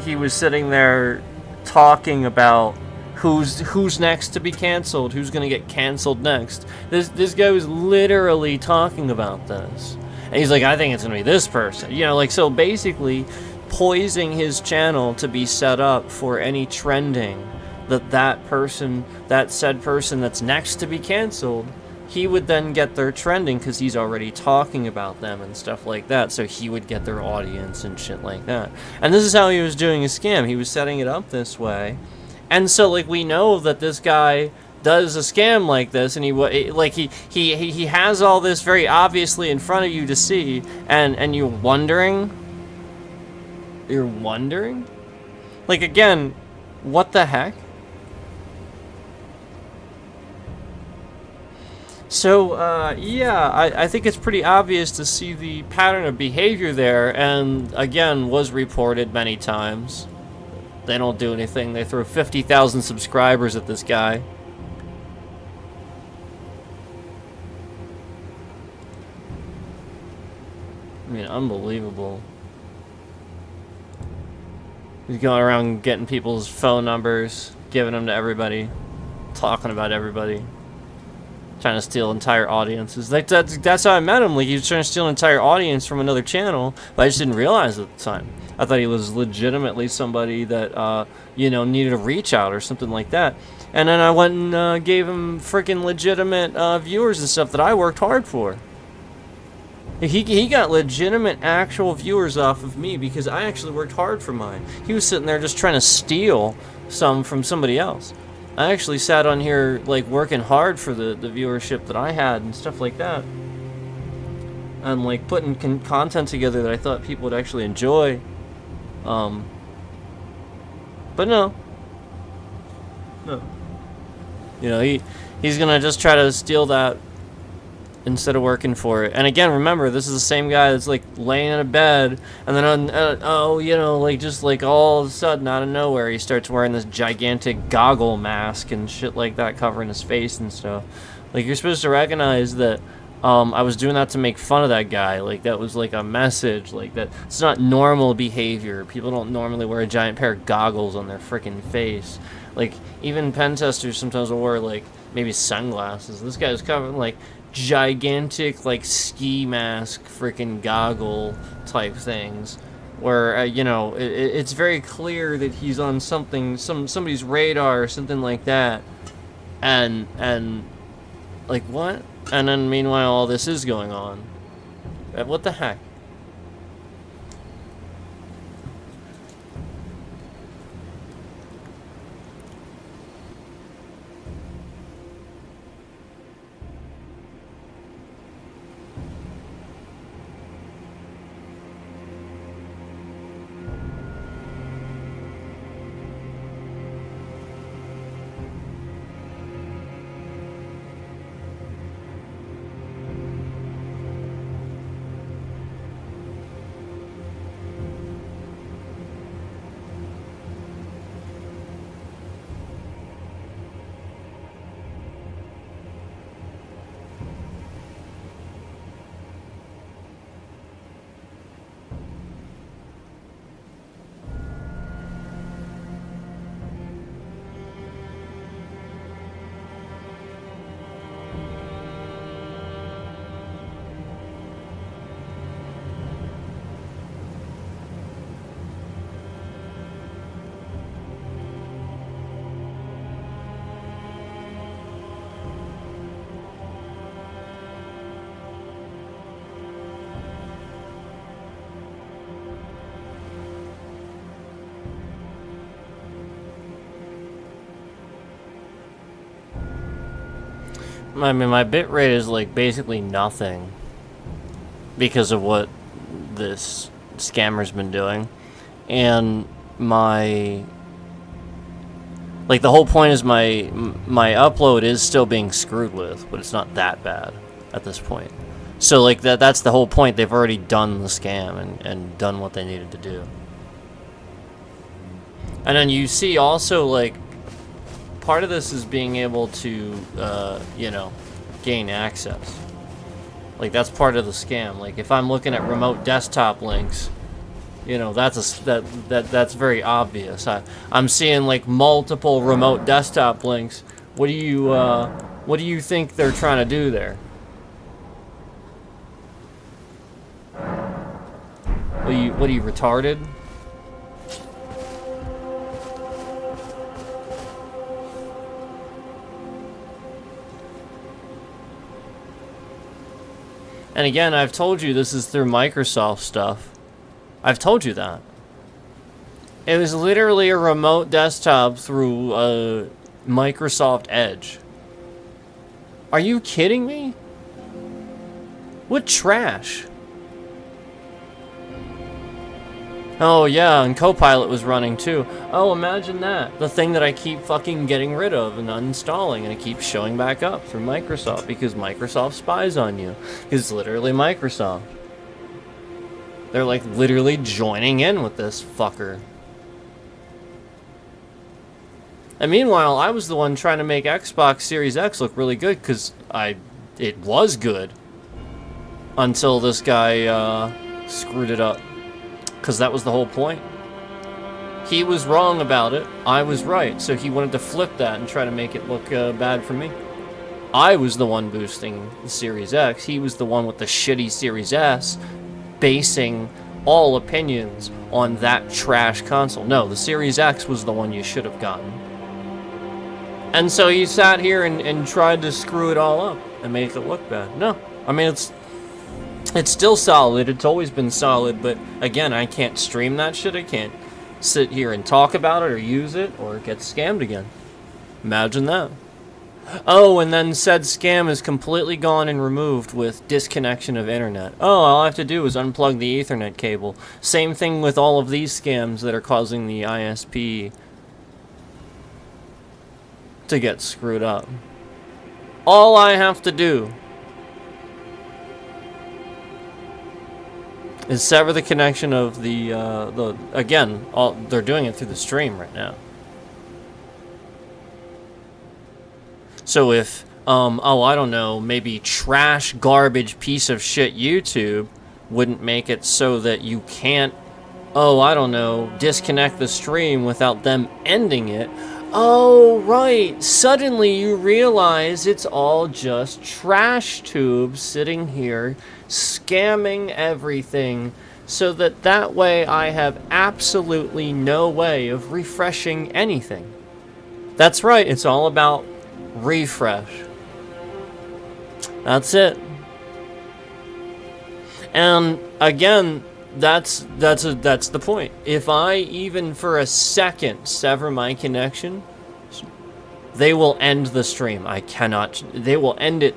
he was sitting there talking about who's next to be canceled, who's going to get canceled next. This guy was literally talking about this. And he's like, I think it's going to be this person. So basically poising his channel to be set up for any trending that said person that's next to be canceled, he would then get their trending because he's already talking about them and stuff like that, so he would get their audience and shit like that. And this is how he was doing his scam. He was setting it up this way. And so, we know that this guy does a scam like this, and he has all this very obviously in front of you to see, and you're wondering, like, again, what the heck? So, yeah, I think it's pretty obvious to see the pattern of behavior there, and again, was reported many times. They don't do anything. They throw 50,000 subscribers at this guy. I mean, unbelievable. He's going around getting people's phone numbers, giving them to everybody, talking about everybody. Trying to steal entire audiences. Like, that's how I met him. Like, he was trying to steal an entire audience from another channel, but I just didn't realize at the time. I thought he was legitimately somebody that, you know, needed a reach out or something like that. And then I went and gave him freaking legitimate viewers and stuff that I worked hard for. He got legitimate actual viewers off of me because I actually worked hard for mine. He was sitting there just trying to steal some from somebody else. I actually sat on here, like, working hard for the viewership that I had and stuff like that. And, like, putting content together that I thought people would actually enjoy. But no. No. You know, he's gonna just try to steal that instead of working for it. And again, remember, this is the same guy that's, like, laying in a bed, and then, oh, you know, like, just, like, all of a sudden, out of nowhere, he starts wearing this gigantic goggle mask and shit like that, covering his face and stuff. Like, you're supposed to recognize that, I was doing that to make fun of that guy. Like, that was, like, a message. Like, that it's not normal behavior. People don't normally wear a giant pair of goggles on their freaking face. Like, even pen testers sometimes will wear, like, maybe sunglasses. This guy was covering, like, gigantic, like, ski mask freaking goggle type things where you know, it's very clear that he's on somebody's radar or something like that, and like, what? And then meanwhile all this is going on. What the heck? I mean, my bitrate is, like, basically nothing because of what this scammer's been doing. And my... like, the whole point is my upload is still being screwed with, but it's not that bad at this point. So, like, that's the whole point. They've already done the scam and done what they needed to do. And then you see also, like, part of this is being able to, you know, gain access. Like, that's part of the scam. Like, if I'm looking at remote desktop links, you know, that's very obvious. I'm seeing, like, multiple remote desktop links. What do you think they're trying to do there? What are you, retarded? And again, I've told you this is through Microsoft stuff. I've told you that. It was literally a remote desktop through Microsoft Edge. Are you kidding me? What trash? Oh yeah, and Copilot was running too. Oh, imagine that. The thing that I keep fucking getting rid of and uninstalling, and it keeps showing back up through Microsoft because Microsoft spies on you. It's literally Microsoft. They're like literally joining in with this fucker. And meanwhile, I was the one trying to make Xbox Series X look really good because it was good. Until this guy screwed it up. Because that was the whole point. He was wrong about it. I was right. So he wanted to flip that and try to make it look bad for me. I was the one boosting the Series X. He was the one with the shitty Series S, basing all opinions on that trash console. No, the Series X was the one you should have gotten. And so he sat here and tried to screw it all up and make it look bad. No, I mean, it's still solid. It's always been solid, but again, I can't stream that shit. I can't sit here and talk about it or use it or get scammed again. Imagine that. Oh, and then said scam is completely gone and removed with disconnection of internet. Oh, all I have to do is unplug the Ethernet cable. Same thing with all of these scams that are causing the ISP to get screwed up. All I have to do is sever the connection of the again, they're doing it through the stream right now. So if, oh, I don't know, maybe trash, garbage, piece of shit YouTube wouldn't make it so that you can't, oh, I don't know, disconnect the stream without them ending it. Oh, right. Suddenly you realize it's all just trash tubes sitting here scamming everything so that way I have absolutely no way of refreshing anything. That's right. It's all about refresh. That's it. And again, that's the point. If I even for a second sever my connection, they will end the stream. They will end it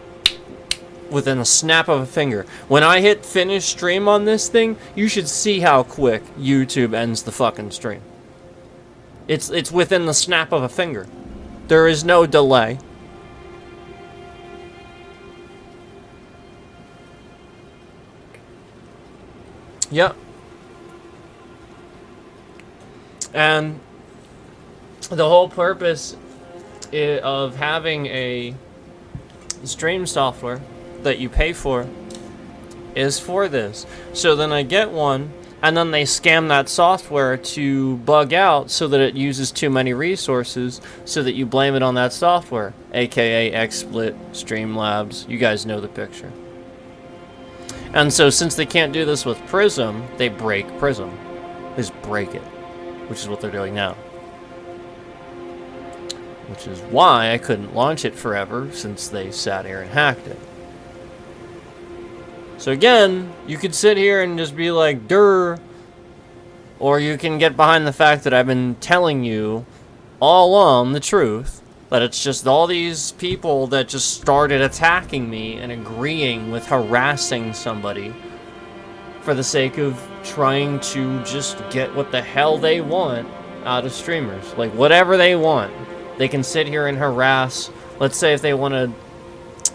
within a snap of a finger. When I hit finish stream on this thing, you should see how quick YouTube ends the fucking stream. It's within the snap of a finger. There is no delay. Yep. And the whole purpose of having a stream software that you pay for is for this. So then I get one, and then they scam that software to bug out so that it uses too many resources so that you blame it on that software, aka XSplit, Streamlabs. You guys know the picture. And so since they can't do this with Prism, they break Prism. They just break it, which is what they're doing now. Which is why I couldn't launch it forever, since they sat here and hacked it. So again, you could sit here and just be like, "Durr," or you can get behind the fact that I've been telling you all along the truth, that it's just all these people that just started attacking me and agreeing with harassing somebody for the sake of trying to just get what the hell they want out of streamers. Like, whatever they want. They can sit here and harass. Let's say if they want to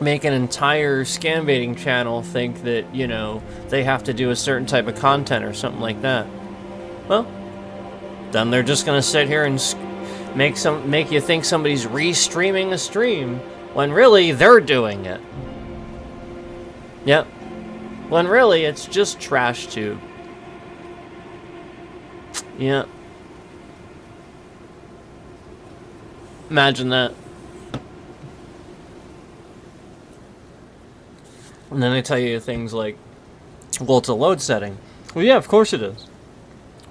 make an entire scam baiting channel think that, you know, they have to do a certain type of content or something like that. Well, then they're just going to sit here and make you think somebody's re-streaming a stream when really they're doing it. Yep. When really it's just trash tube. Yeah. Imagine that. And then they tell you things like, well, it's a load setting. Well, yeah, of course it is.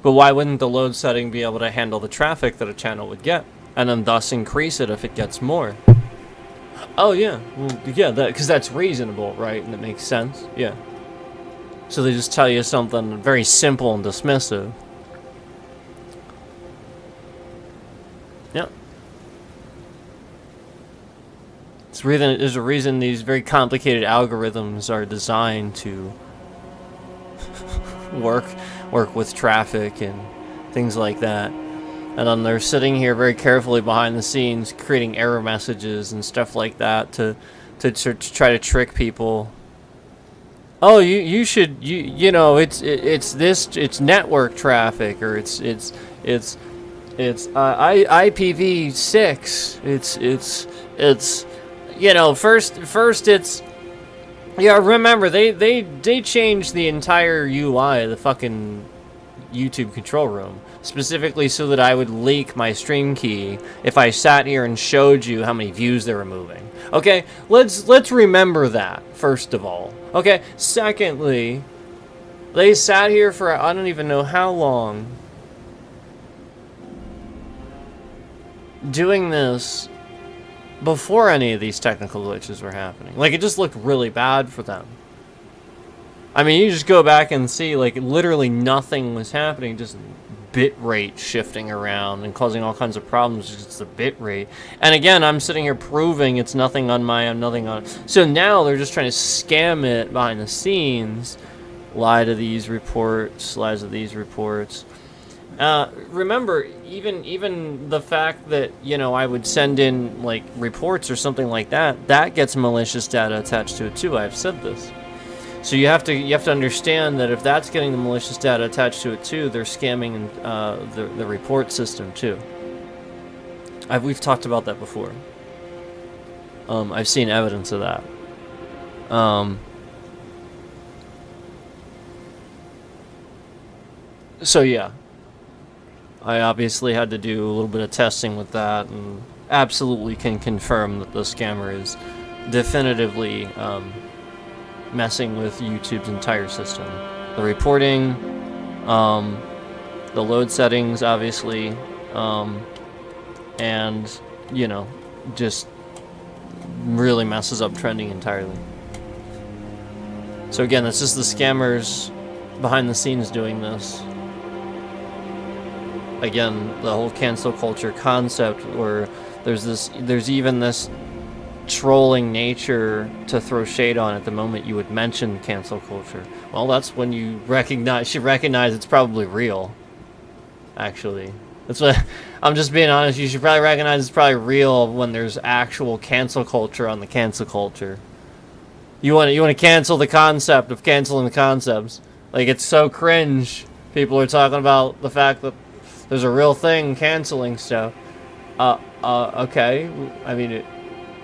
But why wouldn't the load setting be able to handle the traffic that a channel would get? And then thus increase it if it gets more? Oh, yeah. Well, yeah, because that's reasonable, right? And it makes sense. Yeah. So they just tell you something very simple and dismissive. Yeah. There's a reason these very complicated algorithms are designed to work with traffic and things like that. And then they're sitting here very carefully behind the scenes, creating error messages and stuff like that to try to trick people. Oh, you should you know it's network traffic, or it's IPv6. It's you know, first it's, yeah, remember they changed the entire UI of the fucking YouTube control room specifically so that I would leak my stream key if I sat here and showed you how many views they were moving. Okay, let's remember that first of all. Okay, secondly, they sat here for I don't even know how long doing this before any of these technical glitches were happening. Like, it just looked really bad for them. I mean, you just go back and see, like, literally nothing was happening, just bit rate shifting around and causing all kinds of problems, just the bit rate. And again, I'm sitting here proving it's nothing on my end, nothing on... So now they're just trying to scam it behind the scenes, lie to these reports, lies to these reports. Remember, even the fact that, you know, I would send in, like, reports or something like that, that gets malicious data attached to it too. I've said this. So you have to understand that if that's getting the malicious data attached to it too, they're scamming the report system too. We've talked about that before. I've seen evidence of that. So yeah, I obviously had to do a little bit of testing with that, and absolutely can confirm that the scammer is definitively messing with YouTube's entire system. The reporting, the load settings, obviously, and, you know, just really messes up trending entirely. So again, it's just the scammers behind the scenes doing this. Again, the whole cancel culture concept, where there's even this trolling nature to throw shade on at the moment you would mention cancel culture. Well, that's when you should recognize it's probably real. Actually, that's what I'm just being honest. You should probably recognize it's probably real when there's actual cancel culture on the cancel culture. You want to cancel the concept of canceling the concepts. Like, it's so cringe. People are talking about the fact that there's a real thing canceling stuff. Okay. I mean,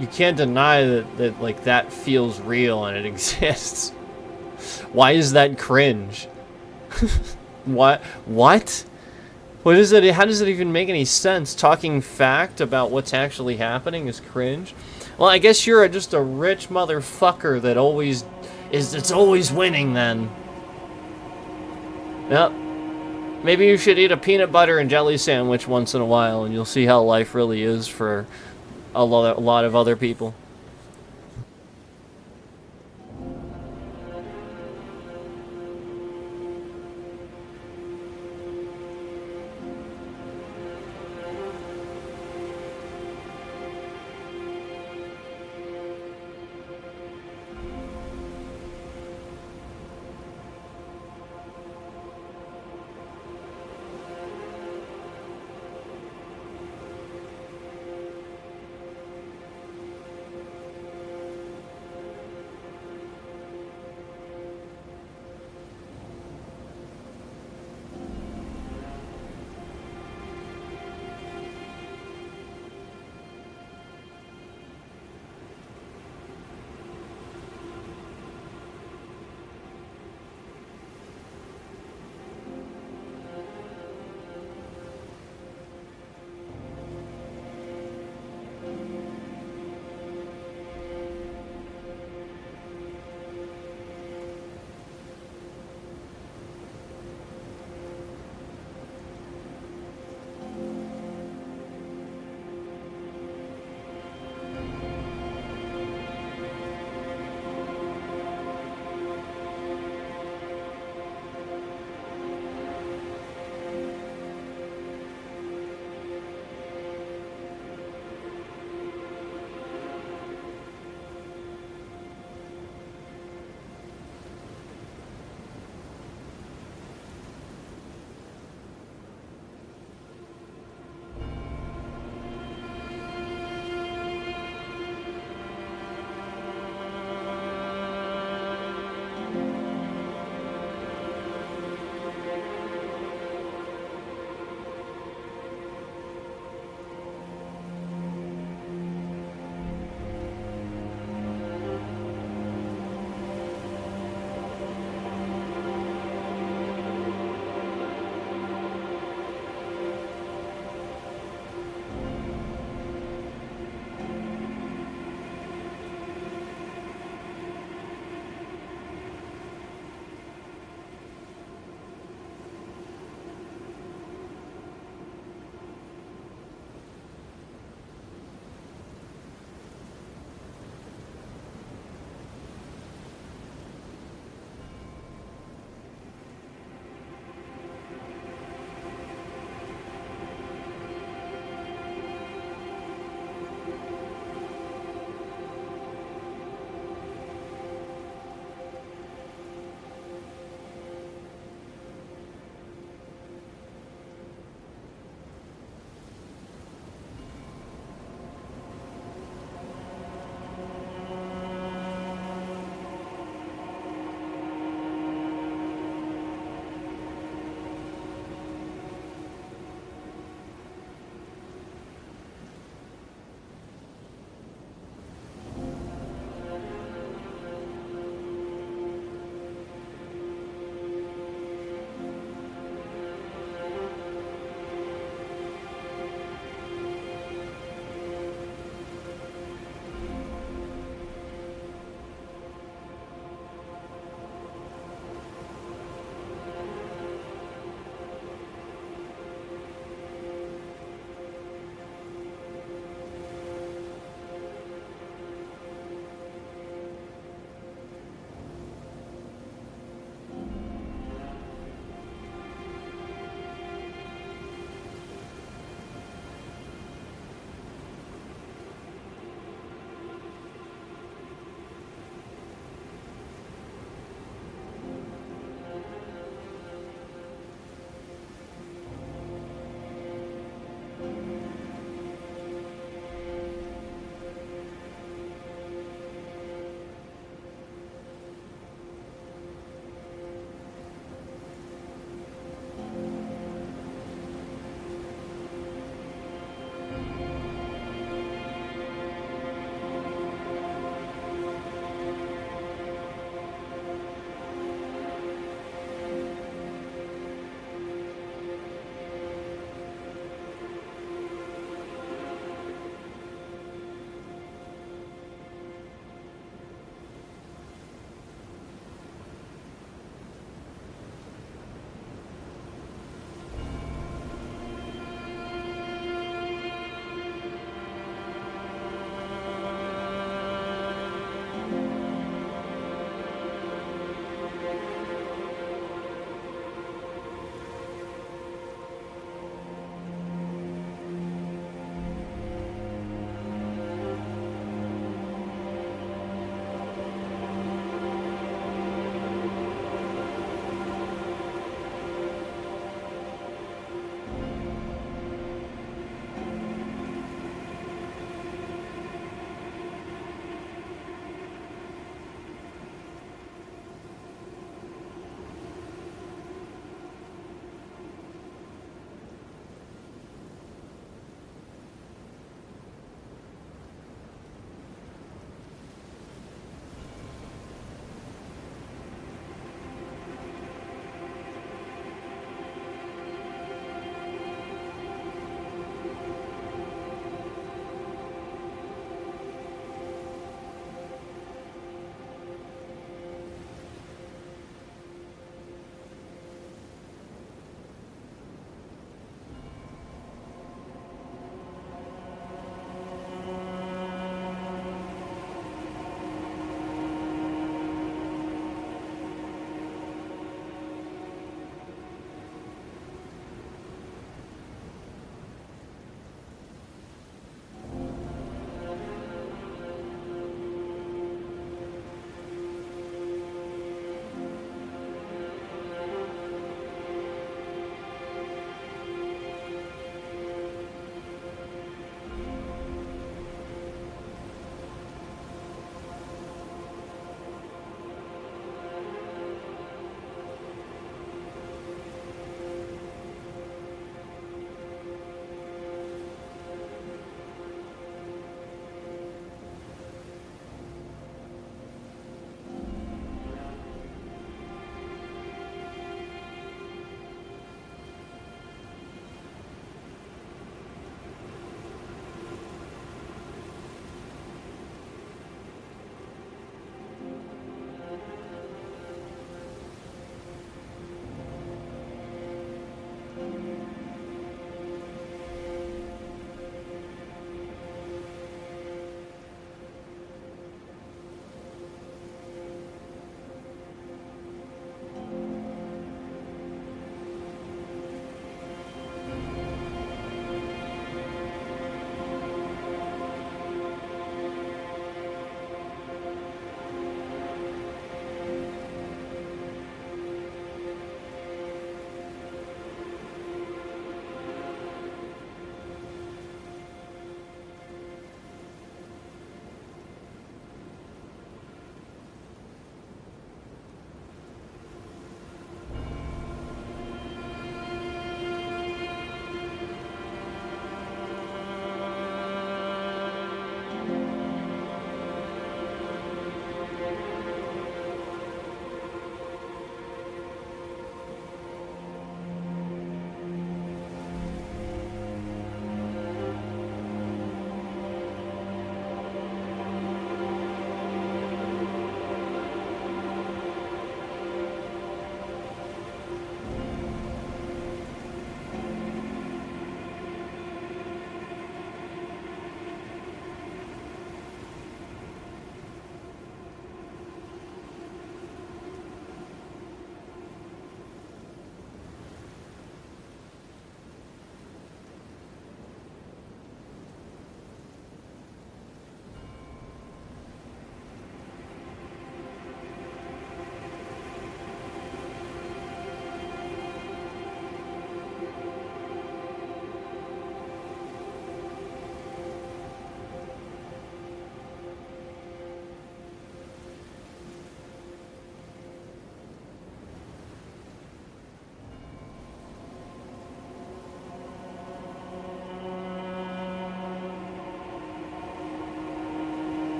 you can't deny that like that feels real and it exists. Why is that cringe? What? What is it? How does it even make any sense? Talking fact about what's actually happening is cringe. Well, I guess you're just a rich motherfucker that it's always winning then. Yep. Maybe you should eat a peanut butter and jelly sandwich once in a while, and you'll see how life really is for a lot of other people.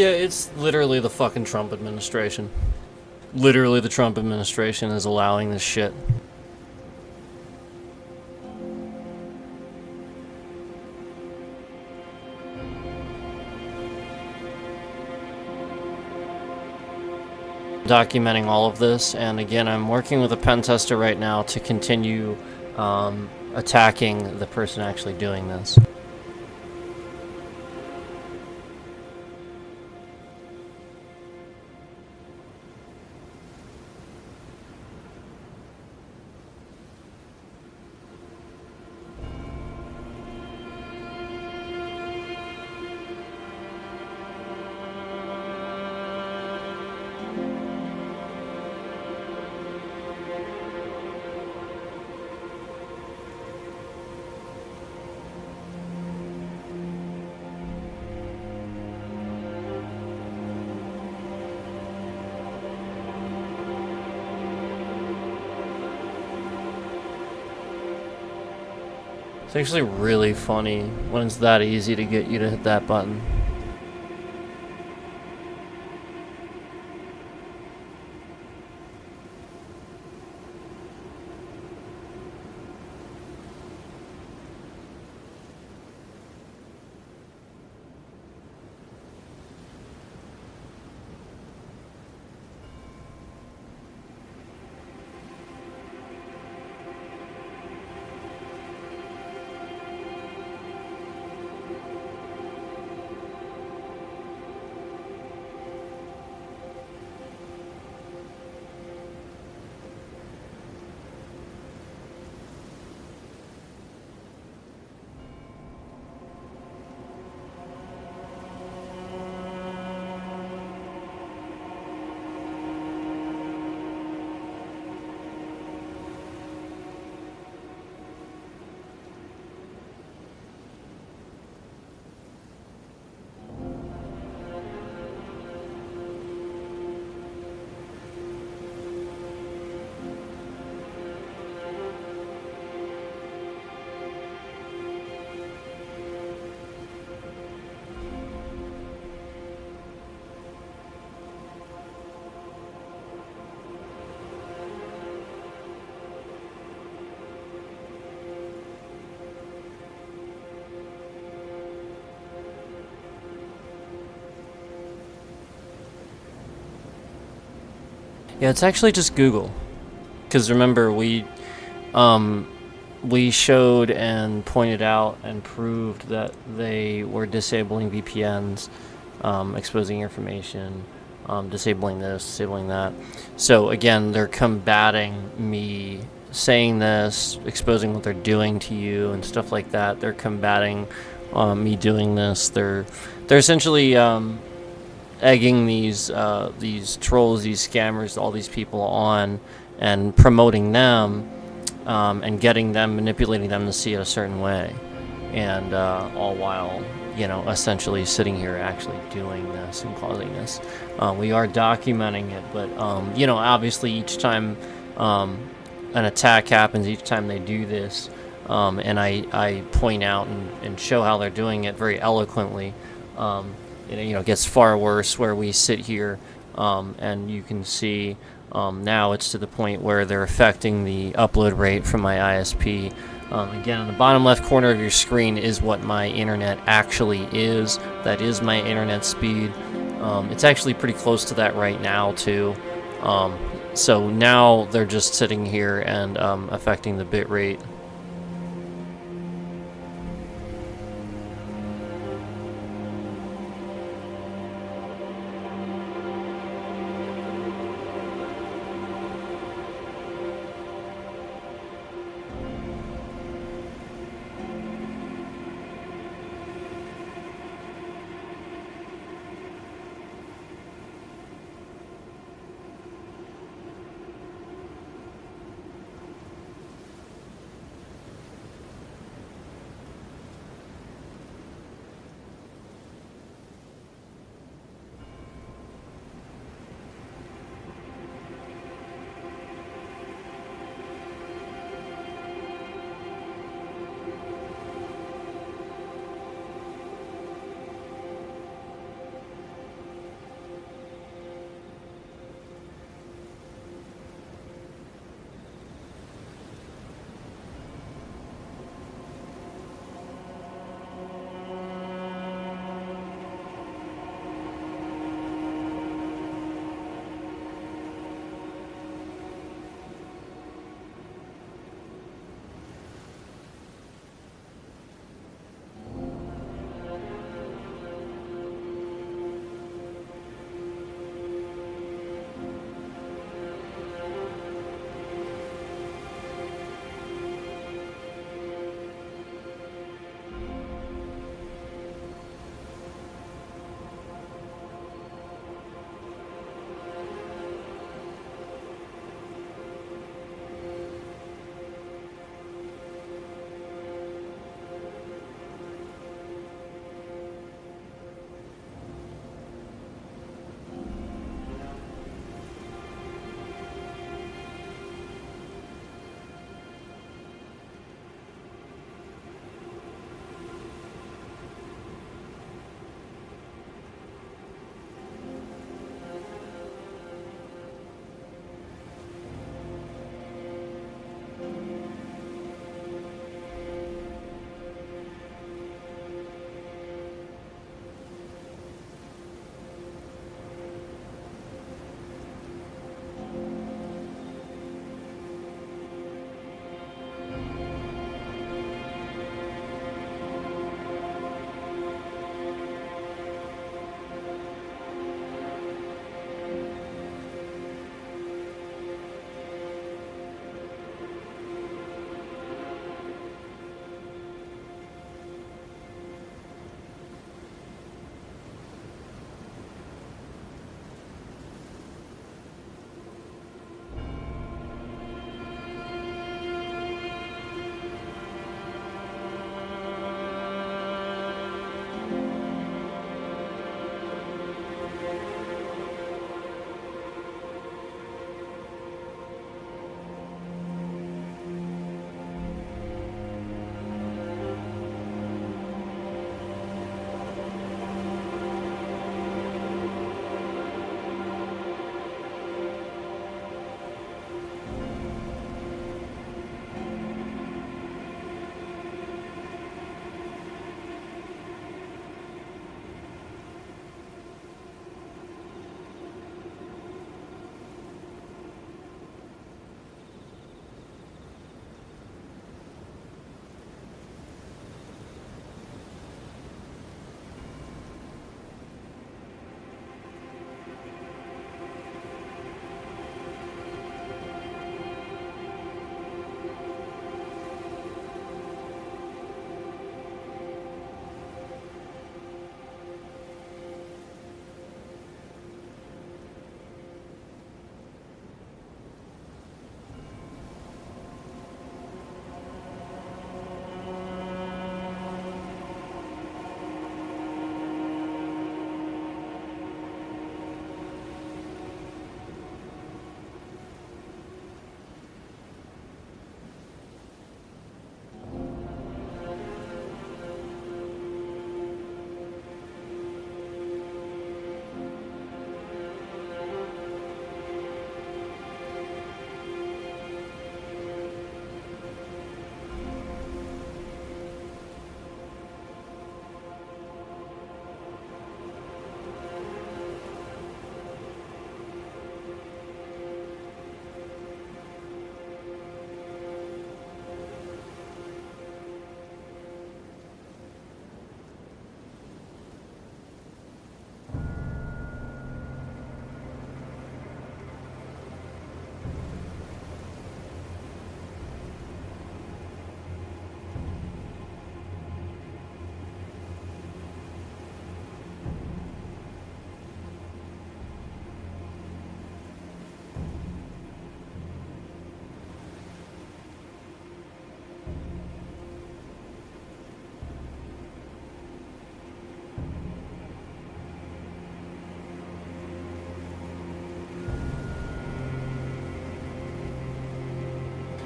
Yeah, it's literally the fucking Trump administration. Literally, the Trump administration is allowing this shit. Documenting all of this, and again, I'm working with a pen tester right now to continue attacking the person actually doing this. It's actually really funny when it's that easy to get you to hit that button. Yeah, it's actually just Google. Because remember, we showed and pointed out and proved that they were disabling VPNs, exposing information, disabling this, disabling that. So again, they're combating me saying this, exposing what they're doing to you and stuff like that. They're combating me doing this. They're essentially egging these trolls, these scammers, all these people on, and promoting them, and getting them, manipulating them to see it a certain way, and all while, essentially sitting here actually doing this and causing this. We are documenting it, but obviously each time an attack happens, each time they do this, and I point out and show how they're doing it very eloquently. It gets far worse where we sit here, and you can see now it's to the point where they're affecting the upload rate from my ISP. Again, in the bottom left corner of your screen is what my internet actually is. That is my internet speed. It's actually pretty close to that right now too. So now they're just sitting here and affecting the bit rate.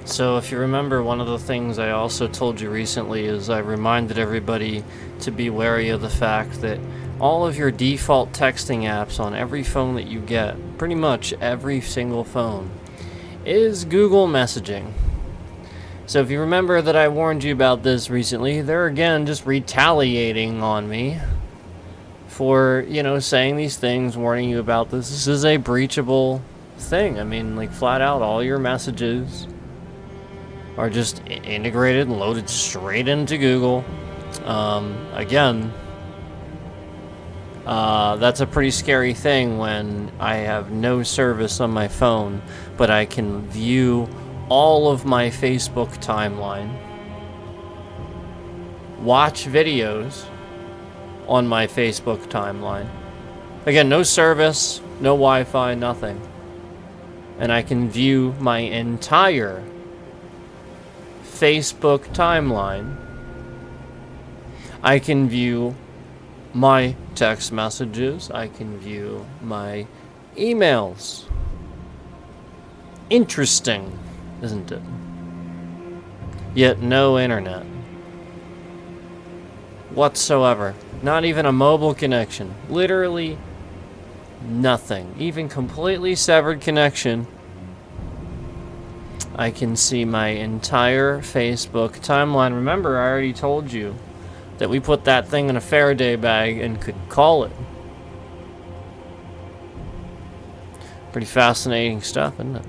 So if you remember, one of the things I also told you recently is I reminded everybody to be wary of the fact that all of your default texting apps on every phone that you get, pretty much every single phone, is Google Messaging. So if you remember that I warned you about this recently, they're again just retaliating on me for, saying these things, warning you about this. This is a breachable thing. I mean, like, flat out, all your messages are just integrated and loaded straight into Google. Again, that's a pretty scary thing when I have no service on my phone, but I can view all of my Facebook timeline, watch videos on my Facebook timeline. Again, no service, no Wi-Fi, nothing. And I can view my entire Facebook timeline. I can view my text messages. I can view my emails. Interesting, isn't it? Yet no internet whatsoever. Not even a mobile connection. Literally nothing. Even completely severed connection. I can see my entire Facebook timeline. Remember, I already told you that we put that thing in a Faraday bag and could call it. Pretty fascinating stuff, isn't it?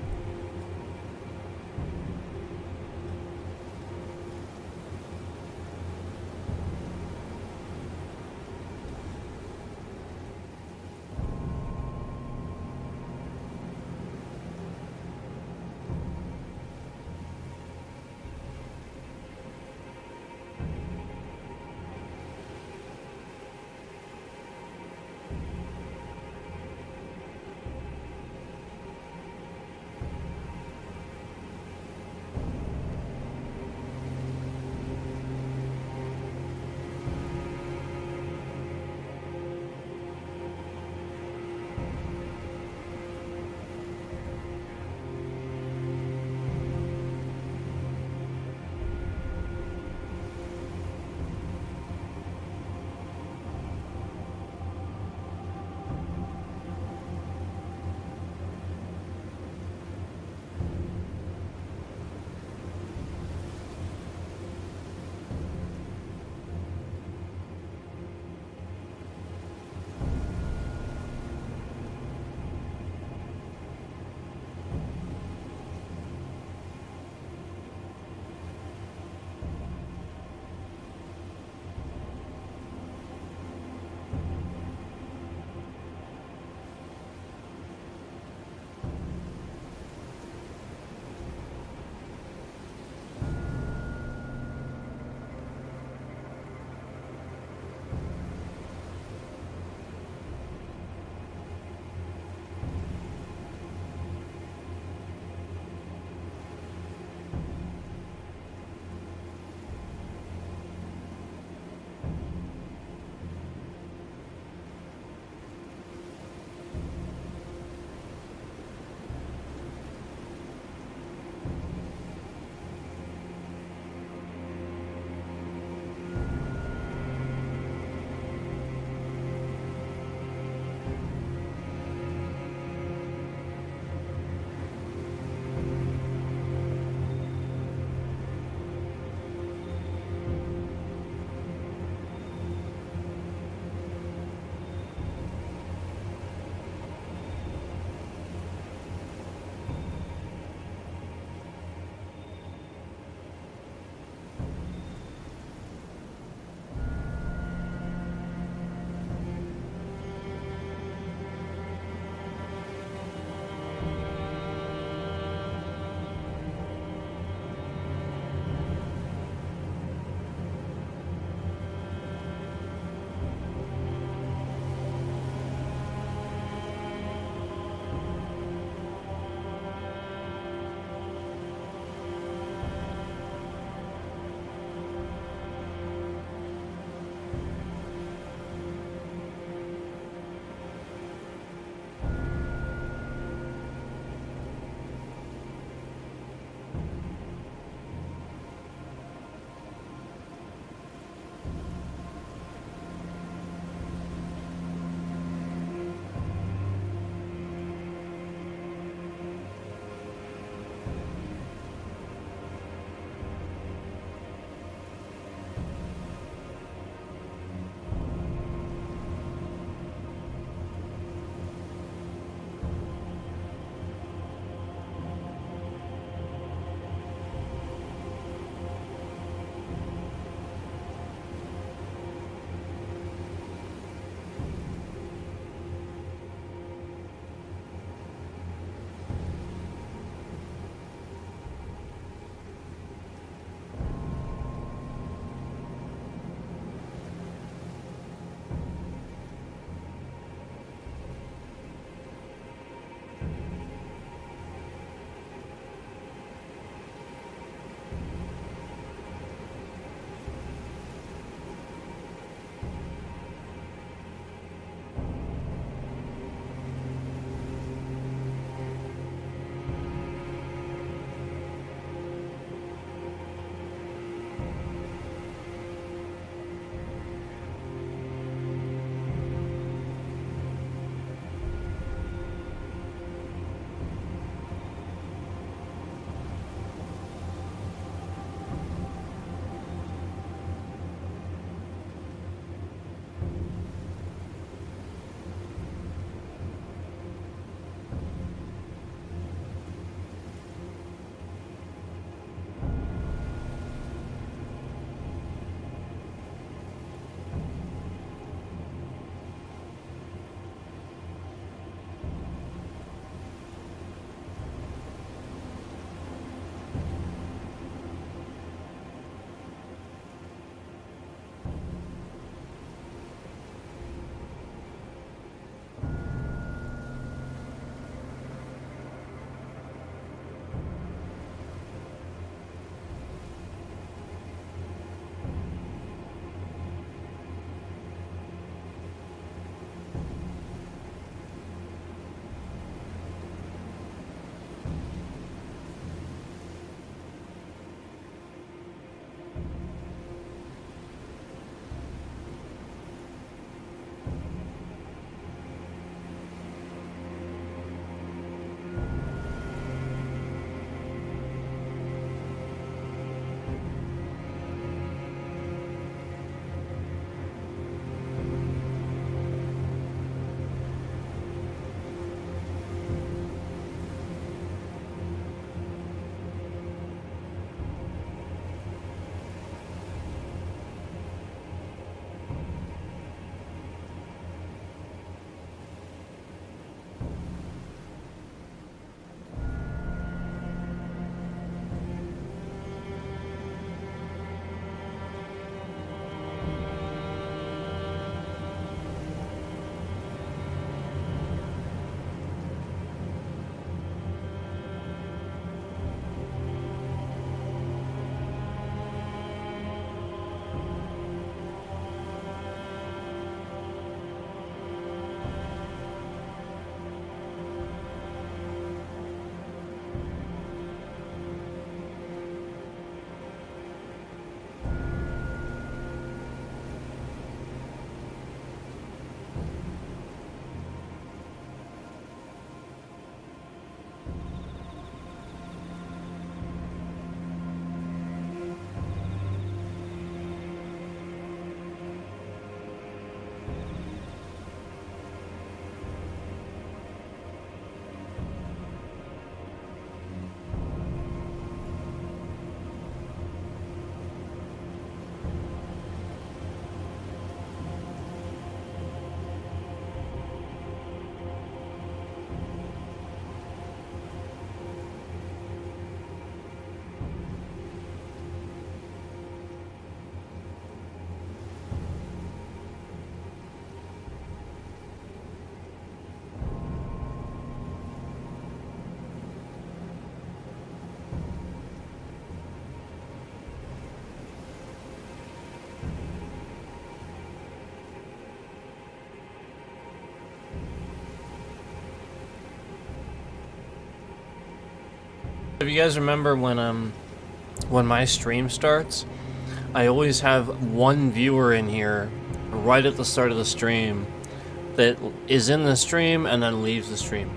If you guys remember when my stream starts, I always have one viewer in here right at the start of the stream that is in the stream and then leaves the stream.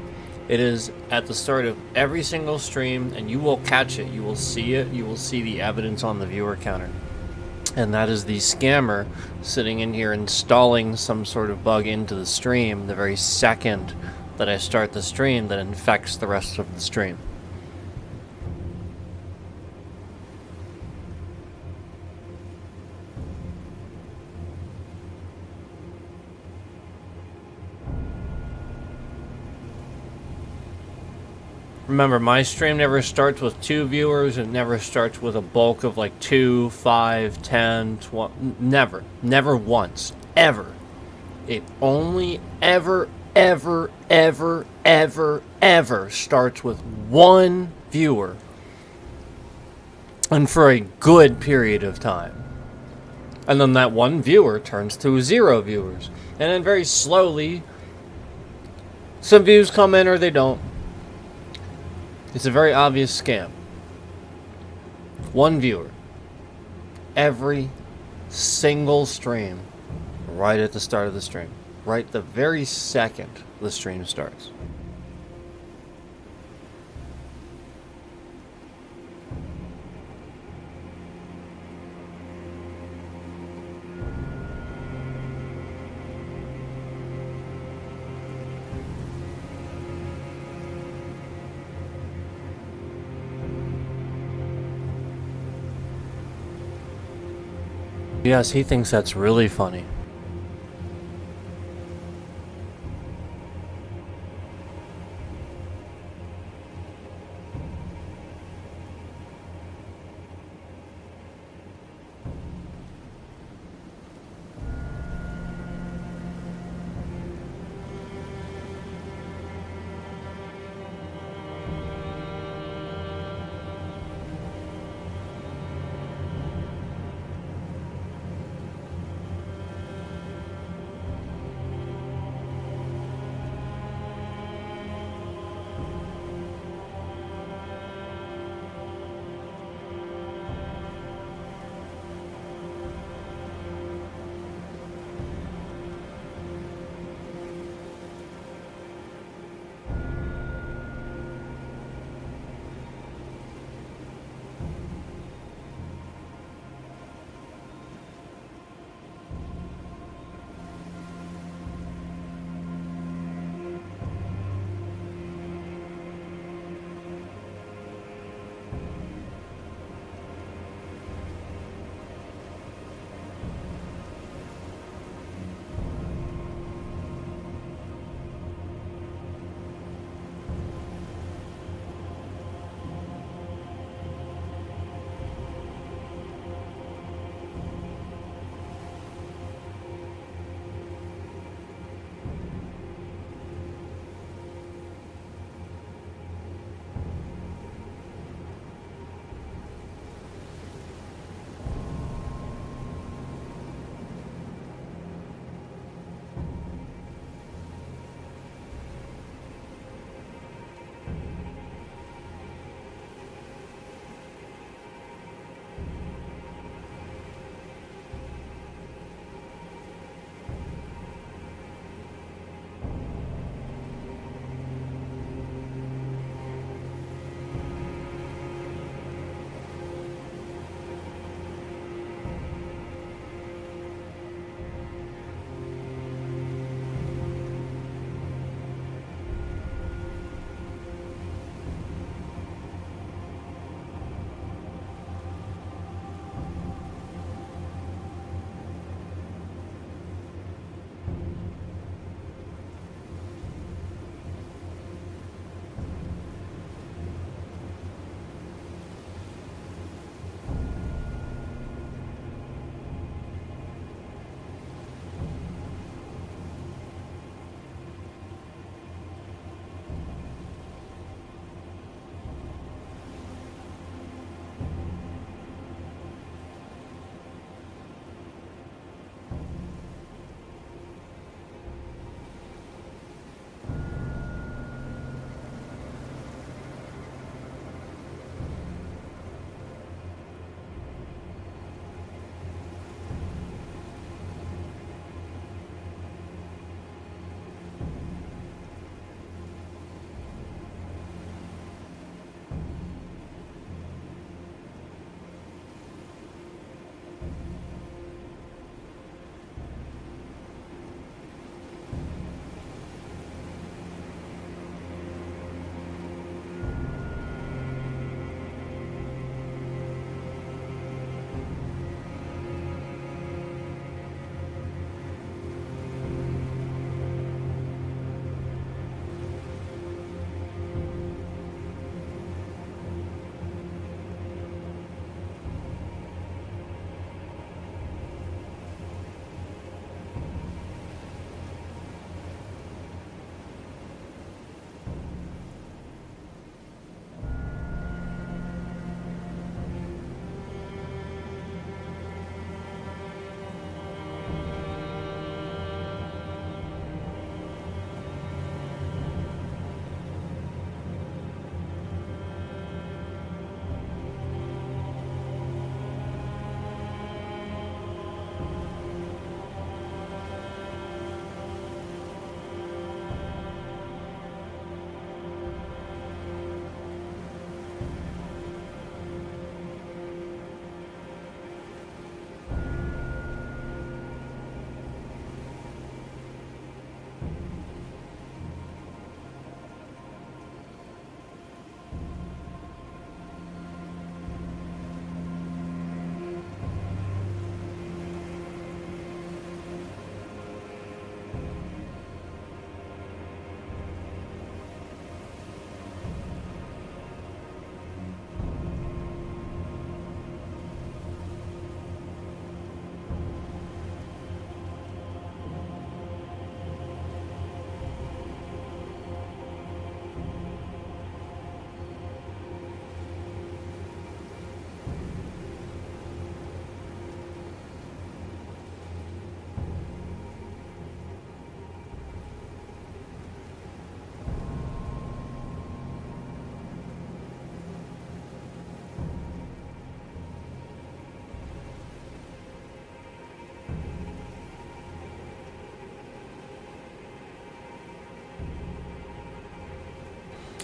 It is at the start of every single stream, and you will catch it. You will see it. You will see the evidence on the viewer counter. And that is the scammer sitting in here installing some sort of bug into the stream the very second that I start the stream that infects the rest of the stream. Remember, my stream never starts with 2 viewers. It never starts with a bulk of like 2, 5, 10, 20. Never. Never once. Ever. It only ever starts with 1 viewer. And for a good period of time. And then that 1 viewer turns to 0 viewers. And then very slowly, some views come in or they don't. It's a very obvious scam. 1 viewer. Every single stream. Right at the start of the stream. Right the very second the stream starts. Yes, he thinks that's really funny.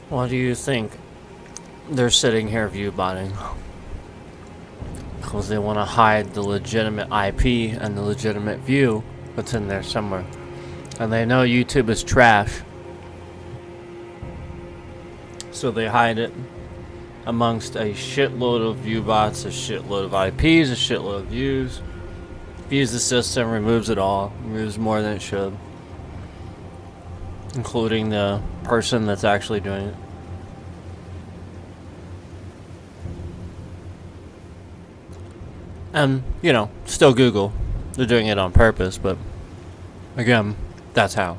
Why do you think they're sitting here view botting? Because they want to hide the legitimate IP and the legitimate view that's in there somewhere. And they know YouTube is trash. So they hide it amongst a shitload of view bots, a shitload of IPs, a shitload of views. Views the system, removes it all, removes more than it should. Including the person that's actually doing it. And, you know, still Google. They're doing it on purpose, but again, that's how.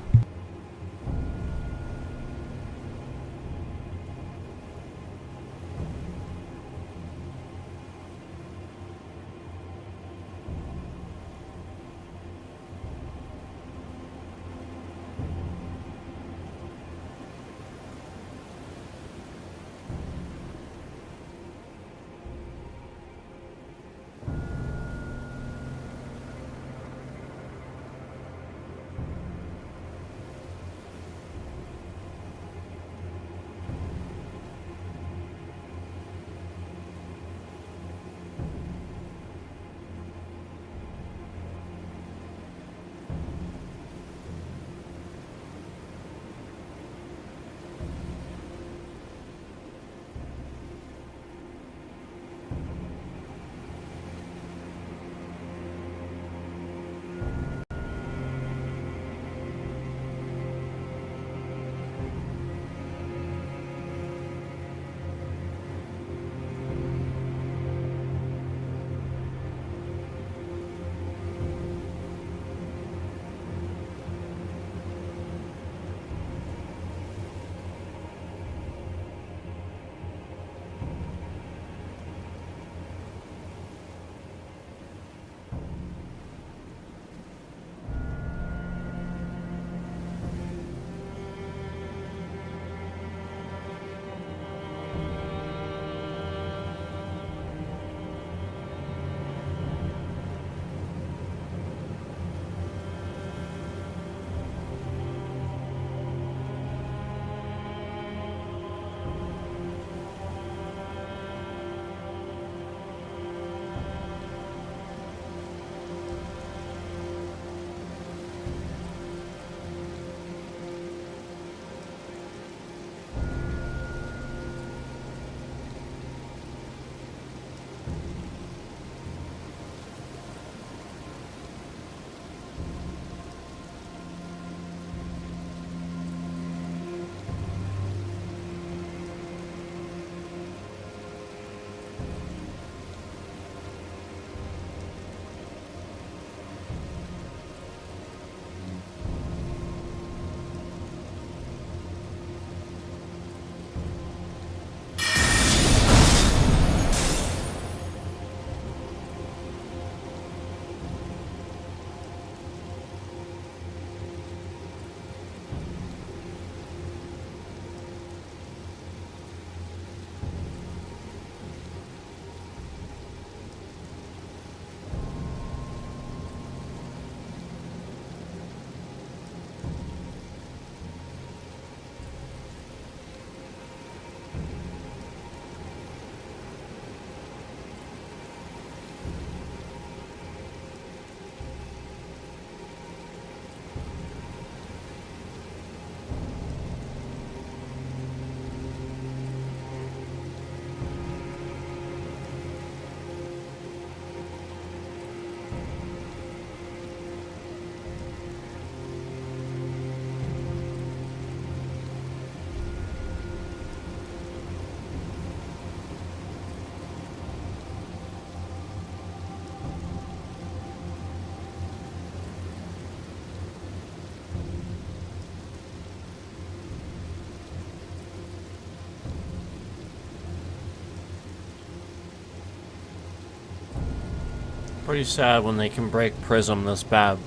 Pretty sad when they can break Prism this bad.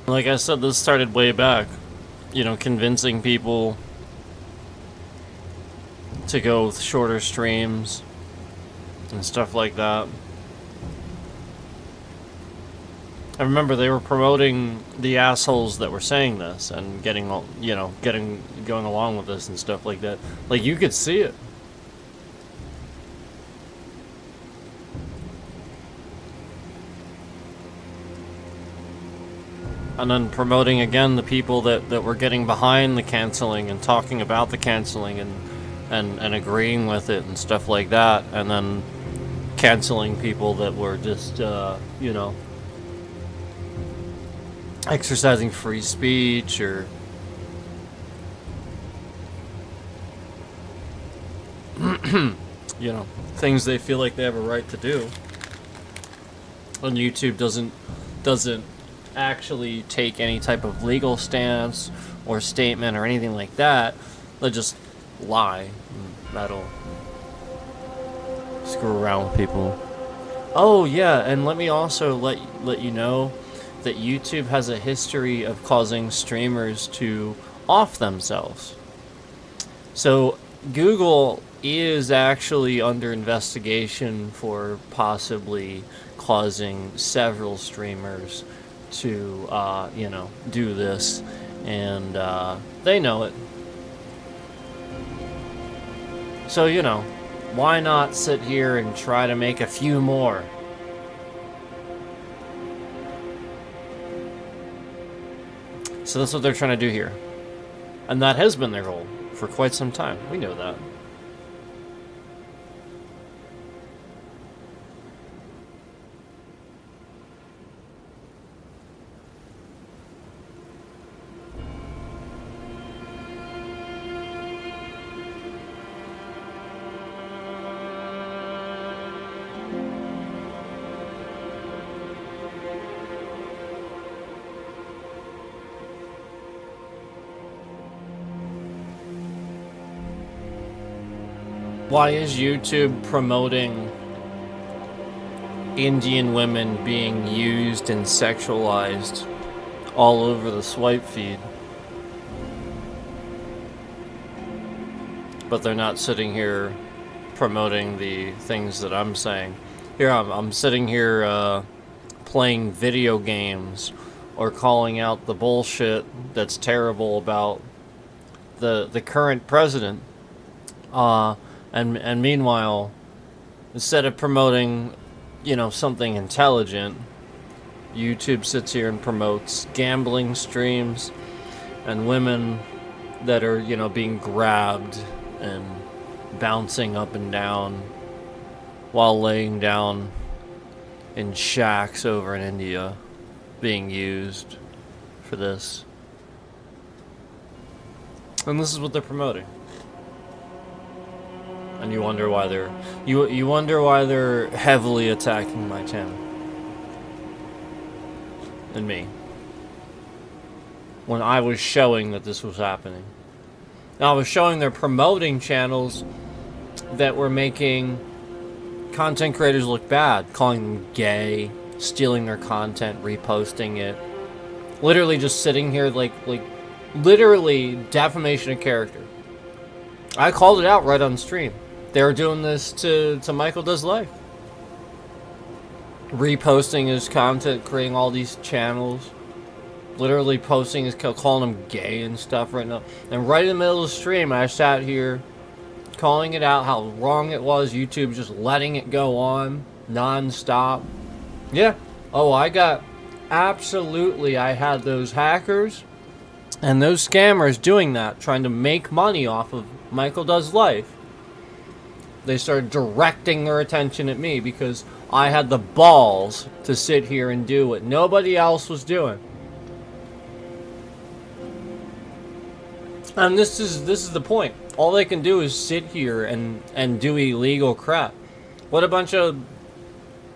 Like I said, this started way back. You know, convincing people to go with shorter streams and stuff like that. I remember they were promoting the assholes that were saying this and getting, you know, going along with this and stuff like that. Like, you could see it. And then promoting again the people that were getting behind the canceling and talking about the canceling and agreeing with it and stuff like that. And then canceling people that were just, you know, exercising free speech or you know, things they feel like they have a right to do. And YouTube doesn't actually take any type of legal stance or statement or anything like that. They just lie. That'll screw around with people. Oh yeah, and let me also let you know that YouTube has a history of causing streamers to off themselves. So Google is actually under investigation for possibly causing several streamers to, you know, do this, and they know it. So, you know, why not sit here and try to make a few more? So that's what they're trying to do here. And that has been their goal for quite some time. We know that. Why is YouTube promoting Indian women being used and sexualized all over the swipe feed? But they're not sitting here promoting the things that I'm saying. Here I'm sitting here playing video games or calling out the bullshit that's terrible about the current president. And meanwhile, instead of promoting, you know, something intelligent, YouTube sits here and promotes gambling streams and women that are, you know, being grabbed and bouncing up and down while laying down in shacks over in India, being used for this. And this is what they're promoting. And you wonder why you wonder why they're heavily attacking my channel and me when I was showing that this was happening. Now I was showing they're promoting channels that were making content creators look bad, calling them gay, stealing their content, reposting it, literally just sitting here like literally defamation of character. I called it out right on stream. They were doing this to Michael Does Life. Reposting his content, creating all these channels. Literally posting his, calling him gay and stuff right now. And right in the middle of the stream, I sat here calling it out, how wrong it was. YouTube just letting it go on non-stop. Yeah. Oh, I had those hackers and those scammers doing that, trying to make money off of Michael Does Life. They started directing their attention at me because I had the balls to sit here and do what nobody else was doing. And this is the point. All they can do is sit here and do illegal crap. What a bunch of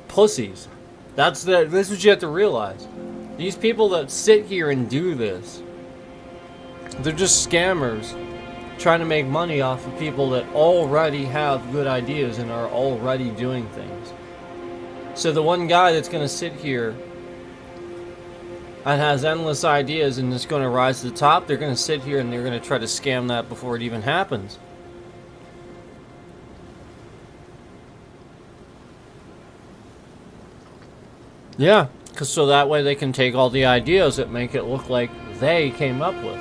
pussies. This is what you have to realize. These people that sit here and do this, they're just scammers trying to make money off of people that already have good ideas and are already doing things. So the one guy that's going to sit here and has endless ideas and is going to rise to the top, they're going to sit here and they're going to try to scam that before it even happens. Yeah, because so that way they can take all the ideas that make it look like they came up with.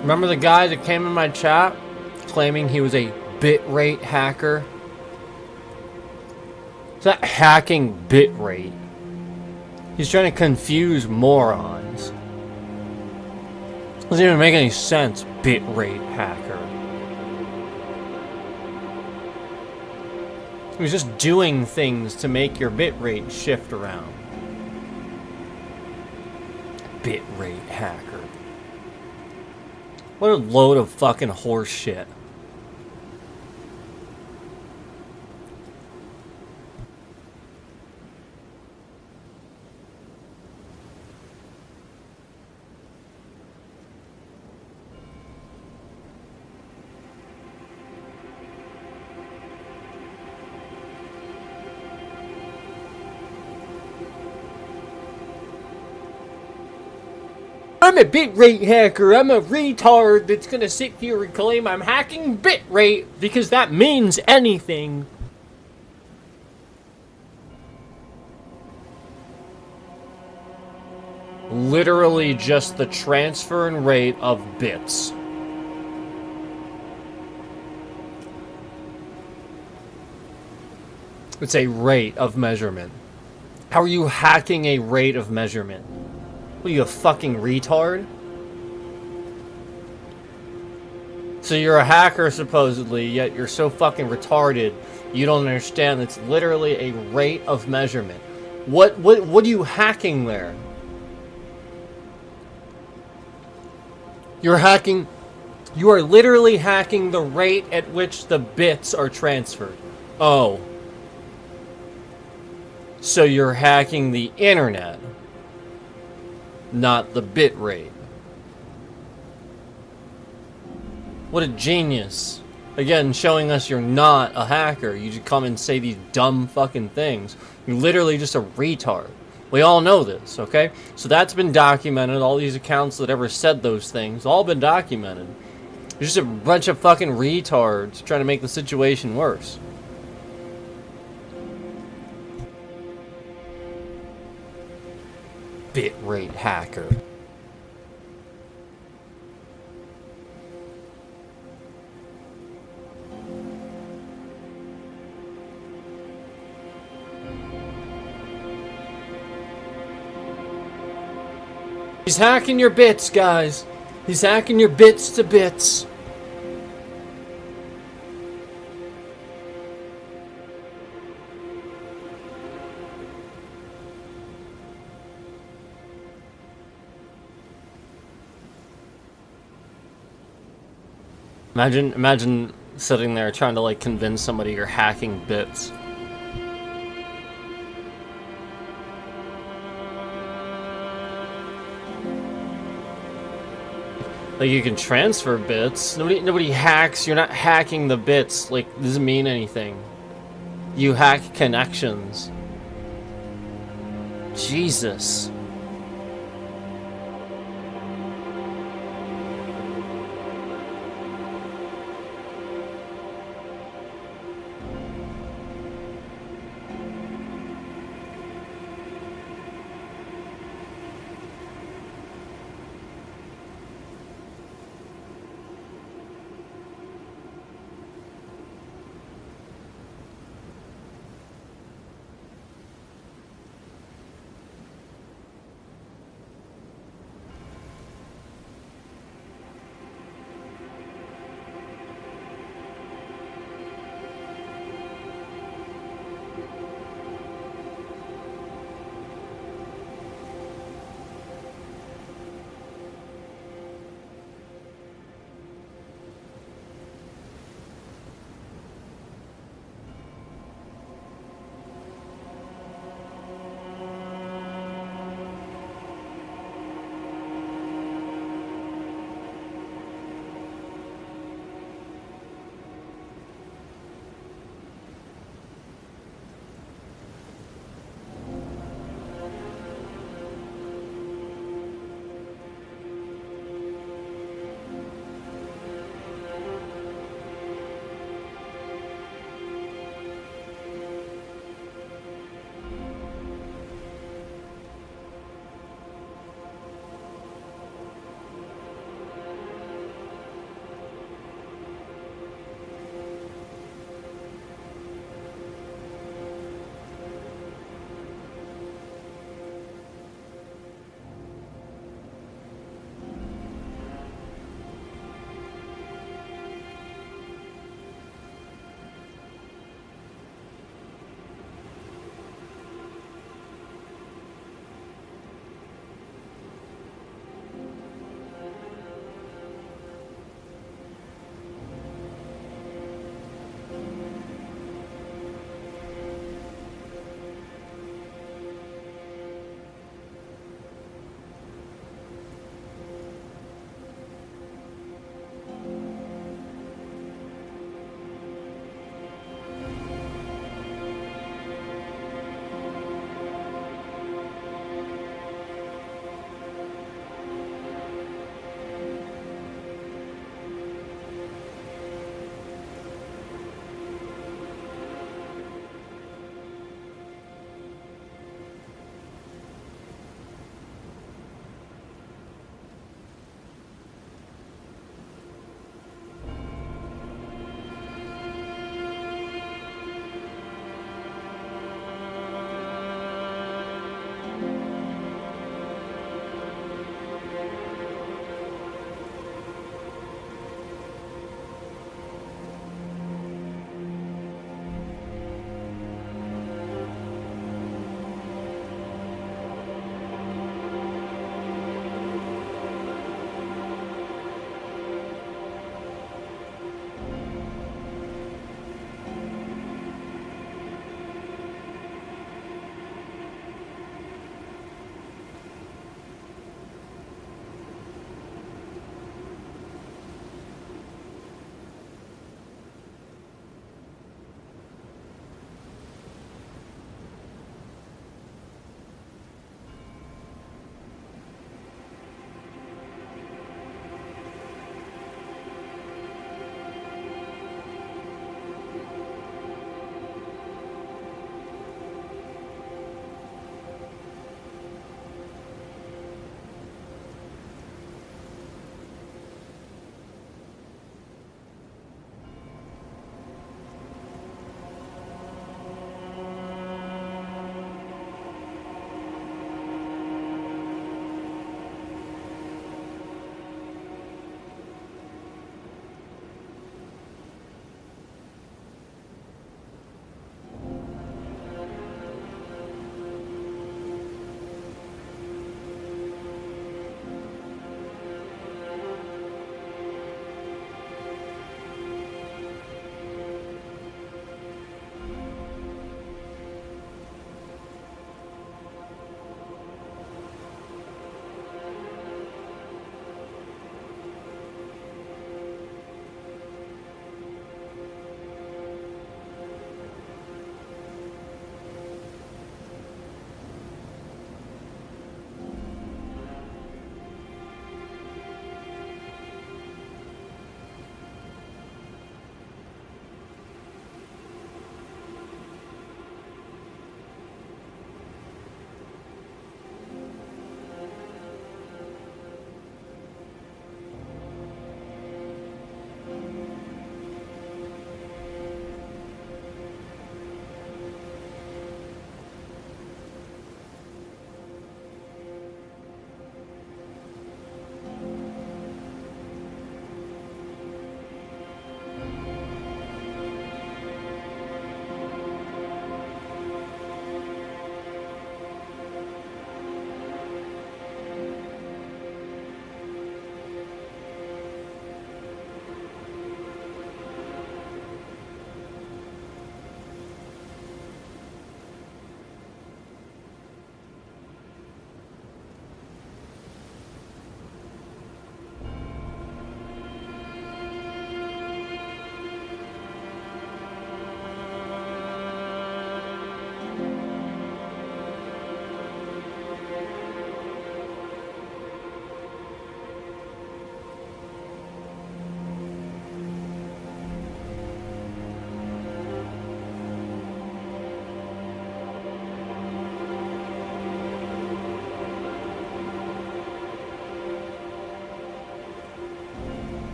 Remember the guy that came in my chat claiming he was a bitrate hacker? It's not hacking bitrate. He's trying to confuse morons. Doesn't even make any sense, bitrate hacker. He was just doing things to make your bitrate shift around. Bitrate hacker. What a load of fucking horse shit. I'm a bitrate hacker. I'm a retard that's gonna sit here and claim I'm hacking bitrate because that means anything. Literally just the transfer and rate of bits. It's a rate of measurement. How are you hacking a rate of measurement? What are you, a fucking retard? So you're a hacker supposedly, yet you're so fucking retarded you don't understand it's literally a rate of measurement. What are you hacking there? You are literally hacking the rate at which the bits are transferred. Oh. So you're hacking the internet, not the bit rate. What a genius. Again, showing us you're not a hacker. You just come and say these dumb fucking things. You're literally just a retard. We all know this, okay? So that's been documented. All these accounts that ever said those things, all been documented. You're just a bunch of fucking retards trying to make the situation worse. Bitrate hacker. He's hacking your bits, guys. He's hacking your bits to bits. Imagine sitting there trying to like convince somebody you're hacking bits. Like, you can transfer bits. Nobody hacks. You're not hacking the bits. Like, it doesn't mean anything. You hack connections. Jesus.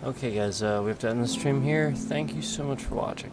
Okay, guys, we have to end the stream here. Thank you so much for watching.